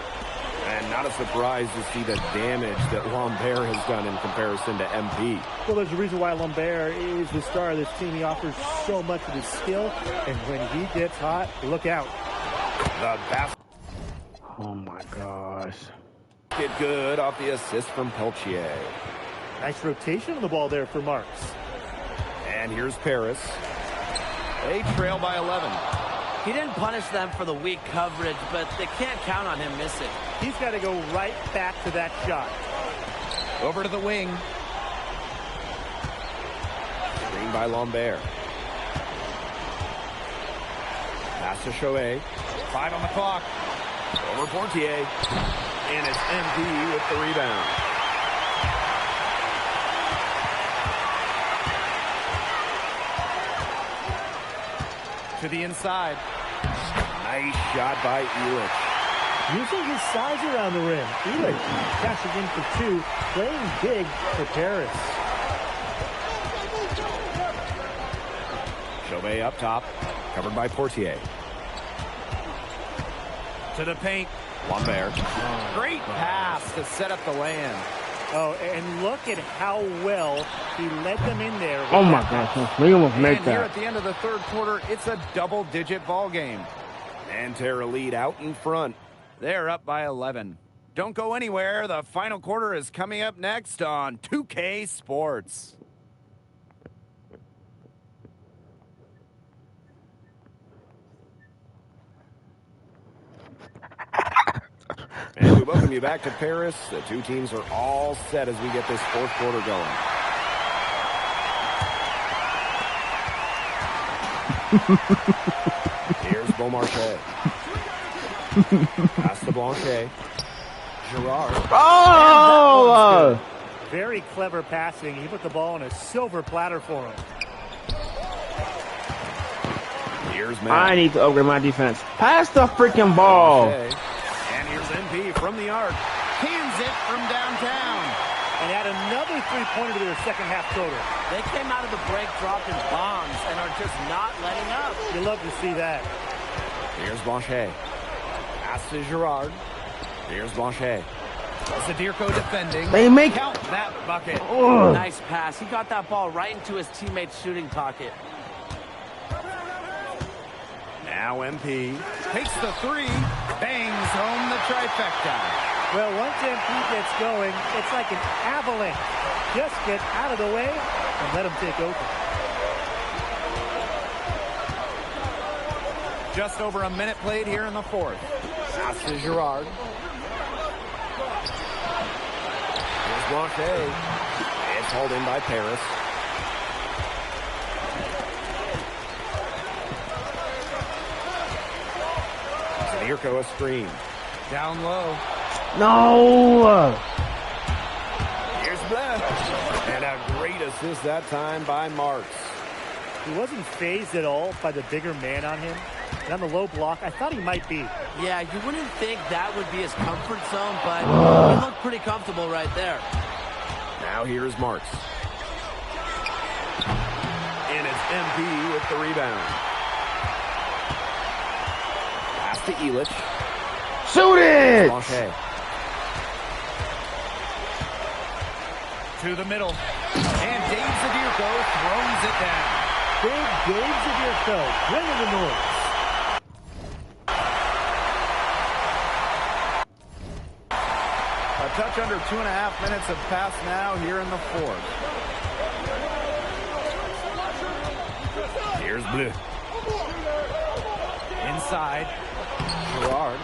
J: And not a surprise to see the damage that Lambert has done in comparison to MP.
T: Well, there's a reason why Lambert is the star of this team. He offers so much of his skill, and when he gets hot, look out.
J: The basket.
G: Oh my gosh.
J: Get good off the assist from Peltier.
T: Nice rotation on the ball there for Marks.
J: And here's Paris.
B: They trail by 11.
U: He didn't punish them for the weak coverage, but they can't count on him missing.
T: He's got to go right back to that shot.
B: Over to the wing.
J: Screen by Lambert. Pass to Chauvet.
B: 5 on the clock.
J: Over Portier. And it's MP with the rebound.
B: To the inside.
J: Nice shot by Elich.
T: Using his size around the rim. Elich cashing in for two, playing big for Paris.
J: Chauvet up top, covered by Portier.
B: To the paint.
J: Lambert.
B: Great pass to set up the land.
T: Oh, and look at how well he led them in there.
G: Oh my gosh, we almost make
B: And here
G: that.
B: at the end of the third quarter, it's a double-digit ball game.
J: Nanterre Elite out in front.
B: They're up by 11. Don't go anywhere. The final quarter is coming up next on 2K Sports.
J: And we welcome you back to Paris. The two teams are all set as we get this fourth quarter going. Here's Beaumarchais. Pass to Blanchet. Girard.
G: Oh!
T: Very clever passing. He put the ball on a silver platter for him.
J: Here's Matt.
G: I need to upgrade my defense. Pass the freaking ball.
J: Blanchet. And here's MP from the arc.
B: Hands it from downtown.
T: And add another three-pointer to their second half total.
U: They came out of the break dropping bombs and are just not letting up.
T: You love to see that.
J: Here's Blanchet. Pass to Girard. Here's Blanchet.
B: Zadirko defending.
G: They make
B: count that bucket.
G: Ugh.
U: Nice pass. He got that ball right into his teammate's shooting pocket.
J: Now MP.
B: Takes the three. Bangs home the trifecta.
T: Well, once MP gets going, it's like an avalanche. Just get out of the way and let him take over.
B: Just over a minute played here in the fourth.
J: Pass to Girard. Here's Blanchet. It's hauled in by Paris. Zadirko a screen.
B: Down low.
G: No!
J: Here's Blah. And a great assist that time by Marks.
T: He wasn't phased at all by the bigger man on him. And on the low block, I thought he might be.
U: Yeah, you wouldn't think that would be his comfort zone, but he looked pretty comfortable right there.
J: Now here's Marks. And it's MP with the rebound. Pass to Elich.
G: Shoot it!
J: Blanchet.
B: To the middle. And Dave Zadirko throws it down.
T: Big Dave Zadirko, bringing the noise.
B: touch under 2.5 minutes have passed now here in the fourth.
S: Here's Bleu.
B: Inside.
S: Gerard.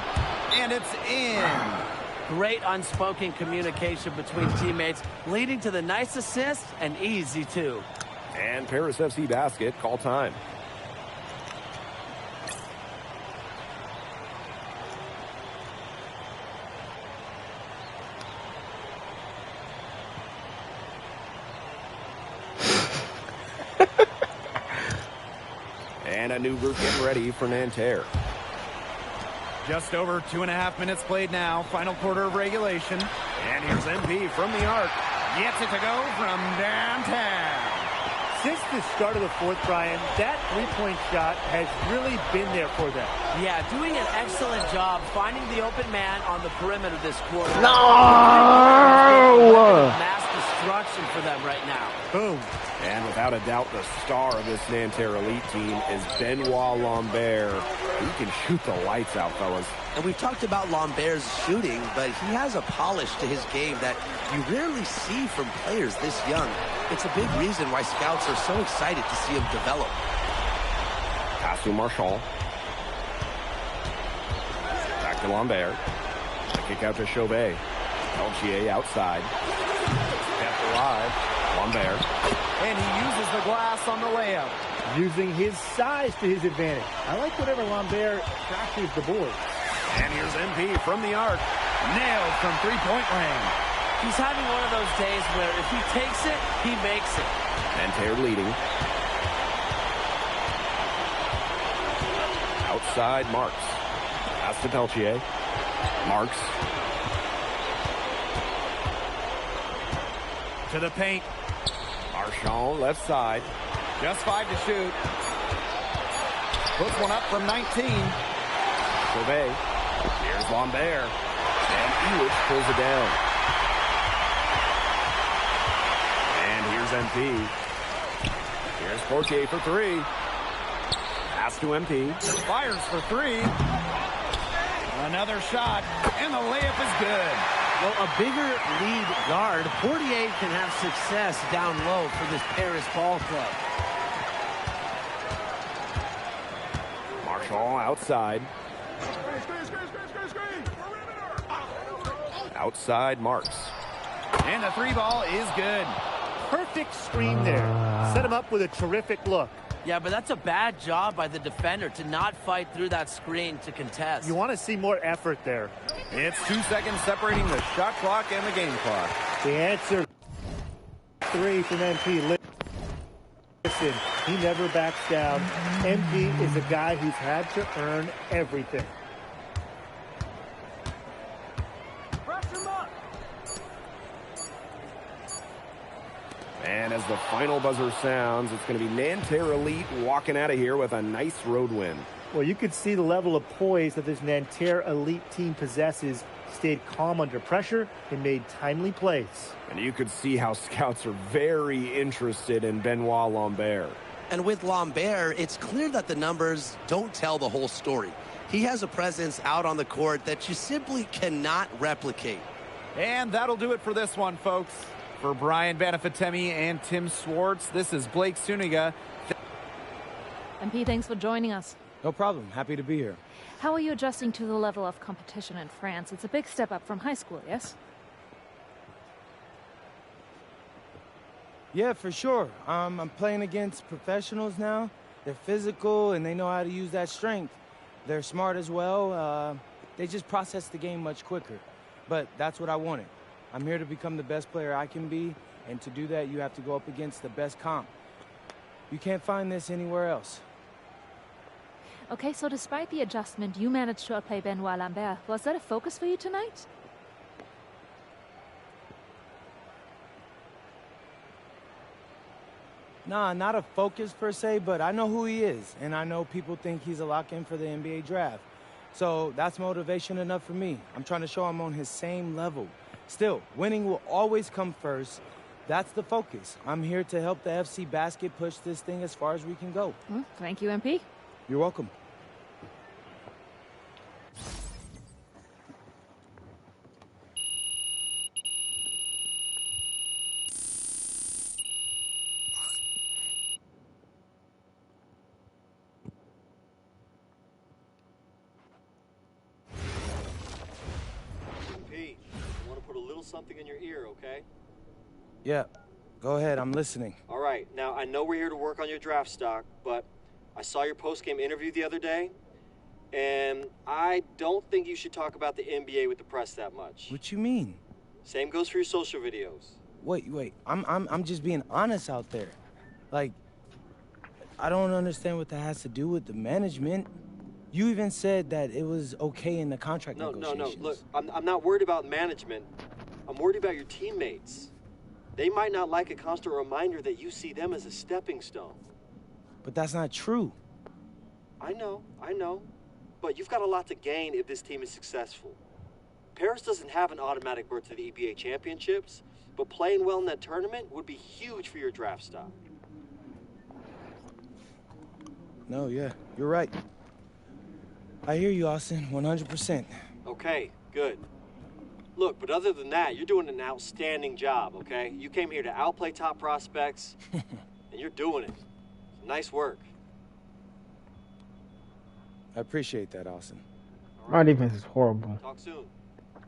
B: And it's in.
U: Great unspoken communication between teammates, leading to the nice assist and easy two.
S: And Paris FC basket, call time. And a new group getting ready for Nanterre.
B: Just over 2.5 minutes played now. Final quarter of regulation. And here's MP from the arc. Gets it to go from downtown.
T: Since the start of the fourth, Brian, that three-point shot has really been there for them.
U: Yeah, doing an excellent job finding the open man on the perimeter this quarter.
G: No!
U: Mass destruction for them right now.
T: Boom.
S: And without a doubt, the star of this Nanterre Elite team is Benoit Lambert. He can shoot the lights out, fellas.
U: And we've talked about Lambert's shooting, but he has a polish to his game that you rarely see from players this young. It's a big reason why scouts are so excited to see him develop.
S: Pass to Marchand. Back to Lambert. A kick out to Chauvet. Peltier outside. Kept alive. Lambert.
B: And he uses the glass on the layup.
T: Using his size to his advantage. I like whatever Lambert crashes the board.
B: And here's MP from the arc. Nailed from three-point range.
U: He's having one of those days where if he takes it, he makes it.
S: Nanterre leading. Outside Marks. Pass to Peltier. Marks.
B: To the paint.
S: Marchand left side.
B: Just 5 to shoot. Puts one up from 19.
S: Chauvet. Here's Lambert. And Ewich pulls it down. And here's MP. Here's Portier for three. Pass to MP.
B: Fires for three. Another shot. And the layup is good.
U: Well, a bigger lead guard, Portier can have success down low for this Paris ball club.
S: Marchand outside. Outside Marks.
B: And the three ball is good.
T: Perfect screen there. Set him up with a terrific look.
U: Yeah, but that's a bad job by the defender to not fight through that screen to contest.
T: You want to see more effort there.
B: It's 2 seconds separating the shot clock and the game clock.
T: The answer, three from MP. Listen, he never backs down. MP is a guy who's had to earn everything.
S: And as the final buzzer sounds, it's going to be Nanterre Elite walking out of here with a nice road win.
T: Well, you could see the level of poise that this Nanterre Elite team possesses. Stayed calm under pressure and made timely plays.
S: And you could see how scouts are very interested in Benoit Lambert.
U: And with Lambert, it's clear that the numbers don't tell the whole story. He has a presence out on the court that you simply cannot replicate.
B: And that'll do it for this one, folks. For Brian Banafitemi and Tim Swartz, this is Blake Suniga.
K: MP, thanks for joining us.
A: No problem. Happy to be here.
K: How are you adjusting to the level of competition in France? It's a big step up from high school, yes?
A: Yeah, for sure. I'm playing against professionals now. They're physical, and they know how to use that strength. They're smart as well. They just process the game much quicker. But that's what I wanted. I'm here to become the best player I can be, and to do that, you have to go up against the best comp. You can't find this anywhere else.
K: Okay, so despite the adjustment, you managed to outplay Benoit Lambert. Was that a focus for you tonight?
A: Nah, not a focus per se, but I know who he is, and I know people think he's a lock-in for the NBA draft. So that's motivation enough for me. I'm trying to show I'm on his same level. Still, winning will always come first. That's the focus. I'm here to help the FC basket push this thing as far as we can go.
K: Thank you, MP.
A: You're welcome.
H: something in your ear, okay?
A: Yeah, go ahead, I'm listening.
H: All right, now I know we're here to work on your draft stock, but I saw your post-game interview the other day, and I don't think you should talk about the NBA with the press that much.
A: What you mean?
H: Same goes for your social videos.
A: Wait, I'm just being honest out there. Like, I don't understand what that has to do with the management. You even said that it was okay in the contract negotiations.
H: No, look, I'm not worried about management. I'm worried about your teammates. They might not like a constant reminder that you see them as a stepping stone.
A: But that's not true.
H: I know. But you've got a lot to gain if this team is successful. Paris doesn't have an automatic berth to the EBA championships, but playing well in that tournament would be huge for your draft stock.
A: No, yeah, you're right. I hear you, Austin, 100%.
H: Okay, good. Look, but other than that, you're doing an outstanding job, okay? You came here to outplay top prospects, and you're doing it. Nice work.
A: I appreciate that, Austin.
G: My defense is horrible.
H: Talk soon.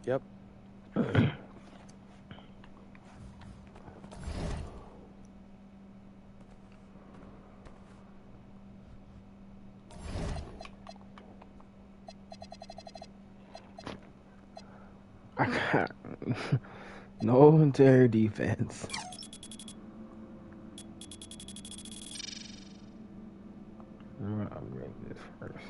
A: Yep.
G: I got no interior defense. I'm gonna upgrade this first.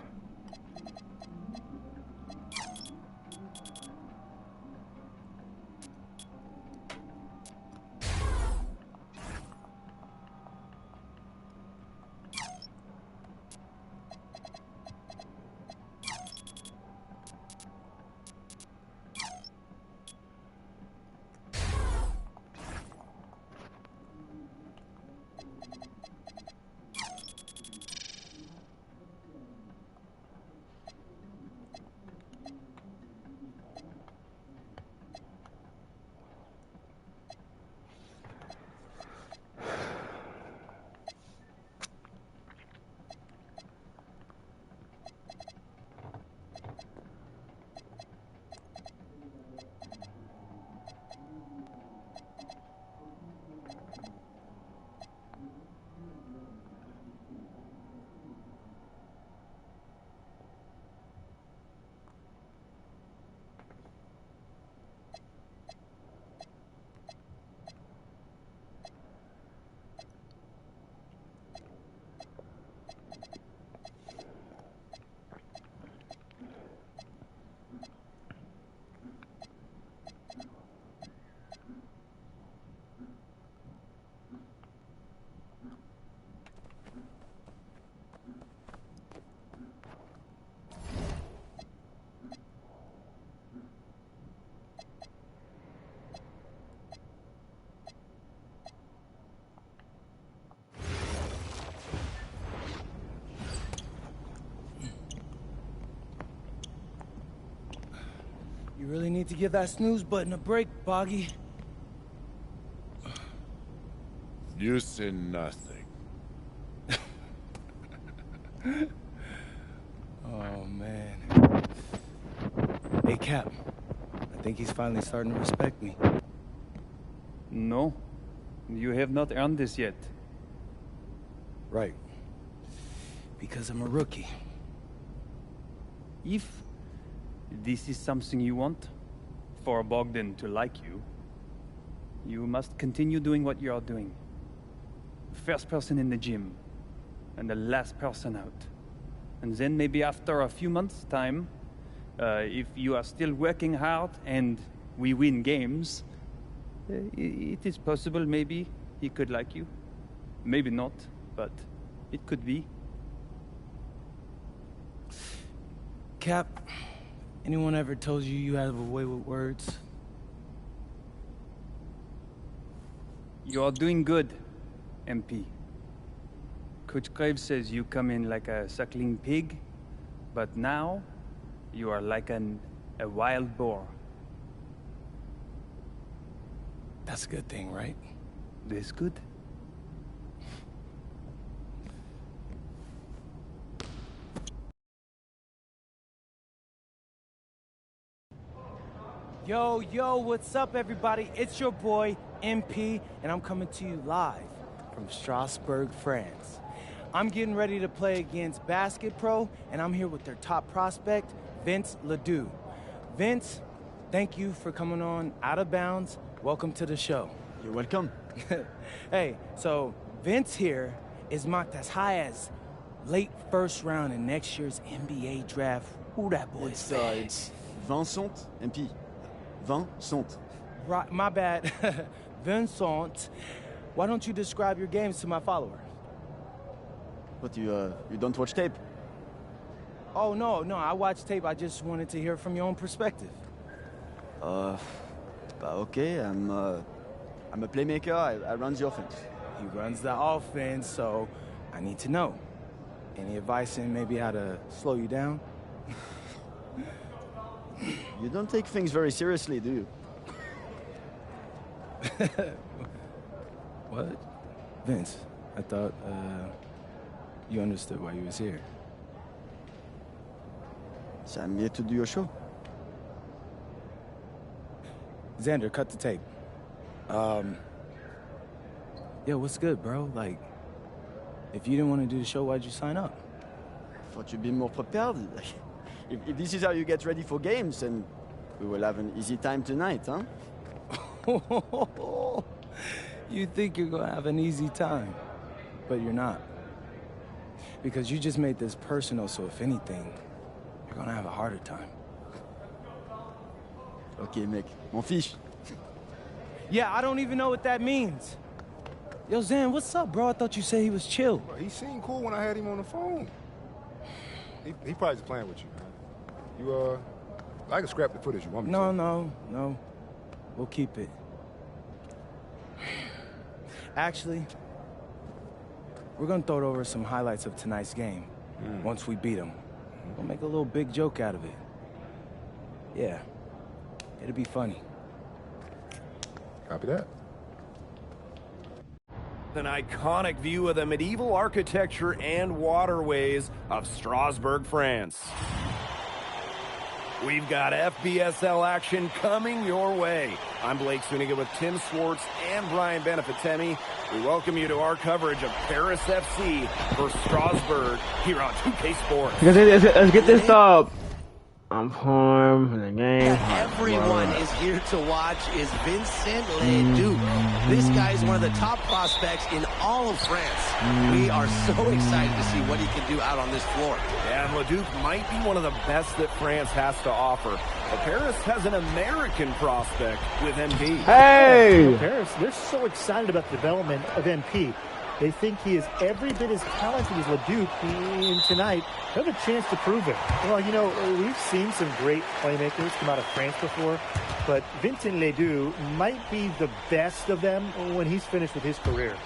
A: You really need to give that snooze button a break, Boggy.
Q: You say nothing.
A: Oh, man. Hey, Cap. I think he's finally starting to respect me.
R: No, you have not earned this yet.
A: Right. Because I'm a rookie.
R: If this is something you want, for Bogdan to like you, you must continue doing what you are doing. First person in the gym, and the last person out. And then maybe after a few months' time, if you are still working hard and we win games, it is possible maybe he could like you. Maybe not, but it could be.
A: Cap, anyone ever told you you have a way with words?
R: You are doing good, MP. Coach Graves says you come in like a suckling pig, but now you are like a wild boar.
A: That's a good thing, right?
R: That's good.
A: Yo, yo, what's up, everybody? It's your boy, MP, and I'm coming to you live from Strasbourg, France. I'm getting ready to play against Basket Pro, and I'm here with their top prospect, Vince Ledoux. Vince, thank you for coming on Out of Bounds. Welcome to the show.
I: You're welcome.
A: Hey, so Vince here is mocked as high as late first round in next year's NBA draft. Who that boy is?
I: It's Vincent, MP. Vincent.
A: Right, my bad. Vincent. Why don't you describe your games to my follower?
I: But you don't watch tape?
A: Oh, no, I watch tape. I just wanted to hear from your own perspective.
I: Okay, I'm a playmaker. I run the offense.
A: He runs the offense, so I need to know. Any advice in maybe how to slow you down?
I: You don't take things very seriously, do you?
A: What? Vince, I thought, you understood why you was here.
I: So I'm here to do your show.
A: Xander, cut the tape. Yo, what's good, bro? Like, if you didn't want to do the show, why'd you sign up?
I: Thought you'd be more prepared. If this is how you get ready for games, then we will have an easy time tonight, huh?
A: You think you're gonna have an easy time, but you're not. Because you just made this personal, so if anything, you're gonna have a harder time.
I: Okay, mec. Mon fiche.
A: Yeah, I don't even know what that means. Yo, Zan, what's up, bro? I thought you said he was chill.
P: Bro, he seemed cool when I had him on the phone. He probably just playing with you, man. I can scrap the footage you want me to.
A: No. We'll keep it. Actually, we're gonna throw over some highlights of tonight's game. Once we beat them. We'll make a little big joke out of it. Yeah, it'll be funny.
P: Copy that.
J: An iconic view of the medieval architecture and waterways of Strasbourg, France. We've got FBSL action coming your way. I'm Blake Suniga with Tim Swartz and Brian Benefitemi. We welcome you to our coverage of Paris FC for Strasbourg here on 2K Sports.
G: Let's get this up. I'm home in the game.
U: Everyone is here to watch is Vincent Ledoux. This guy is one of the top prospects in all of France. We are so excited to see what he can do out on this floor.
J: Yeah, and Ledoux might be one of the best that France has to offer. But Paris has an American prospect with MP.
G: Hey!
T: Paris, they're so excited about the development of MP. They think he is every bit as talented as Ledoux, and tonight they have a chance to prove it. Well, you know, we've seen some great playmakers come out of France before, but Vincent Ledoux might be the best of them when he's finished with his career.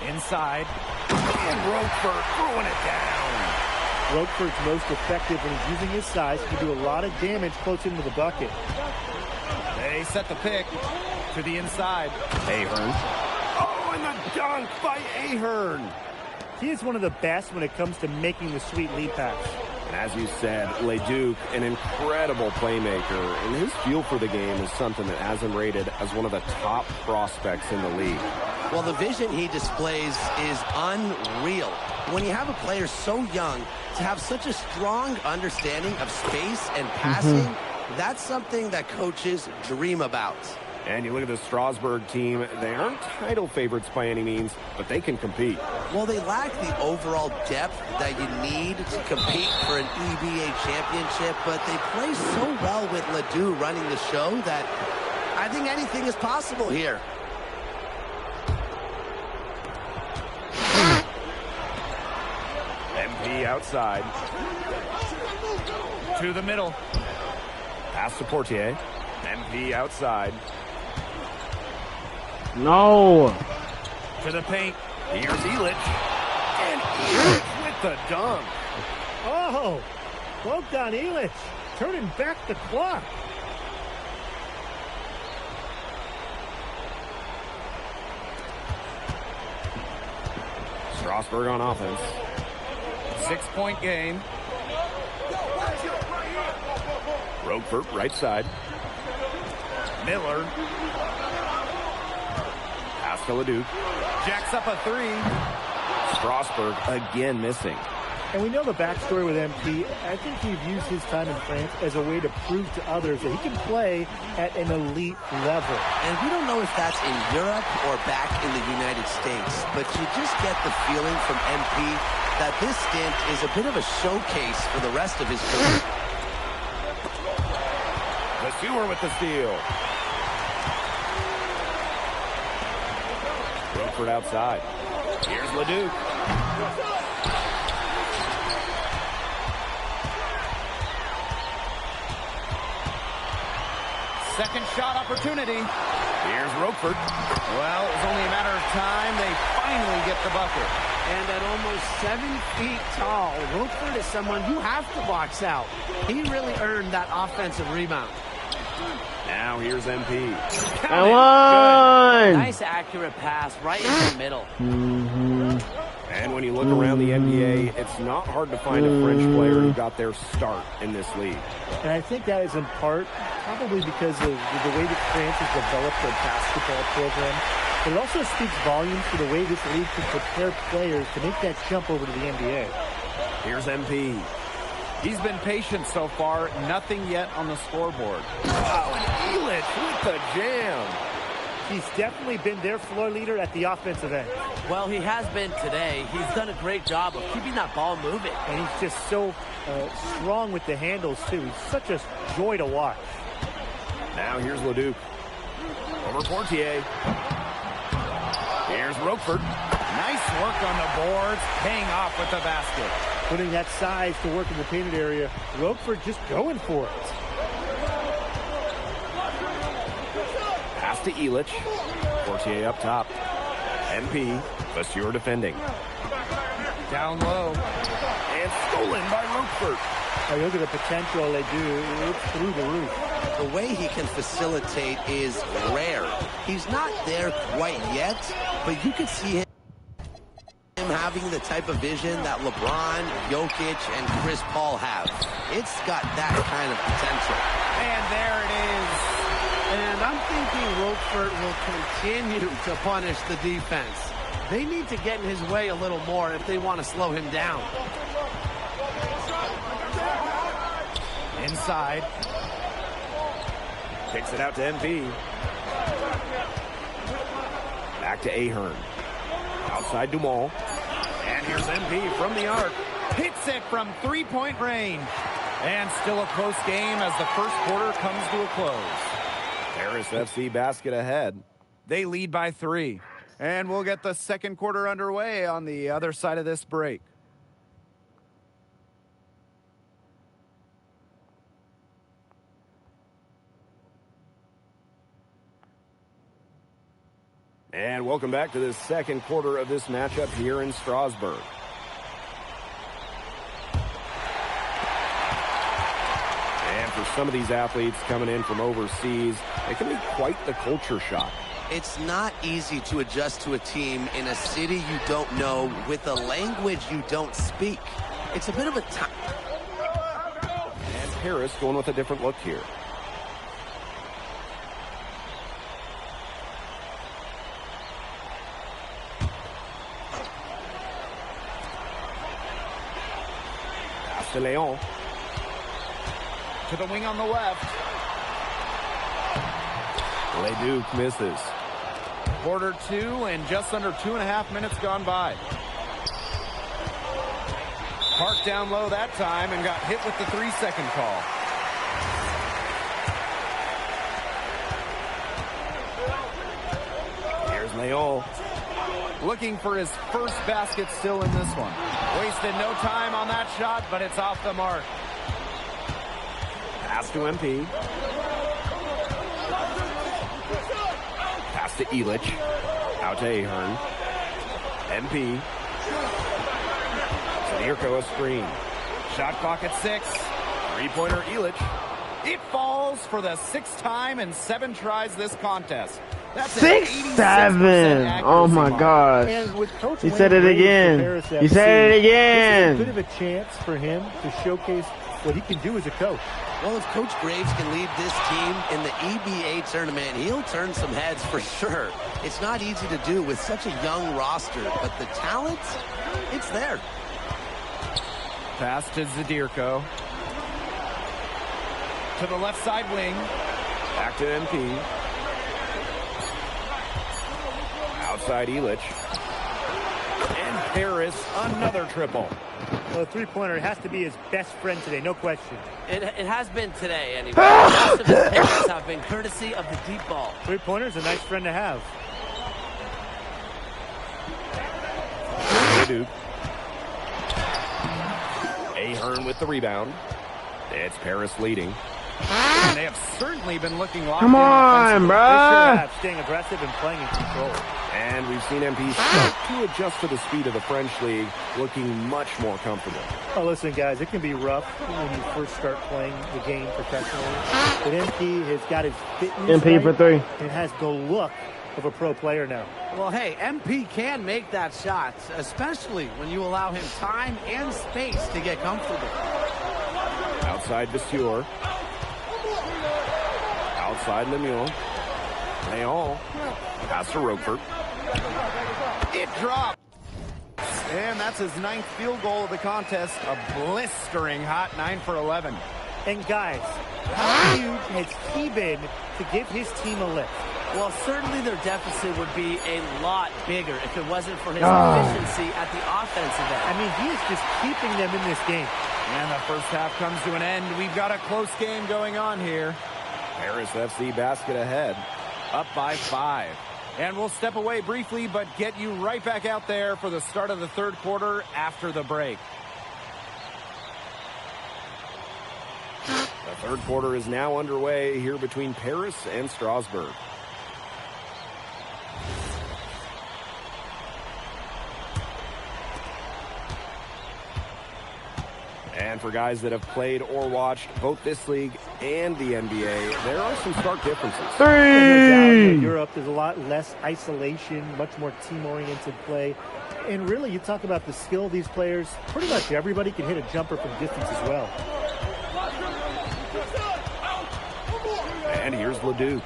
B: Inside, and Roquefort throwing it down.
T: Roquefort's most effective when he's using his size. He can do a lot of damage close into the bucket.
B: They set the pick to the inside.
J: Ahern. Oh, and the dunk by Ahern.
T: He is one of the best when it comes to making the sweet lead pass.
J: And as you said, Ledoux, an incredible playmaker, and his feel for the game is something that has him rated as one of the top prospects in the league.
U: Well, the vision he displays is unreal. When you have a player so young, to have such a strong understanding of space and passing, that's something that coaches dream about.
J: And you look at the Strasbourg team, they aren't title favorites by any means, but they can compete.
U: Well, they lack the overall depth that you need to compete for an EBA championship, but they play so well with Ledoux running the show that I think anything is possible here.
J: MP outside.
B: To the middle.
J: Pass to Portier. MP outside.
G: No.
B: To the paint.
J: Here's Illich. And Illich with the dunk.
T: Oh, Bogdan Illich turning back the clock.
J: Strasbourg on offense.
B: 6-point game.
J: Roquefort, right side. Miller. Pass to Leduc.
B: Jacks up a three.
J: Strasburg again missing.
T: And we know the backstory with MP. I think he's used his time in France as a way to prove to others that he can play at an elite level.
U: And we don't know if that's in Europe or back in the United States, but you just get the feeling from MP that this stint is a bit of a showcase for the rest of his career.
J: The Sewer with the steal. Roquefort outside. Here's Leduc.
B: Second shot opportunity.
J: Here's Roquefort.
B: Well, it was only a matter of time. They finally get the bucket.
V: And at almost 7 feet tall, Roquefort is someone you have to box out. He really earned that offensive rebound.
J: Now here's MP.
G: I won!
V: Nice accurate pass right in the middle.
J: And when you look around the NBA, it's not hard to find a French player who got their start in this league.
T: And I think that is in part probably because of the way that France has developed their basketball program. But it also speaks volumes to the way this league can prepare players to make that jump over to the NBA.
J: Here's MP.
B: He's been patient so far. Nothing yet on the scoreboard.
J: Oh, and Elitch with the jam.
T: He's definitely been their floor leader at the offensive end.
V: Well, he has been today. He's done a great job of keeping that ball moving.
T: And he's just so strong with the handles, too. He's such a joy to watch.
J: Now here's Leduc. Over Portier. Here's Roquefort.
B: Nice work on the boards, paying off with the basket.
T: Putting that size to work in the painted area. Roquefort just going for it.
J: Pass to Elitch. Portier up top. MP. Vasseur defending.
B: Down low.
J: And stolen by Roquefort.
T: Now look at the potential they do. It's through the roof.
U: The way he can facilitate is rare. He's not there quite yet, but you can see him having the type of vision that LeBron, Jokic, and Chris Paul have. It's got that kind of potential.
B: And there it is.
V: And I'm thinking Roquefort will continue to punish the defense. They need to get in his way a little more if they want to slow him down.
B: Inside.
J: Kicks it out to MP. Back to Ahern. Outside Dumont.
B: And here's MP from the arc. Hits it from three-point range. And still a close game as the first quarter comes to a close.
J: Paris FC basket ahead.
B: They lead by 3. And we'll get the second quarter underway on the other side of this break.
J: And welcome back to the second quarter of this matchup here in Strasbourg. And for some of these athletes coming in from overseas, it can be quite the culture shock.
U: It's not easy to adjust to a team in a city you don't know with a language you don't speak. It's a bit of a time.
J: And Paris going with a different look here. To Leon.
B: To the wing on the left.
J: Leduc misses.
B: Quarter 2 and just under 2.5 minutes gone by. Parked down low that time and got hit with the 3-second call.
J: Here's Leon.
B: Looking for his first basket still in this one. Wasted no time on that shot, but it's off the mark.
J: Pass to MP. Pass to Elitch. Out to Ahern. MP. To the Irko, a screen.
B: Shot clock at 6.
J: Three-pointer Elitch.
B: It falls for the 6th time in 7 tries this contest. That's
G: 6-7. Oh my gosh. He said it again. He said it again.
T: This is a bit of a chance for him to showcase what he can do as a coach.
U: Well, if Coach Graves can lead this team in the EBA tournament, he'll turn some heads for sure. It's not easy to do with such a young roster, but the talent, it's there.
B: Pass to Zadirko. To the left side wing.
J: Back to MP. Outside Elich. And Paris, another triple.
T: Well, a three-pointer has to be his best friend today, no question.
U: It has been today, anyway. Most of his passes have been courtesy of the deep ball.
T: Three-pointer's a nice friend to have.
J: Duke. Ahern with the rebound. It's Paris leading.
B: And they have certainly been looking locked
G: Come
B: in
G: on, bro.
T: Staying aggressive and playing in control.
J: And we've seen MP start to adjust to the speed of the French league, looking much more comfortable.
T: Oh, listen, guys, it can be rough when you first start playing the game professionally. But MP has got his fitness
G: MP for three.
T: and has the look of a pro player now.
U: Well, hey, MP can make that shot, especially when you allow him time and space to get comfortable.
J: Outside Vasseur. Outside Lemuel. Leon. Pass to Roquefort.
B: It dropped. And that's his 9th field goal of the contest. A blistering hot 9 for 11.
T: And guys, how huge has he been to give his team a lift?
U: Well, certainly their deficit would be a lot bigger if it wasn't for his efficiency at the offensive end.
T: I mean, he is just keeping them in this game.
B: And the first half comes to an end. We've got a close game going on here.
J: Paris FC basket ahead.
B: Up by 5. And we'll step away briefly, but get you right back out there for the start of the third quarter after the break.
J: The third quarter is now underway here between Paris and Strasbourg. And for guys that have played or watched both this league and the NBA, there are some stark differences.
T: In Europe, there's a lot less isolation, much more team-oriented play. And really, you talk about the skill of these players, pretty much everybody can hit a jumper from distance as well.
J: And here's Leduc.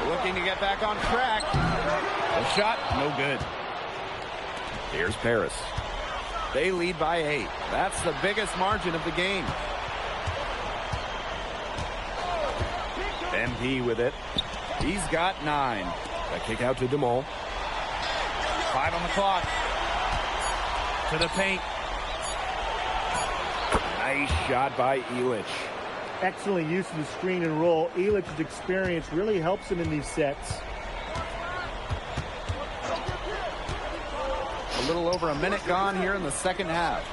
B: Looking to get back on track. The shot, no good.
J: Here's Paris.
B: They lead by 8. That's the biggest margin of the game.
J: MP with it.
B: He's got 9.
J: A kick out to DeMol.
B: 5 on the clock. To the paint.
J: Nice shot by Elich.
T: Excellent use of the screen and roll. Elich's experience really helps him in these sets.
B: A little over a minute gone here in the second half.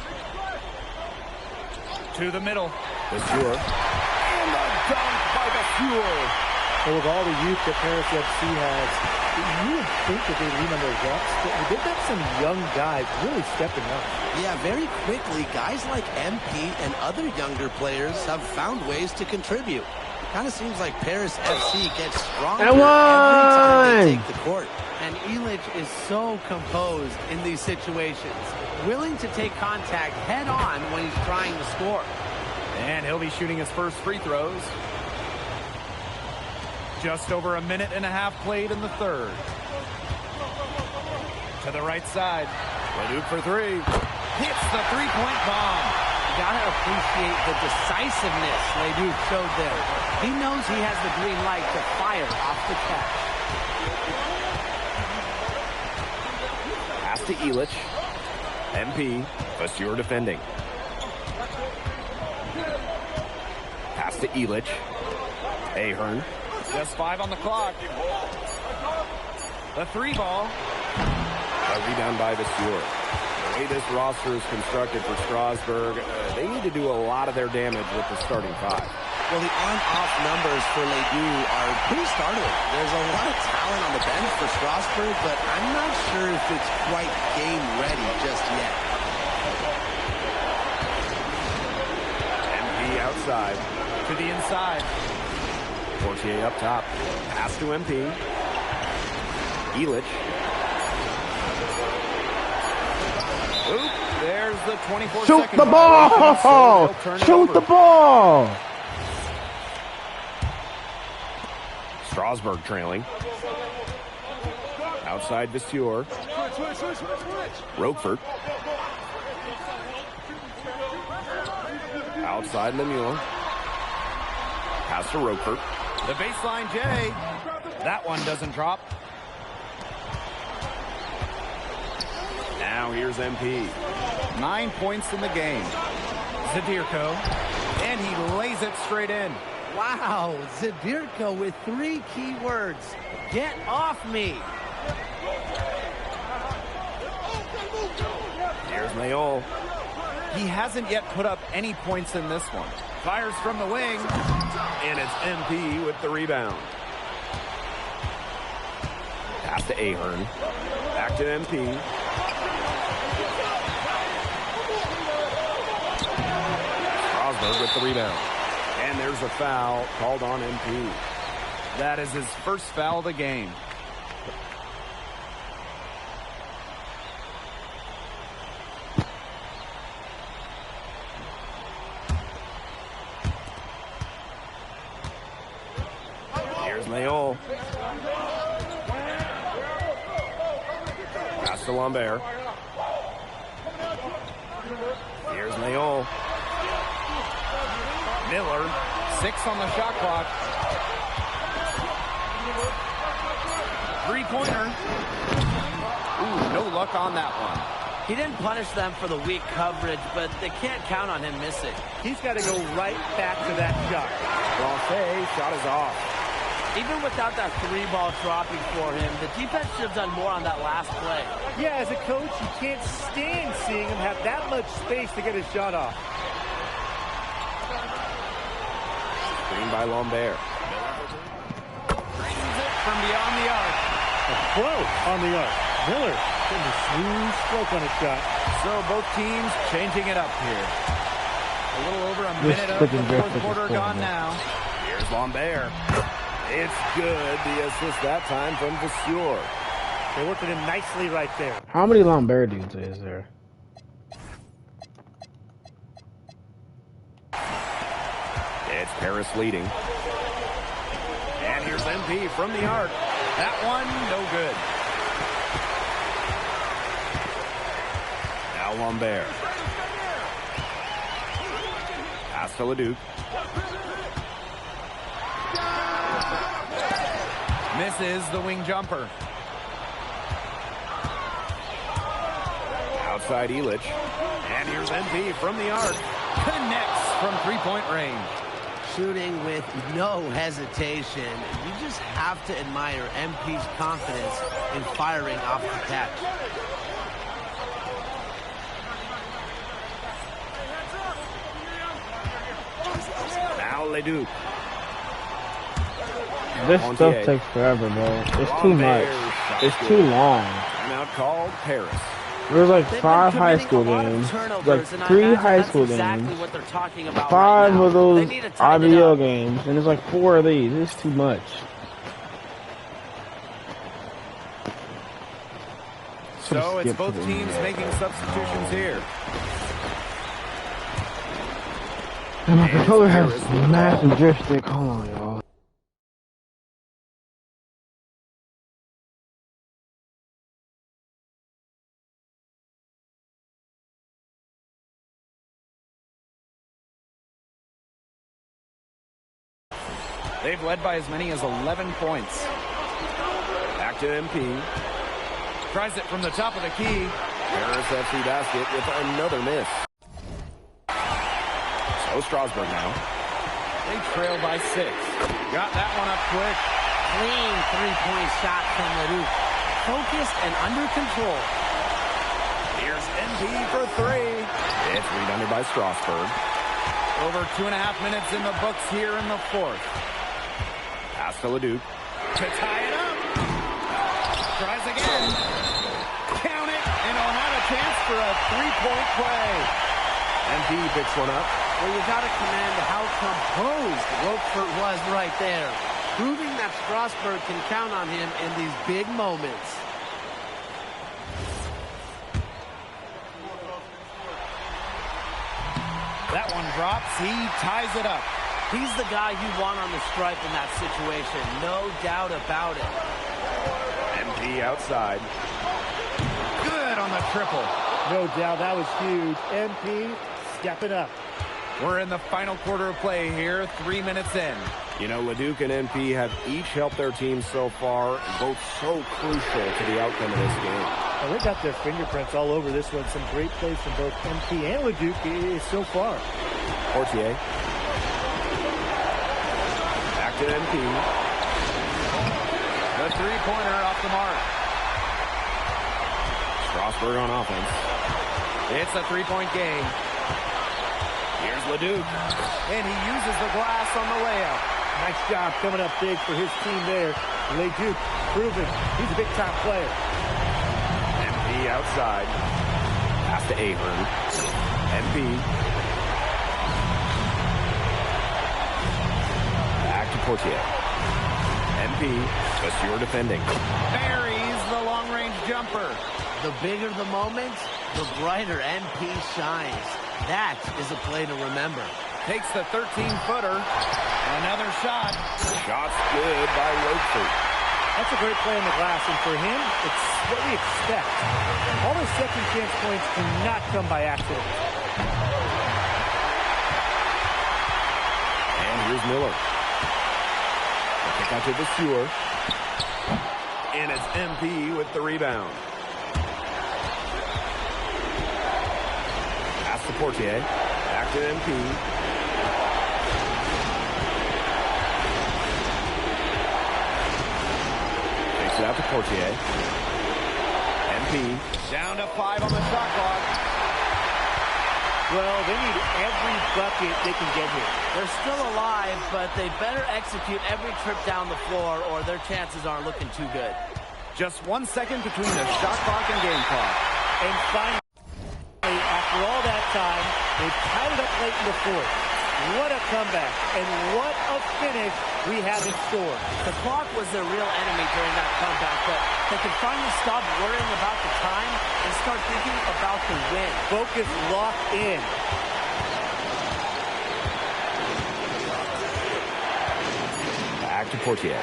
B: To the middle.
J: Vasseur. And a dunk by Vasseur.
T: Well, with all the youth that Paris FC has, you would think that they lean on their reps, but they've got some young guys really stepping up.
U: Yeah, very quickly, guys like MP and other younger players have found ways to contribute. Kind of seems like Paris FC gets stronger every time they take the court. And Elich is so composed in these situations, willing to take contact head on when he's trying to score.
B: And he'll be shooting his first free throws. Just over a minute and a half played in the third. To the right side. Leduc for 3. Hits the three-point bomb.
U: You gotta appreciate the decisiveness Leduc showed there. He knows he has the green light to fire off the catch.
J: Pass to Elich. MP. Vasseur defending. Pass to Elich. Ahern.
B: Just 5 on the clock. The 3 ball.
J: A rebound by Vasseur. The way this roster is constructed for Strasbourg, they need to do a lot of their damage with the starting 5.
U: Well, the on-off numbers for Ledoux are pretty startling. There's a lot of talent on the bench for Strasbourg, but I'm not sure if it's quite game ready just yet.
J: MP outside.
B: To the inside.
J: Portier up top. Pass to MP. Elich.
B: Oop, there's Here's the 24-second
G: Shoot the ball!
B: So
G: Shoot the ball!
J: Strasburg trailing. Outside Vasseur. Roquefort. Outside Lemieux. Pass to Roquefort.
B: The baseline J. That one doesn't drop.
J: Now here's MP.
B: 9 points in the game. Zadirko. And he lays it straight in.
V: Wow, Zadirko with 3 key words. Get off me.
J: Here's Mayol.
B: He hasn't yet put up any points in this one. Fires from the wing.
J: And it's MP with the rebound. Pass to Ahern. Back to MP. Strasburg with the rebound. And there's a foul called on MP.
B: That is his first foul of the game.
J: Here's Mayol. Pass to Lambert. Here's Mayol.
B: Miller, 6 on the shot clock. 3-pointer. Ooh, no luck on that one.
V: He didn't punish them for the weak coverage, but they can't count on him missing.
M: He's got to go right back to that shot.
J: Francais shot is off.
V: Even without that 3-ball dropping for him, the defense should have done more on that last play.
M: Yeah, as a coach, you can't stand seeing him have that much space to get his shot off.
J: Screen by Lambert.
B: Brings it from beyond the arc.
T: A pro on the arc. Miller getting a smooth stroke on his shot.
B: So both teams changing it up here. A little over a minute of the fourth quarter gone now.
J: Here's Lambert. It's good. The assist that time from Vasseur.
T: They worked with him nicely right there.
G: How many Lambert dudes is there?
J: It's Paris leading.
B: And here's MP from the arc. That one, no good.
J: Now Lambert. Pass to Leduc.
B: Misses the wing jumper.
J: Outside Elich.
B: And here's MP from the arc. Connects from 3-point range.
V: Shooting with no hesitation. You just have to admire MP's confidence in firing off the catch.
J: Now Leduc.
G: This stuff takes forever, bro. It's too much. It's too long.
J: Timeout called Paris.
G: There's like 5 high school games, like 3 high school games, 5 of those IBL games, and there's like 4 of these. It's too much.
B: So it's both teams making substitutions here.
G: And my controller has massive drift stick. Hold on, y'all.
B: They've led by as many as 11 points.
J: Back to MP.
B: Tries it from the top of the key.
J: Paris FC basket with another miss. So Strasburg now.
B: They trail by 6. Got that one up quick.
V: Clean 3-point shot from Leduc. Focused and under control.
B: Here's MP for 3.
J: It's rebounded by Strasburg.
B: Over 2.5 minutes in the books here in the fourth.
J: Pass to Leduc.
B: To tie it up. Tries again. Count it, and he'll have a chance for a 3-point play.
J: MP picks one up.
V: Well, you got to commend how composed Roquefort was right there, proving that Strasburg can count on him in these big moments.
B: That one drops. He ties it up.
V: He's the guy you want on the stripe in that situation. No doubt about it.
J: MP outside.
B: Good on the triple.
T: No doubt, that was huge. MP stepping up.
B: We're in the final quarter of play here, 3 minutes in.
J: You know, Leduc and MP have each helped their teams so far, and both so crucial to the outcome of this game.
T: Well, they got their fingerprints all over this one. Some great plays from both MP and Leduc so far.
J: Portier. Back to MP.
B: The three-pointer off the mark.
J: Strasburg on offense.
B: It's a three-point game. Here's Leduc. And he uses the glass on the layup.
T: Nice job coming up big for his team there. Leduc proving he's a big-time player.
J: MP outside. Pass to Ahern. MP. Back to Portier. MP. Secure defending.
B: Buries the long-range jumper.
V: The bigger the moment, the brighter MP shines. That is a play to remember.
B: Takes the 13-footer. Another shot.
J: Shot's good by Roquefort.
T: That's a great play on the glass, and for him, it's what we expect. All those second chance points do not come by accident.
J: And here's Miller. Kick out to the Sewer. And it's MP with the rebound. Pass to Portier. Back to MP. Takes it out to Portier. MP.
B: Down to 5 on the shot clock.
T: Well, they need every bucket they can get here.
V: They're still alive, but they better execute every trip down the floor or their chances aren't looking too good.
B: Just 1 second between the shot clock and game clock.
T: And finally, after all that time, they tied it up late in the fourth. What a comeback, and what a finish we have in store.
V: The clock was their real enemy during that comeback, but they could finally stop worrying about the time and start thinking about the win.
T: Focus locked in.
J: Back to Portier.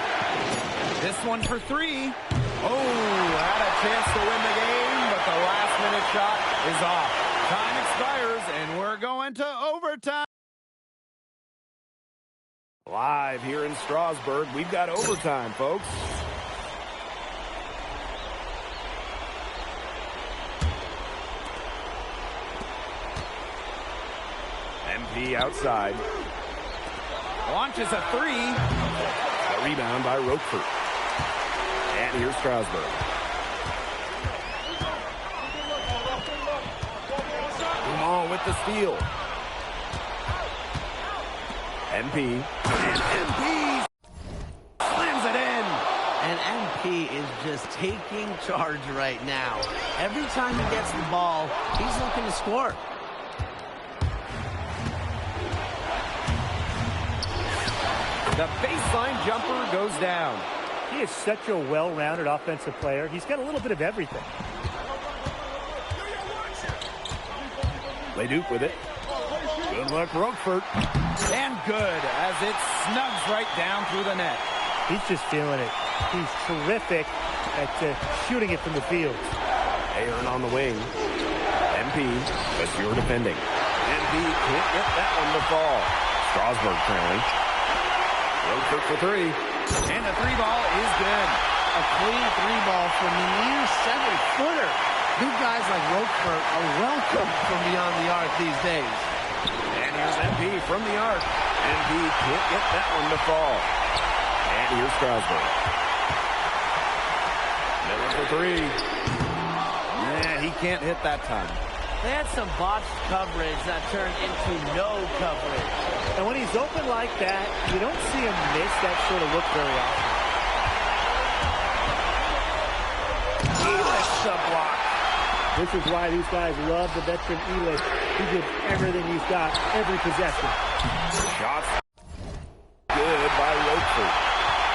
B: This one for 3. Oh, had a chance to win the game, but the last-minute shot is off. Time expires, and we're going to overtime.
J: Live here in Strasburg, we've got overtime, folks. MP outside.
B: Launches a 3.
J: The rebound by Roquefort. And here's Strasburg. Dumont with the steal. MP. And MP slams it in.
V: And MP is just taking charge right now. Every time he gets the ball, he's looking to score.
B: The baseline jumper goes down.
T: He is such a well-rounded offensive player. He's got a little bit of everything.
J: Leduc with it. Good luck, Roquefort.
B: And good, as it snugs right down through the net.
T: He's just feeling it. He's terrific at shooting it from the field.
J: Aaron on the wing. MP, secure defending. MP can't get that one to fall. Strasburg trailing. Roquefort for 3.
B: And the 3-ball is good.
V: A clean 3-ball from the near 7-footer. Big guys like Roquefort are welcome from beyond the arc these days.
J: And here's MP from the arc. MP can't get that one to fall. And here's Strasburg. Miller for 3.
B: Yeah, he can't hit that time.
V: They had some botched coverage that turned into no coverage.
T: And when he's open like that, you don't see him miss that sort of look very often.
B: Elish the block.
T: This is why these guys love the veteran Elish. He gives everything he's got, every possession.
J: Shots good by Roquefort.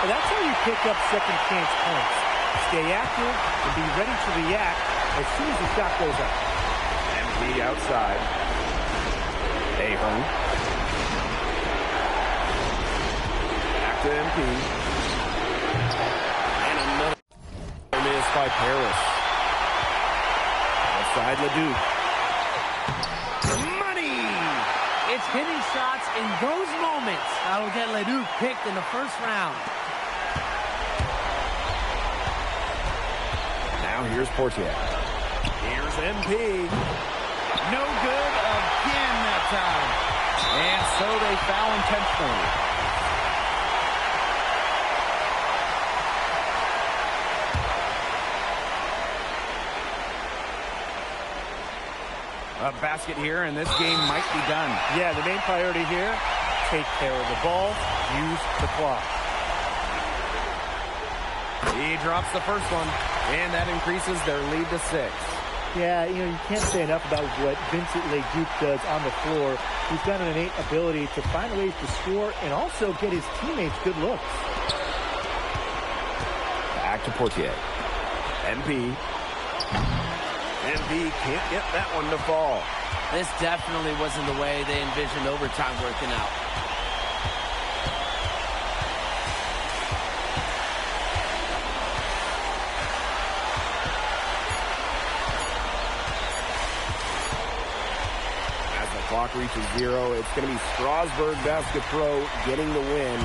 T: And that's how you pick up second chance points. Stay active and be ready to react as soon as the shot goes up.
J: MP outside.
S: Ahern. Back to MP. And another miss by Paris. Outside Leduc. Money!
V: It's hitting shots in those moments that'll get Leduc picked in the first round.
S: Now here's Portier. Here's MP. No good again that time.
B: And so they foul intentionally. A basket here, and this game might be done.
T: Yeah, the main priority here, take care of the ball, use the clock.
B: He drops the first one, and that increases their lead to 6.
T: Yeah, you can't say enough about what Vincent Leduc does on the floor. He's got an innate ability to find ways to score and also get his teammates good looks.
S: Back to Portier. MP. MP can't get that one to fall.
V: This definitely wasn't the way they envisioned overtime working out.
S: As the clock reaches 0, it's going to be Strasburg Basket Pro getting the win.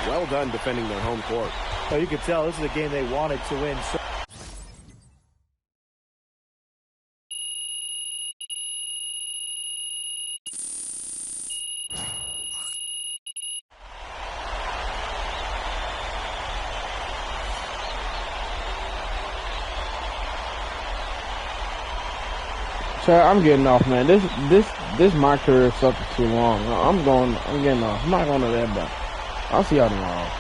S: Well done defending their home court.
T: Oh, you could tell this is a game they wanted to win.
G: Chad, I'm getting off, man. This MyCareer sucked too long. I'm getting off. I'm not going to that, but I'll see y'all tomorrow.